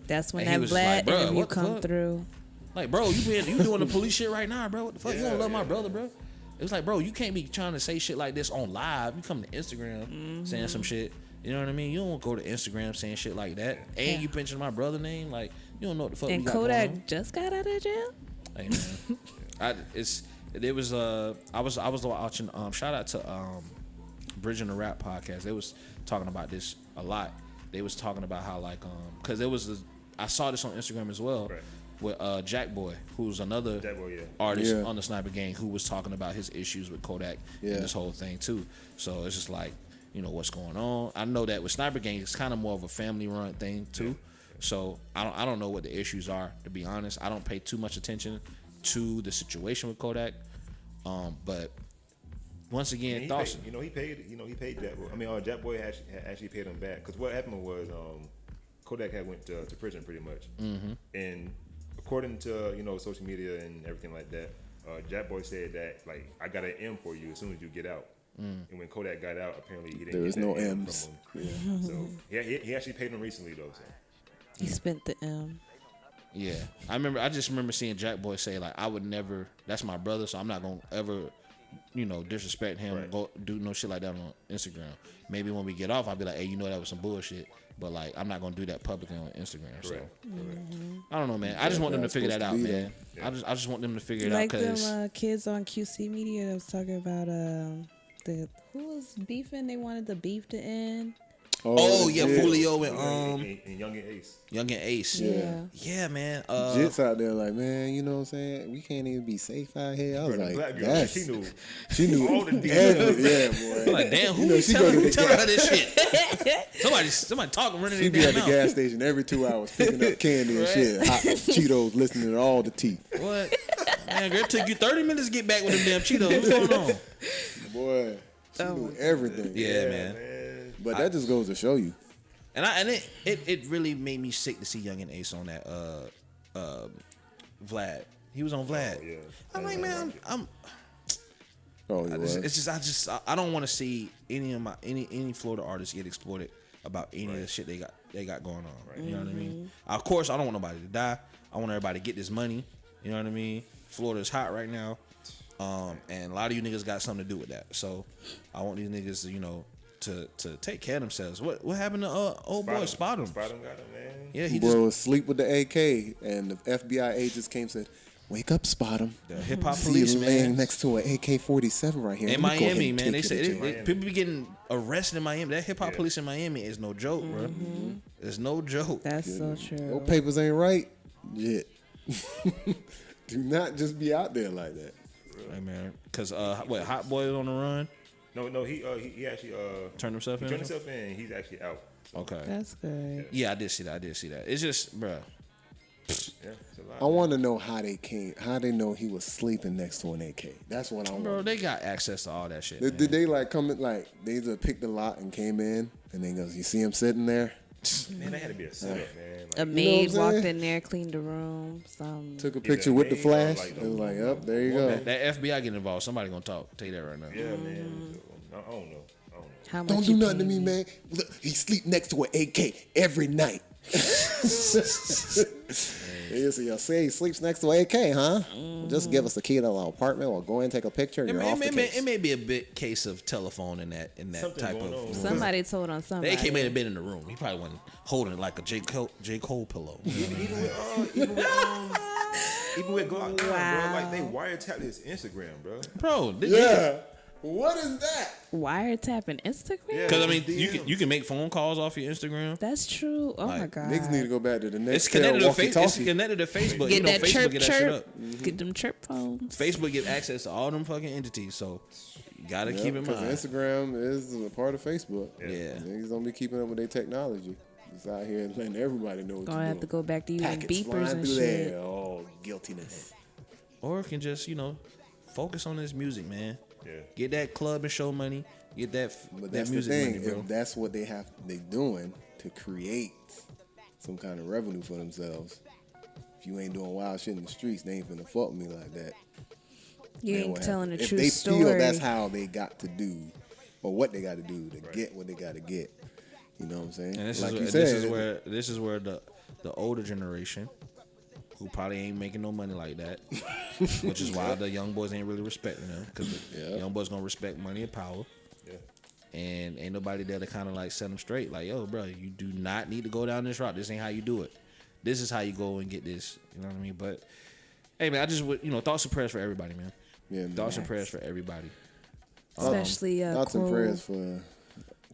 Speaker 2: That's when
Speaker 1: And he
Speaker 2: that
Speaker 1: was
Speaker 2: Vlad
Speaker 1: like, bruh,
Speaker 2: interview
Speaker 1: what the
Speaker 2: come
Speaker 1: fuck?
Speaker 2: through.
Speaker 1: Like, bro, you doing the police shit right now, bro. What the fuck? You don't love my
Speaker 4: yeah.
Speaker 1: brother, bro. It was like, bro, you can't be trying to say shit like this on live. You come to Instagram saying some shit. You know what I mean? You don't go to Instagram saying shit like that. And you mention my brother name. Like, you don't know what the fuck we
Speaker 2: And
Speaker 1: got going
Speaker 2: Kodak
Speaker 1: on.
Speaker 2: just got out of jail?
Speaker 1: Hey, man. I was watching, shout out to Bridging the Rap podcast. They was talking about this a lot. They was talking about how like because I saw this on Instagram as well with Jack Boy, who's another artist on the Sniper Gang, who was talking about his issues with Kodak and this whole thing too. So it's just like, you know, what's going on. I know that with Sniper Gang, it's kind of more of a family run thing too. So I don't know what the issues are, to be honest. I don't pay too much attention to the situation with Kodak. But once again,
Speaker 4: He
Speaker 1: thoughts.
Speaker 4: paid Jack Boy. I mean, Jack Boy actually paid him back because what happened was Kodak had went to prison pretty much, and according to social media and everything like that, Jack Boy said that like I got an M for you as soon as you get out. And when Kodak got out, apparently he didn't.
Speaker 3: There was
Speaker 4: get that
Speaker 3: no
Speaker 4: M
Speaker 3: M's.
Speaker 4: from him. So he actually paid him recently though. So.
Speaker 2: He spent the M.
Speaker 1: Yeah, I just remember seeing Jack Boy say like, I would never. That's my brother, so I'm not gonna ever, disrespect him. Go do no shit like that on Instagram. Maybe when we get off, I'll be like, hey, that was some bullshit. But like, I'm not gonna do that publicly on Instagram. So I don't know, man. I just want them to figure that out, man. I just want them to figure it out
Speaker 2: Like
Speaker 1: because
Speaker 2: them kids on QC Media that was talking about who was beefing. They wanted the beef to end.
Speaker 1: Oh yeah,
Speaker 3: Jits.
Speaker 1: Fulio
Speaker 4: and Young and Ace.
Speaker 1: Young and Ace. Yeah, man.
Speaker 3: Jits out there like, man, you know what I'm saying? We can't even be safe out here. I was
Speaker 4: The
Speaker 3: like,
Speaker 4: black girl,
Speaker 3: that's
Speaker 4: she knew
Speaker 3: all
Speaker 4: all the details.
Speaker 3: yeah, boy.
Speaker 1: I'm like, damn, who
Speaker 3: know,
Speaker 1: you
Speaker 3: she
Speaker 1: telling,
Speaker 3: go to
Speaker 1: who
Speaker 3: the
Speaker 1: telling her this shit? somebody talking, running
Speaker 3: She
Speaker 1: their
Speaker 3: be at
Speaker 1: damn
Speaker 3: the
Speaker 1: mouth.
Speaker 3: gas station every 2 hours picking up candy and
Speaker 1: Right.
Speaker 3: shit, hot Cheetos, listening to all the tea.
Speaker 1: What? Man, girl, it took you 30 minutes to get back with them damn Cheetos. What's going on?
Speaker 3: Boy, she knew everything.
Speaker 1: Yeah, man.
Speaker 3: But that just goes to show you.
Speaker 1: And it really made me sick to see Young and Ace on that Vlad. He was on Vlad.
Speaker 4: Yeah.
Speaker 1: I'm like, man, I'm
Speaker 3: Oh, he was.
Speaker 1: it's just I don't want to see any Florida artists get exploited about any of the shit they got going on. You know what I mean? Of course, I don't want nobody to die. I want everybody to get this money. You know what I mean? Florida's hot right now, and a lot of you niggas got something to do with that. So I want these niggas, to take care of themselves. What happened to old boy Spot him?
Speaker 4: Spot him got him, man.
Speaker 1: Yeah, he
Speaker 3: Boy
Speaker 1: just
Speaker 3: was asleep with the AK, and the FBI agents came and said, "Wake up, Spot him.
Speaker 1: the hip hop
Speaker 3: See
Speaker 1: police,
Speaker 3: you laying
Speaker 1: man.
Speaker 3: next to an AK-47 right here.
Speaker 1: In
Speaker 3: Let me go ahead
Speaker 1: Miami,
Speaker 3: and
Speaker 1: man,
Speaker 3: take
Speaker 1: they
Speaker 3: you to
Speaker 1: say
Speaker 3: jail."
Speaker 1: people be getting arrested in Miami. That hip hop police in Miami is no joke, bro. It's no joke.
Speaker 2: That's so
Speaker 3: Your
Speaker 2: true.
Speaker 3: papers ain't right. Yet. Do not just be out there like that.
Speaker 1: Hey, man, because Hot Boy is on the run.
Speaker 4: No, he actually
Speaker 1: Turned himself in.
Speaker 4: turned himself in. He's actually out.
Speaker 1: Okay.
Speaker 2: That's good.
Speaker 1: Yeah, I did see that. It's just, bro.
Speaker 4: Yeah, it's a lot.
Speaker 3: I want to know how they know he was sleeping next to an AK. That's what I want.
Speaker 1: Bro, they got access to all that shit.
Speaker 3: Did they like come in, like they just picked the lot and came in and then goes, "You see him sitting there?"
Speaker 4: Man, that had to be a setup, man.
Speaker 2: A
Speaker 4: Like,
Speaker 2: maid
Speaker 3: what I'm
Speaker 2: walked
Speaker 3: saying?
Speaker 2: in there, cleaned the room. Some
Speaker 3: Took a
Speaker 4: Either
Speaker 3: picture with the
Speaker 4: maid or,
Speaker 3: flash.
Speaker 4: like,
Speaker 3: It was like, "Up there you go."
Speaker 1: That FBI get involved. Somebody gonna talk. Tell you that right now.
Speaker 4: yeah, man. So, I don't know.
Speaker 2: how much
Speaker 3: Don't do
Speaker 2: you
Speaker 3: nothing to
Speaker 2: paying
Speaker 3: me, man. Look, he sleep next to an AK every night. Yes, you'll say he sleeps next to an AK, huh? Just give us the key to the apartment. We'll go in, take a picture. You're off the case.
Speaker 1: It may be a bit case of telephone in that
Speaker 4: Something
Speaker 1: type
Speaker 4: going
Speaker 1: of.
Speaker 4: on.
Speaker 1: room.
Speaker 2: Somebody told on
Speaker 1: The
Speaker 2: somebody.
Speaker 1: AK may have been in the room. He probably wasn't holding it like a J. Cole pillow.
Speaker 4: Even with Glock 9, bro, like they wiretapped his Instagram, bro.
Speaker 1: Bro,
Speaker 3: Yeah. What is that?
Speaker 2: Wiretapping Instagram?
Speaker 4: Yeah.
Speaker 1: because I mean, you can make phone calls off your Instagram.
Speaker 2: That's true. Oh my
Speaker 1: Like,
Speaker 2: god.
Speaker 3: Niggas need to go back to the next
Speaker 1: It's connected to It's
Speaker 3: walkie-talkie.
Speaker 1: connected to Facebook.
Speaker 2: Get
Speaker 1: you know,
Speaker 2: that
Speaker 1: Facebook
Speaker 2: chirp
Speaker 1: get that shit
Speaker 2: chirp.
Speaker 1: up.
Speaker 2: Get them chirp phones.
Speaker 1: Facebook get access to all them fucking entities, so you gotta keep in
Speaker 3: Because
Speaker 1: mind.
Speaker 3: Instagram is a part of Facebook.
Speaker 1: Yeah.
Speaker 3: Niggas don't be keeping up with their technology. Just out here letting everybody know what
Speaker 2: Gonna
Speaker 3: you're
Speaker 2: have to
Speaker 3: doing.
Speaker 2: go back to using
Speaker 3: Packets
Speaker 2: beepers
Speaker 3: flying
Speaker 2: and
Speaker 3: through
Speaker 2: shit.
Speaker 3: there. Oh, guiltiness.
Speaker 1: Or can just focus on this music, man.
Speaker 4: Yeah.
Speaker 1: Get that club and show money. Get that
Speaker 3: But
Speaker 1: that
Speaker 3: that's the
Speaker 1: music
Speaker 3: thing.
Speaker 1: money, bro.
Speaker 3: If that's what they doing to create some kind of revenue for themselves. If you ain't doing wild shit in the streets, they ain't finna fuck with me like that.
Speaker 2: You
Speaker 3: Then
Speaker 2: ain't
Speaker 3: what
Speaker 2: telling
Speaker 3: happens?
Speaker 2: the
Speaker 3: If
Speaker 2: true
Speaker 3: they
Speaker 2: story.
Speaker 3: feel that's how they got to do, or what they got to do to get what they got to get. You know what I'm saying?
Speaker 1: And
Speaker 3: like you
Speaker 1: this
Speaker 3: said,
Speaker 1: is where the older generation, who probably ain't making no money like that, which is why the young boys ain't really respecting them, because the young boys gonna respect money and power.
Speaker 4: Yeah.
Speaker 1: And ain't nobody there to kind of like set them straight. Like, yo, bro, you do not need to go down this route. This ain't how you do it. This is how you go and get this. You know what I mean? But hey, man, I just would, thoughts and prayers for everybody, man.
Speaker 3: yeah, man.
Speaker 1: Thoughts and prayers for everybody.
Speaker 2: Especially
Speaker 3: Thoughts and
Speaker 2: Cole.
Speaker 3: prayers for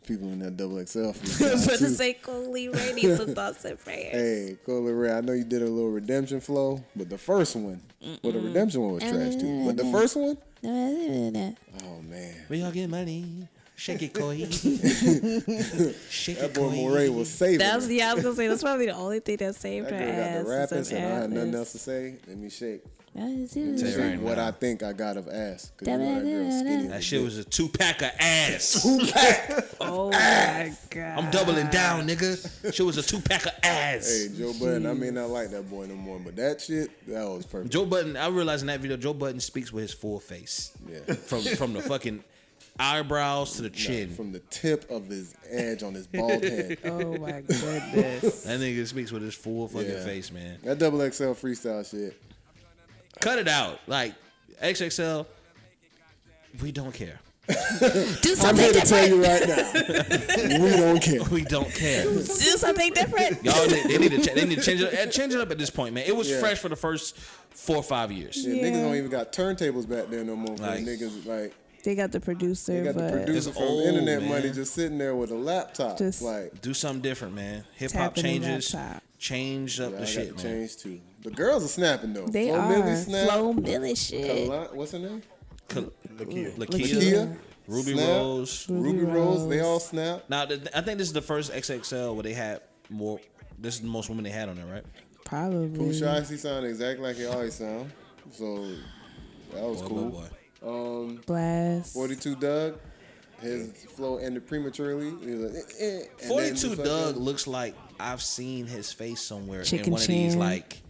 Speaker 3: people in that double XL.
Speaker 2: For the sake of Lee Ray needs some thoughts and prayers.
Speaker 3: Hey, Cole Ray, I know you did a little redemption flow, but the first one, well, the redemption one was trash too. But the first one, oh man,
Speaker 1: We all get money. Shake it, Koi. Shake
Speaker 3: that
Speaker 1: it,
Speaker 3: boy
Speaker 1: Koi.
Speaker 3: Moray was saving.
Speaker 2: That's
Speaker 3: her.
Speaker 2: I was gonna say that's probably the only thing that saved
Speaker 3: That
Speaker 2: her
Speaker 3: girl got
Speaker 2: ass.
Speaker 3: the rapping,
Speaker 2: is
Speaker 3: said
Speaker 2: some
Speaker 3: I had nothing
Speaker 2: atlas.
Speaker 3: else to say. Let me shake.
Speaker 1: Tell you right
Speaker 3: What
Speaker 1: now.
Speaker 3: I think I got of ass. 'Cause you know that girl skinny.
Speaker 1: That shit was a 2-pack of ass.
Speaker 2: Oh my god.
Speaker 1: I'm doubling down, nigga. Shit was a 2-pack of ass.
Speaker 3: Hey, Joe Budden, I may not like that boy no more, but that shit, that was perfect.
Speaker 1: Joe Budden, I realized in that video, Joe Budden speaks with his full face.
Speaker 3: Yeah.
Speaker 1: From the fucking eyebrows to the chin.
Speaker 3: From the tip of his edge on his bald head.
Speaker 2: Oh my goodness.
Speaker 1: That nigga speaks with his full fucking
Speaker 3: Yeah.
Speaker 1: face, man.
Speaker 3: That double XL freestyle shit.
Speaker 1: Cut it out. Like, XXL, we don't care.
Speaker 2: Do
Speaker 3: I'm
Speaker 2: something
Speaker 3: here to tell
Speaker 2: different.
Speaker 3: you right now, we don't care.
Speaker 1: We don't care.
Speaker 2: Do something different.
Speaker 1: Y'all, they need to change it up at this point, man. It was fresh for the first 4 or 5 years.
Speaker 3: Yeah, niggas don't even got turntables back there no more.
Speaker 1: Like-
Speaker 3: Niggas like
Speaker 2: They got the producer,
Speaker 3: They got the
Speaker 2: but
Speaker 3: producer
Speaker 1: It's
Speaker 3: from
Speaker 1: old,
Speaker 3: Internet
Speaker 1: man.
Speaker 3: Money just sitting there with a laptop.
Speaker 2: Just-
Speaker 3: like,
Speaker 1: Do something different, man. Hip hop
Speaker 2: tapping in
Speaker 1: changes.
Speaker 2: laptop.
Speaker 1: Change up
Speaker 3: yeah,
Speaker 1: the
Speaker 3: I
Speaker 1: shit,
Speaker 3: got to
Speaker 1: man.
Speaker 3: change too. The girls are snapping though.
Speaker 2: They
Speaker 3: Flo
Speaker 2: are.
Speaker 3: Milli snap.
Speaker 2: Flo Milli shit.
Speaker 3: What's her name?
Speaker 4: Lakia.
Speaker 1: Lakia,
Speaker 3: Lakia.
Speaker 1: Ruby
Speaker 3: Snap.
Speaker 1: Rose.
Speaker 3: Ruby Rose. They all snap.
Speaker 1: Now, I think this is the first XXL where they had more. This is the most women they had on there, right?
Speaker 2: Probably.
Speaker 3: Pooh Shiesty sound exactly like he always sound. So that was
Speaker 1: Boy,
Speaker 3: cool.
Speaker 1: boy.
Speaker 2: Blast.
Speaker 3: 42 Doug. His flow ended prematurely. He was like, and then
Speaker 1: 42
Speaker 3: the
Speaker 1: Doug
Speaker 3: fucking-
Speaker 1: looks like I've seen his face somewhere in
Speaker 2: Chicken
Speaker 1: one of these
Speaker 2: Chin.
Speaker 1: like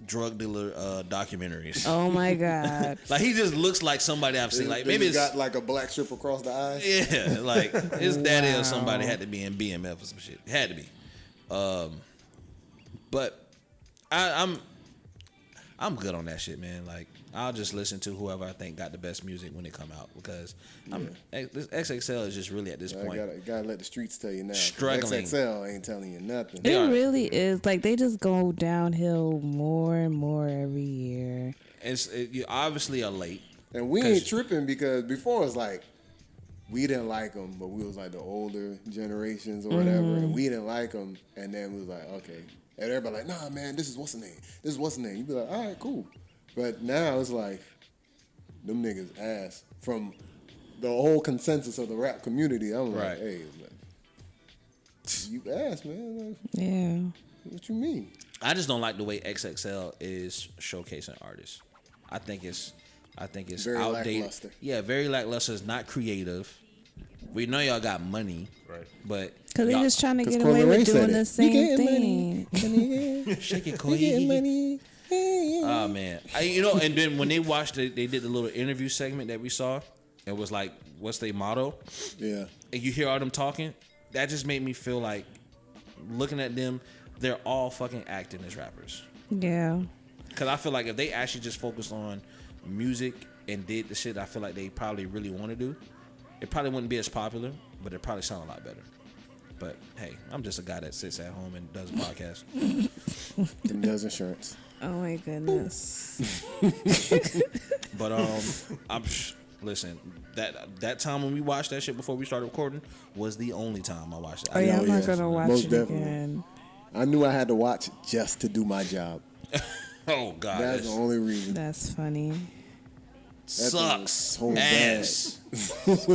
Speaker 1: drug dealer documentaries.
Speaker 2: Oh my God.
Speaker 1: Like he just looks like somebody I've seen. Like
Speaker 3: They
Speaker 1: maybe
Speaker 3: just
Speaker 1: it's
Speaker 3: got like a black strip across the eye.
Speaker 1: yeah, like his daddy or
Speaker 2: Wow.
Speaker 1: somebody had to be in BMF or some shit. It had to be. But I'm good on that shit, man. Like I'll just listen to whoever I think got the best music when it come out because this XXL is just really at this
Speaker 3: You
Speaker 1: point.
Speaker 3: gotta let the streets tell you now. 'cause
Speaker 1: Struggling.
Speaker 3: XXL ain't telling you nothing.
Speaker 1: They
Speaker 2: It
Speaker 1: are.
Speaker 2: really is. Like they just go downhill more and more every year.
Speaker 1: You obviously are late.
Speaker 3: And we
Speaker 1: 'Cause-
Speaker 3: ain't tripping because before it's like we didn't like them, but we was like the older generations or whatever, and we didn't like them, and then we was like, okay, and everybody like, nah, man, this is what's the name? This is what's the name? You be like, all right, cool, but now it's like them niggas ass from the whole consensus of the rap community. I'm like,
Speaker 1: Right.
Speaker 3: hey, like, you ass, man. Like,
Speaker 2: Yeah.
Speaker 3: what you mean?
Speaker 1: I just don't like the way XXL is showcasing artists. I think it's
Speaker 3: Very
Speaker 1: outdated.
Speaker 3: lackluster.
Speaker 1: Yeah, very lackluster. It's not creative. We know y'all got money,
Speaker 4: Right.
Speaker 1: but
Speaker 2: Because they're
Speaker 1: y'all-
Speaker 2: just trying to
Speaker 3: 'Cause
Speaker 2: get away
Speaker 3: Coil Ray
Speaker 2: with
Speaker 3: said
Speaker 2: doing
Speaker 3: it.
Speaker 2: the
Speaker 3: You
Speaker 2: same
Speaker 3: getting
Speaker 2: thing.
Speaker 3: money?
Speaker 1: shake it,
Speaker 3: You getting
Speaker 1: Koi.
Speaker 3: money?
Speaker 1: Oh man, and then when they watched it, they did the little interview segment that we saw. It was like, what's their motto?
Speaker 3: Yeah.
Speaker 1: And you hear all them talking. That just made me feel like looking at them, they're all fucking acting as rappers.
Speaker 2: Yeah.
Speaker 1: Because I feel like if they actually just focused on music and did the shit I feel like they probably really want to do, it probably wouldn't be as popular, but it probably sound a lot better. But hey, I'm just a guy that sits at home and does a podcast.
Speaker 3: And does insurance.
Speaker 2: Oh my goodness.
Speaker 1: But listen, that time when we watched that shit before we started recording was the only time I watched it.
Speaker 2: Oh yeah, I'm not
Speaker 3: yes.
Speaker 2: gonna watch
Speaker 3: Most
Speaker 2: it
Speaker 3: definitely.
Speaker 2: again.
Speaker 3: I knew I had to watch it just to do my job.
Speaker 1: Oh god,
Speaker 3: That's the only reason.
Speaker 2: That's funny.
Speaker 1: sucks
Speaker 3: so
Speaker 1: ass.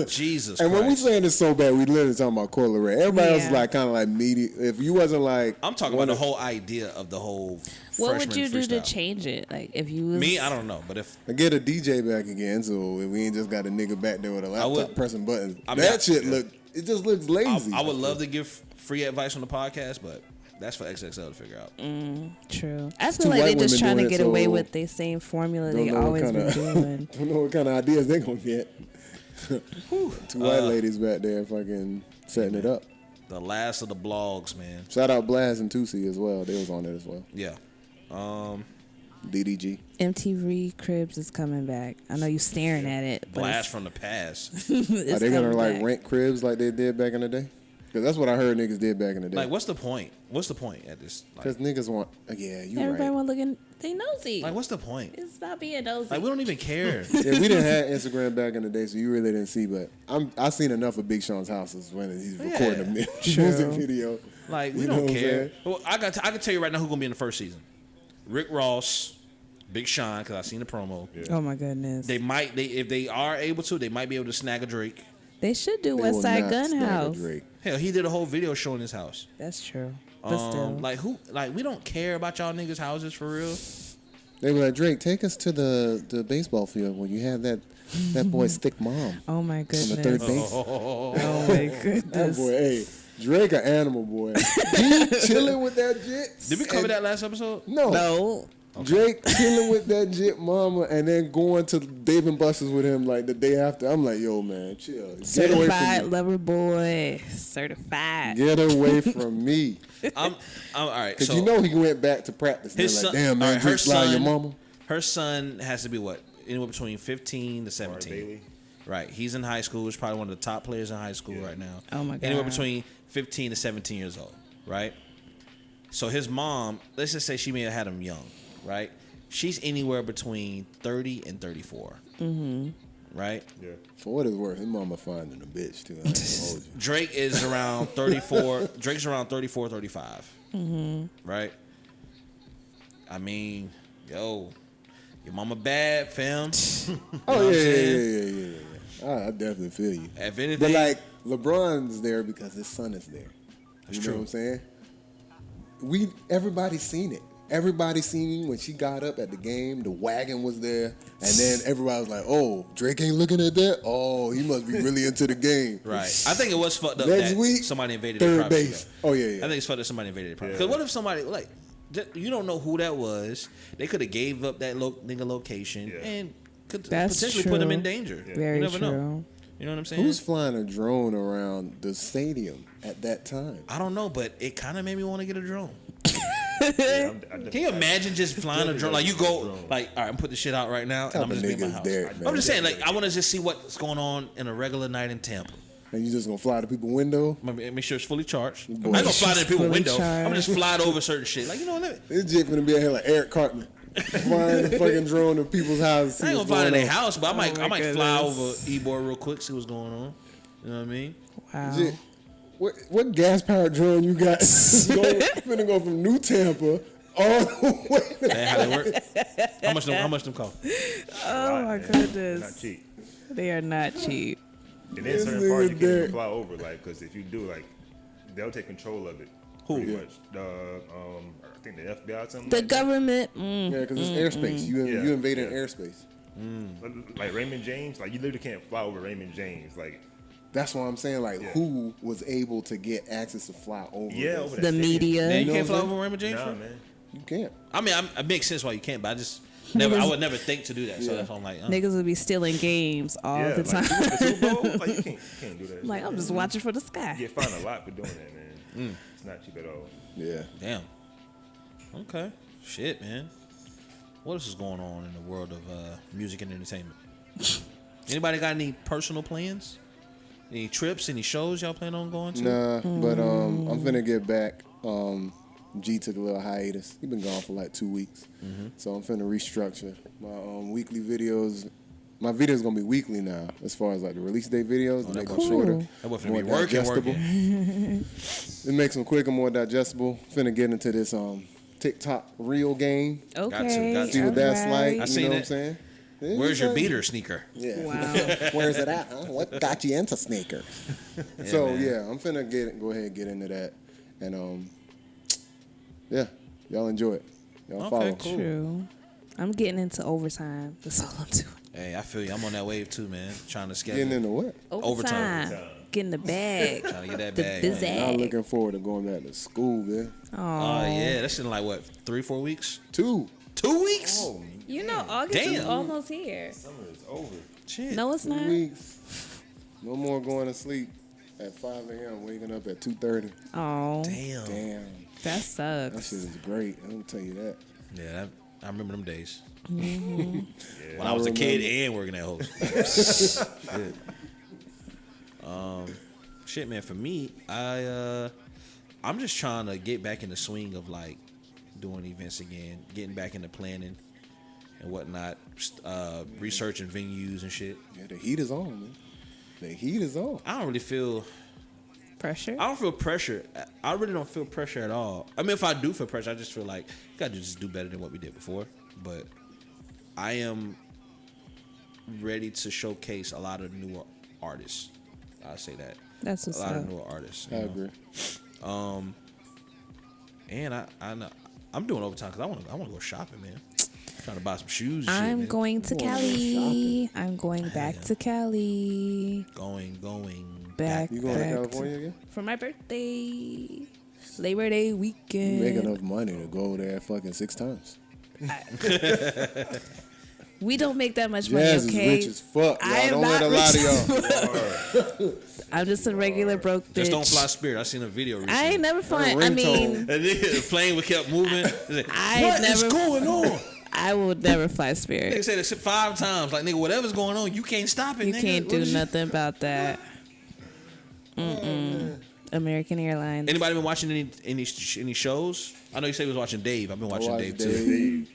Speaker 1: Jesus
Speaker 3: And when we
Speaker 1: Christ.
Speaker 3: saying it's so bad, we literally talking about Coil Ray. Everybody else is
Speaker 2: Yeah.
Speaker 3: like kind of like media. If you wasn't like,
Speaker 1: I'm talking about the whole idea of the whole.
Speaker 2: What would
Speaker 1: freshman
Speaker 2: you do to
Speaker 1: freestyle.
Speaker 2: change it? Like if you was
Speaker 1: Me, I don't know, but if
Speaker 3: I get a DJ back again, so if we ain't just got a nigga back there with a laptop
Speaker 1: would-
Speaker 3: pressing buttons.
Speaker 1: I mean,
Speaker 3: that shit look. It just looks lazy.
Speaker 1: I would love to give free advice on the podcast, but that's for XXL to figure out.
Speaker 2: True. I
Speaker 3: two
Speaker 2: feel like
Speaker 3: white
Speaker 2: they just
Speaker 3: women
Speaker 2: trying to
Speaker 3: doing
Speaker 2: get
Speaker 3: it,
Speaker 2: away
Speaker 3: so
Speaker 2: with the same formula
Speaker 3: Don't
Speaker 2: they
Speaker 3: know what
Speaker 2: always been
Speaker 3: kinda-
Speaker 2: doing.
Speaker 3: Don't know what kind of ideas they gonna get. Two white ladies back there fucking setting it up.
Speaker 1: The last of the blogs, man.
Speaker 3: Shout out Blaz and Tusi as well. They was on it as well.
Speaker 1: Yeah.
Speaker 3: DDG.
Speaker 2: MTV Cribs is coming back. I know you staring at it, but
Speaker 1: Blast from the past.
Speaker 2: it's
Speaker 3: Are they gonna
Speaker 2: coming
Speaker 3: like
Speaker 2: back.
Speaker 3: rent cribs like they did back in the day? Because that's what I heard niggas did back in the day.
Speaker 1: Like, what's the point? What's the point at this?
Speaker 3: Because niggas want. Yeah, you
Speaker 2: Everybody
Speaker 3: right.
Speaker 2: want looking. They nosy.
Speaker 1: Like, what's the point?
Speaker 2: It's not being nosy.
Speaker 1: Like, we don't even care.
Speaker 3: Yeah, we didn't have Instagram back in the day, so you really didn't see. But I seen enough of Big Sean's houses when he's recording a music video.
Speaker 1: Like, we
Speaker 3: You know
Speaker 1: don't
Speaker 3: what I'm
Speaker 1: care.
Speaker 3: saying?
Speaker 1: Well, I can tell you right now who's gonna be in the first season. Rick Ross, Big Sean, because I seen the promo.
Speaker 2: Oh my goodness.
Speaker 1: They might, if they are able to, they might be able to snag a Drake.
Speaker 2: They should do
Speaker 3: They
Speaker 2: West
Speaker 3: will
Speaker 2: Side
Speaker 3: not
Speaker 2: Gun
Speaker 3: snag a
Speaker 2: House.
Speaker 3: Drake.
Speaker 1: Hell, he did a whole video showing his house.
Speaker 2: That's true. But still.
Speaker 1: Like who? Like we don't care about y'all niggas' houses for real.
Speaker 3: They were like, Drake, take us to the baseball field where you have that boy's thick mom
Speaker 2: Oh my
Speaker 3: on
Speaker 2: goodness.
Speaker 3: the third base.
Speaker 2: Oh my
Speaker 3: That
Speaker 2: goodness.
Speaker 3: boy, hey, Drake an animal boy. He chilling with that jit.
Speaker 1: Did we cover
Speaker 3: and-
Speaker 1: that last episode?
Speaker 3: No.
Speaker 2: No.
Speaker 3: Drake chilling with that jit mama and then going to Dave and Buster's with him like the day after. I'm like, yo, man, chill. Get away
Speaker 2: Certified
Speaker 3: from me.
Speaker 2: lover boy. Certified.
Speaker 3: Get away from me.
Speaker 1: I'm all right.
Speaker 3: Because
Speaker 1: So
Speaker 3: you know he went back to practice. And
Speaker 1: his
Speaker 3: they're like,
Speaker 1: son,
Speaker 3: damn, man,
Speaker 1: all right,
Speaker 3: Drake slide your mama.
Speaker 1: Her son has to be what? Anywhere between 15 to 17.
Speaker 4: Bailey.
Speaker 1: Right. He's in high school. He's probably one of the top players in high school right now.
Speaker 2: Oh, my
Speaker 1: Anywhere
Speaker 2: God.
Speaker 1: between 15 to 17 years old. Right. So his mom, let's just say she may have had him young. Right. She's anywhere between 30 and 34. Mm-hmm. right?
Speaker 4: Yeah.
Speaker 3: For what it's worth, his mama finding a bitch too. I ain't gonna hold you.
Speaker 1: Drake is around 34. Drake's around 34, 35. Right? I mean, yo, your mama bad, fam.
Speaker 3: Oh
Speaker 1: what I'm
Speaker 3: yeah,
Speaker 1: saying?
Speaker 3: I definitely feel you.
Speaker 1: If anything,
Speaker 3: But like LeBron's there because his son is there.
Speaker 1: That's
Speaker 3: You
Speaker 1: true.
Speaker 3: know what I'm saying? Everybody's seen it. Everybody seen when she got up at the game, the wagon was there, and then everybody was like, "Oh, Drake ain't looking at that. Oh, he must be really into the game."
Speaker 1: right. I think it was fucked up
Speaker 3: Next
Speaker 1: that
Speaker 3: week,
Speaker 1: somebody invaded their
Speaker 3: third
Speaker 1: privacy.
Speaker 3: base.
Speaker 1: though.
Speaker 3: Oh yeah, yeah.
Speaker 1: I think it's fucked up somebody invaded their privacy.
Speaker 4: Yeah.
Speaker 1: Because what if somebody like you don't know who that was? They could have gave up that nigga location
Speaker 4: Yeah.
Speaker 1: and could
Speaker 2: That's
Speaker 1: potentially put him
Speaker 2: true.
Speaker 1: in danger.
Speaker 2: Very
Speaker 1: you never
Speaker 2: true.
Speaker 1: know. You know what I'm saying?
Speaker 3: Who's flying a drone around the stadium at that time?
Speaker 1: I don't know, but it kind of made me want to get a drone.
Speaker 4: Yeah,
Speaker 1: Can you imagine just flying a drone? Like you go, like, all right, I'm putting this shit out right now, and
Speaker 3: Type
Speaker 1: I'm
Speaker 3: of
Speaker 1: just being in my
Speaker 3: niggas
Speaker 1: house.
Speaker 3: there, man.
Speaker 1: I'm just saying, like, I want to just see what's going on in a regular night in Tampa.
Speaker 3: And you just gonna fly to people's window?
Speaker 1: Make sure it's fully charged.
Speaker 3: Boy.
Speaker 1: I ain't gonna fly to people's
Speaker 2: Fully
Speaker 1: window. I'm
Speaker 2: charged.
Speaker 1: gonna just fly over certain shit. Like, you know what?
Speaker 3: This jit gonna be out here like Eric Cartman, flying the fucking drone to people's houses.
Speaker 1: I ain't gonna fly to their house, but I
Speaker 2: my
Speaker 1: might fly over
Speaker 2: goodness.
Speaker 1: E-boy real quick, see what's going on. You know what I mean?
Speaker 2: Wow.
Speaker 3: Jit, what gas powered drone you got? Finna go from New Tampa all the way.
Speaker 1: That how they work? How much them cost?
Speaker 2: Oh my
Speaker 4: Not
Speaker 2: goodness.
Speaker 4: cheap.
Speaker 2: They are not cheap.
Speaker 4: And then
Speaker 3: This
Speaker 4: certain parts you
Speaker 3: nigga
Speaker 4: can't even
Speaker 3: there.
Speaker 4: fly over, like, because if you do, like, they'll take control of it.
Speaker 1: Who?
Speaker 4: Pretty much. I think the FBI or something.
Speaker 2: The
Speaker 4: like that.
Speaker 2: government.
Speaker 3: Yeah, because it's airspace. You
Speaker 4: Yeah,
Speaker 3: invading
Speaker 4: yeah.
Speaker 3: airspace.
Speaker 4: Like Raymond James, like you literally can't fly over Raymond James. Like,
Speaker 3: That's what I'm saying. Like,
Speaker 4: Yeah.
Speaker 3: who was able to get access to fly over?
Speaker 4: yeah,
Speaker 3: this?
Speaker 4: over that
Speaker 2: The
Speaker 4: stadium.
Speaker 2: media.
Speaker 1: Man, you
Speaker 3: know
Speaker 1: can't
Speaker 3: what
Speaker 1: fly
Speaker 3: I'm
Speaker 1: over Raymond James?
Speaker 4: Nah,
Speaker 1: bro?
Speaker 4: man.
Speaker 3: You can't.
Speaker 1: I mean, it makes sense why you can't, but I just never. I would never think to do that. So
Speaker 3: Yeah.
Speaker 1: that's why I'm like,
Speaker 2: Niggas would be stealing games all
Speaker 4: Yeah,
Speaker 2: the
Speaker 4: like,
Speaker 2: time.
Speaker 4: the Super Bowl, like you can't do that.
Speaker 2: Like, I'm just watching for the sky.
Speaker 4: You get fined a lot for doing that, man. It's not cheap at all.
Speaker 3: Yeah.
Speaker 1: damn. Okay. Shit, man. What else is going on in the world of music and entertainment? Anybody got any personal plans? Any trips? Any shows y'all plan on going to?
Speaker 3: Nah, but I'm finna get back. G took a little hiatus. He been gone for like 2 weeks, so I'm finna restructure my weekly videos. My videos gonna be weekly now, as far as like the release date videos. Make them
Speaker 2: cool.
Speaker 3: shorter,
Speaker 1: That boy finna
Speaker 3: more
Speaker 1: be working.
Speaker 3: It makes them quicker, more digestible. Finna get into this TikTok reel game.
Speaker 2: Okay.
Speaker 1: got to.
Speaker 3: See what that's like.
Speaker 1: I
Speaker 3: You
Speaker 1: seen
Speaker 3: know what
Speaker 1: it.
Speaker 3: I'm saying? Yeah,
Speaker 1: Where's your
Speaker 3: like-
Speaker 1: beater sneaker?
Speaker 3: Yeah.
Speaker 2: Wow.
Speaker 3: Where's it at? Huh? What got you into sneakers? So I'm finna go ahead and get into that, and yeah, y'all enjoy it. Y'all
Speaker 1: Okay,
Speaker 3: follow.
Speaker 1: cool.
Speaker 2: True. I'm getting into overtime. That's all I'm doing.
Speaker 1: Hey, I feel you. I'm on that wave too, man. Trying to schedule.
Speaker 3: Getting into what?
Speaker 1: Overtime.
Speaker 2: Getting the bag.
Speaker 1: Trying to get that
Speaker 2: The
Speaker 1: bag.
Speaker 2: busy.
Speaker 1: man.
Speaker 3: I'm looking forward to going back to school, man.
Speaker 1: Oh yeah, that's in like what 3-4 weeks?
Speaker 3: 2.
Speaker 1: 2 weeks?
Speaker 4: Oh,
Speaker 2: You know, August is
Speaker 1: Damn.
Speaker 2: almost here.
Speaker 4: summer is over.
Speaker 1: Shit.
Speaker 2: No, it's
Speaker 3: 2
Speaker 2: not.
Speaker 3: weeks. No more going to sleep at 5 a.m. Waking up at 2:30.
Speaker 2: Oh,
Speaker 1: Damn.
Speaker 3: Damn,
Speaker 2: that
Speaker 3: that
Speaker 2: sucks.
Speaker 3: shit is great. I'm gonna tell you that.
Speaker 1: Yeah, I remember them days.
Speaker 2: Mm-hmm.
Speaker 1: When I was a kid
Speaker 3: remember.
Speaker 1: and working at host. Shit, man. For me, I'm just trying to get back in the swing of like doing events again, getting back into planning and whatnot, researching venues and shit.
Speaker 3: Yeah, the heat is on, man. The heat is on.
Speaker 1: I don't really feel.
Speaker 2: Pressure.
Speaker 1: I don't feel pressure. I really don't feel pressure at all. I mean, if I do feel pressure, I just feel like you got to just do better than what we did before. But I am ready to showcase a lot of newer artists. I'll say that.
Speaker 2: That's what's
Speaker 1: A lot
Speaker 2: up.
Speaker 1: of newer artists.
Speaker 3: I
Speaker 1: you know?
Speaker 3: agree.
Speaker 1: And I know I'm doing overtime because I want to go shopping, man. Trying to buy some shoes. And shit,
Speaker 2: I'm
Speaker 1: man.
Speaker 2: going to
Speaker 3: Going
Speaker 2: Cali. I'm going back to Cali.
Speaker 1: Going
Speaker 2: Back.
Speaker 3: You going to
Speaker 2: back
Speaker 3: California again?
Speaker 2: for my birthday. Labor Day
Speaker 3: You
Speaker 2: weekend.
Speaker 3: make enough money to go there fucking 6 times.
Speaker 2: We don't make that much
Speaker 3: Jazz
Speaker 2: money, okay?
Speaker 3: is rich as fuck. Y'all
Speaker 2: I am
Speaker 3: don't
Speaker 2: not
Speaker 3: let a lot
Speaker 2: rich
Speaker 3: of y'all.
Speaker 2: I'm just a regular broke bitch.
Speaker 1: Just don't fly Spirit. I seen a video recently.
Speaker 2: I ain't never flying.
Speaker 3: Her
Speaker 2: I
Speaker 3: ringtone.
Speaker 2: mean,
Speaker 1: And then the plane kept moving.
Speaker 2: I
Speaker 1: What
Speaker 2: never.
Speaker 1: is going on?
Speaker 2: I will never fly
Speaker 1: They
Speaker 2: Spirit.
Speaker 1: said it 5 times. Like, nigga, whatever's going on, you can't stop it.
Speaker 2: You
Speaker 1: nigga.
Speaker 2: can't
Speaker 1: What
Speaker 2: do
Speaker 1: is
Speaker 2: nothing about that. American Airlines.
Speaker 1: Anybody been watching any shows? I know you said you was watching Dave. I've been watching
Speaker 3: watched
Speaker 1: Dave too.
Speaker 3: Dave.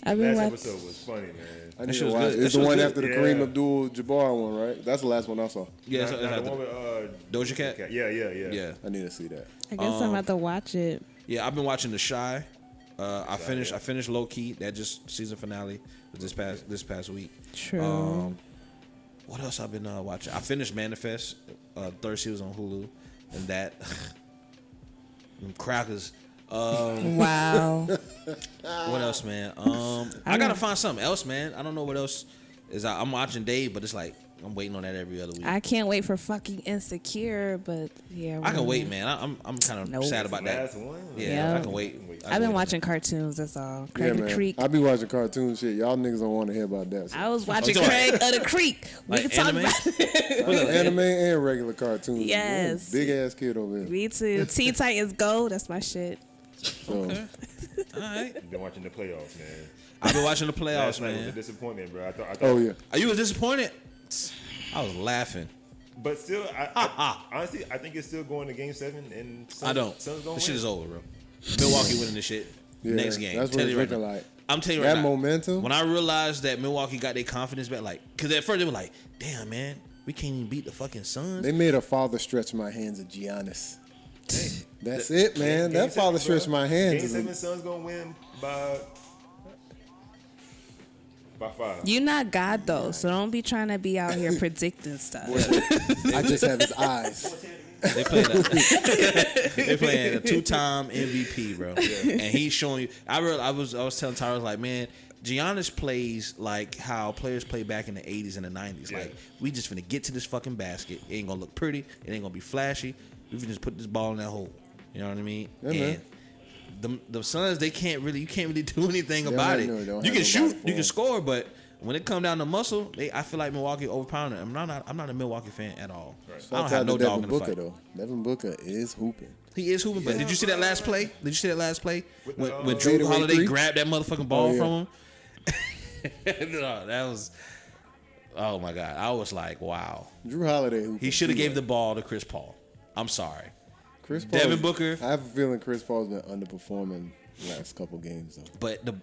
Speaker 2: I've been
Speaker 4: Last
Speaker 2: watching.
Speaker 4: episode was funny, man.
Speaker 3: I need
Speaker 1: shit
Speaker 3: to
Speaker 1: was
Speaker 3: watch.
Speaker 1: good. That
Speaker 3: It's
Speaker 1: shit
Speaker 3: the
Speaker 1: was
Speaker 3: one
Speaker 1: good.
Speaker 3: after the
Speaker 4: Yeah.
Speaker 3: Kareem Abdul-Jabbar one, right? That's the last one I saw.
Speaker 1: Yeah,
Speaker 4: Not
Speaker 1: so
Speaker 4: the one with
Speaker 1: Doja Cat.
Speaker 4: Yeah.
Speaker 1: Yeah,
Speaker 3: I need to see that.
Speaker 2: I guess I'm about to watch it.
Speaker 1: yeah. I've been watching The Shy. I finished Low Key. That just season finale was this past week.
Speaker 2: True.
Speaker 1: What else I've been watching? I finished Manifest. Third season on Hulu, and that them crackers.
Speaker 2: Wow.
Speaker 1: What else, man? I gotta find something else, man. I don't know what else is out. I'm watching Dave, but it's like I'm waiting on that every other week.
Speaker 2: I can't wait for fucking Insecure, but yeah.
Speaker 1: I can wait, man. I'm kind of
Speaker 2: Nope.
Speaker 1: sad about that.
Speaker 4: last one.
Speaker 1: Yeah,
Speaker 2: Yeah.
Speaker 1: I can wait.
Speaker 2: I've been watching cartoons. That's all.
Speaker 3: Yeah,
Speaker 2: Craig of the
Speaker 3: man.
Speaker 2: Creek.
Speaker 3: I be watching cartoon shit. Y'all niggas don't want to hear about that. So.
Speaker 2: I was watching
Speaker 1: Oh, you
Speaker 2: Craig of the Creek. We
Speaker 1: Like
Speaker 2: can talk
Speaker 1: anime?
Speaker 2: about it.
Speaker 3: Anime and regular cartoons.
Speaker 2: Yes.
Speaker 3: Big ass kid over here.
Speaker 2: Me too. Teen Titans Go. That's my shit.
Speaker 3: So,
Speaker 1: All right.
Speaker 4: You've been watching the playoffs, man.
Speaker 1: I've been watching the playoffs,
Speaker 4: Last night was a
Speaker 1: man.
Speaker 4: disappointment, bro. I thought.
Speaker 3: oh yeah.
Speaker 1: Are you disappointed? I was laughing.
Speaker 4: But still, honestly, I think it's still going to Game 7, and
Speaker 1: I don't.
Speaker 4: Suns gonna
Speaker 1: This shit
Speaker 4: win.
Speaker 1: is over, bro. Milwaukee winning this shit.
Speaker 3: Yeah,
Speaker 1: Next game.
Speaker 3: that's what
Speaker 1: Tell
Speaker 3: it's
Speaker 1: you right
Speaker 3: looking
Speaker 1: now.
Speaker 3: like.
Speaker 1: I'm telling you right
Speaker 3: That
Speaker 1: now.
Speaker 3: momentum.
Speaker 1: When I realized that Milwaukee got their confidence back, like, because at first they were like, damn, man, we can't even beat the fucking Suns.
Speaker 3: They made a father stretch my hands of Giannis. That's it, man.
Speaker 4: Game
Speaker 3: That father
Speaker 4: seven,
Speaker 3: stretched
Speaker 4: bro.
Speaker 3: my hands.
Speaker 4: Game 7, Suns gonna win by 5.
Speaker 2: You're not God though, so don't be trying to be out here predicting stuff.
Speaker 3: I just have his eyes.
Speaker 1: They playing a 2-time MVP, bro, and he's showing you. I was telling Tyra, like, man, Giannis plays like how players play back in the 80s and the 90s. Like, we just finna get to this fucking basket. It ain't gonna look pretty. It ain't gonna be flashy. We can just put this ball in that hole. You know what I mean?
Speaker 3: Yeah, man.
Speaker 1: And the Suns, you can't really do anything
Speaker 3: They
Speaker 1: about
Speaker 3: don't
Speaker 1: it.
Speaker 3: have no-
Speaker 1: You can
Speaker 3: have
Speaker 1: shoot,
Speaker 3: nobody for
Speaker 1: you can
Speaker 3: them.
Speaker 1: score, but when it come down to muscle, I feel like Milwaukee overpowering it. I'm not a Milwaukee fan at all. I don't
Speaker 3: Shouts
Speaker 1: have
Speaker 3: out
Speaker 1: no
Speaker 3: to
Speaker 1: dog
Speaker 3: Devin
Speaker 1: in the
Speaker 3: Booker
Speaker 1: fight.
Speaker 3: though. Devin Booker is hooping.
Speaker 1: He is hooping, but did you see that last play? Did you see that last play when Drew
Speaker 3: fadeaway
Speaker 1: Holiday
Speaker 3: three?
Speaker 1: grabbed that motherfucking ball
Speaker 3: Oh, yeah.
Speaker 1: from him? No, that was. Oh my god! I was like, wow.
Speaker 3: Drew Holiday hooping.
Speaker 1: He should have
Speaker 3: too,
Speaker 1: gave the
Speaker 3: though.
Speaker 1: ball to Chris Paul. I'm sorry.
Speaker 3: Chris Paul.
Speaker 1: Devin Booker.
Speaker 3: I have a feeling Chris Paul's been underperforming the last couple games though.
Speaker 1: But the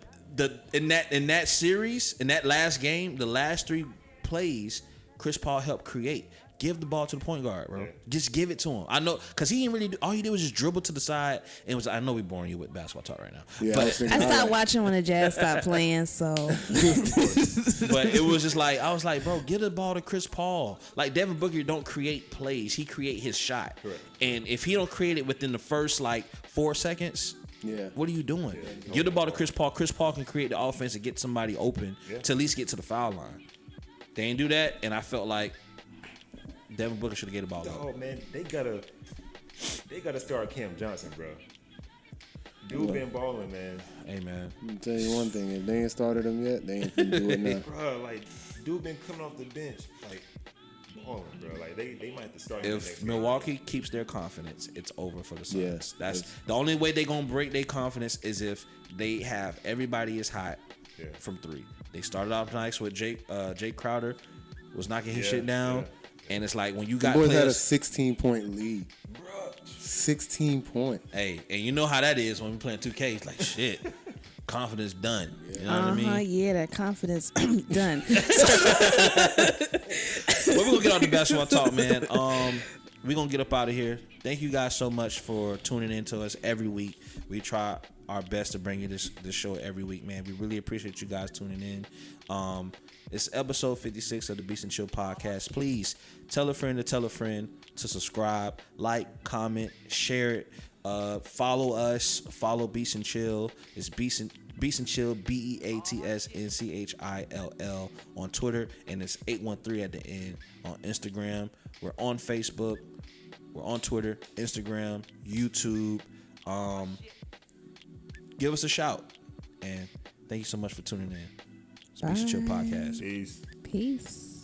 Speaker 1: in that series, in that last game, the last 3 plays, Chris Paul helped create. Give the ball to the point guard, bro. Just give it to him. I know, because he didn't really all he did was just dribble to the side and was. I know we boring you with basketball talk right now.
Speaker 3: Yeah,
Speaker 1: but,
Speaker 3: was thinking
Speaker 2: I stopped
Speaker 3: highlights.
Speaker 2: watching when the Jazz stopped playing, so
Speaker 1: but it was just like, I was like, bro, give the ball to Chris Paul. Like, Devin Booker don't create plays. He create his shot.
Speaker 4: Correct.
Speaker 1: And if he don't create it within the first, like, 4 seconds,
Speaker 3: Yeah.
Speaker 1: what are you doing? Give the ball to Chris Paul. Chris Paul can create the offense and get somebody open to at least get to the foul line. They ain't do that, and I felt like Devin Booker should have gave the ball up.
Speaker 4: Oh man, they gotta start Cam Johnson, bro. Dude been balling, man.
Speaker 1: Hey, man.
Speaker 3: Let me tell you one thing: if they ain't started him yet, they ain't gonna do it now.
Speaker 4: Bro, like dude been coming off the bench, like balling, bro. Like they might have to start him the next
Speaker 1: If
Speaker 4: game.
Speaker 1: Milwaukee keeps their confidence, it's over for the Suns.
Speaker 3: Yeah,
Speaker 1: That's
Speaker 3: it's-
Speaker 1: the only way they gonna break their confidence is if they have everybody is hot
Speaker 4: Yeah.
Speaker 1: from 3. They started off nice with Jake Crowder was knocking his
Speaker 4: Yeah,
Speaker 1: shit down, and it's like when you got
Speaker 3: Boys had a
Speaker 1: players.
Speaker 3: 16-point lead. 16 point.
Speaker 1: Hey, and you know how that is when we playing 2K. It's like shit, confidence done. You know what I mean?
Speaker 2: yeah, that confidence done.
Speaker 1: Well, we're gonna get out the basketball talk, man. We're gonna get up out of here. Thank you guys so much for tuning in to us every week. We try our best to bring you this show every week, man. We really appreciate you guys tuning in. It's episode 56 of the Beatsnchill podcast. Please tell a friend to subscribe, like, comment, share it. Follow us. Follow Beatsnchill. It's Beatsnchill, BEATSNCHILL on Twitter, and it's 813 at the end on Instagram. We're on Facebook. We're on Twitter, Instagram, YouTube. Give us a shout, and thank you so much for tuning in. It's Beatsnchill podcast.
Speaker 4: Peace.
Speaker 2: Peace.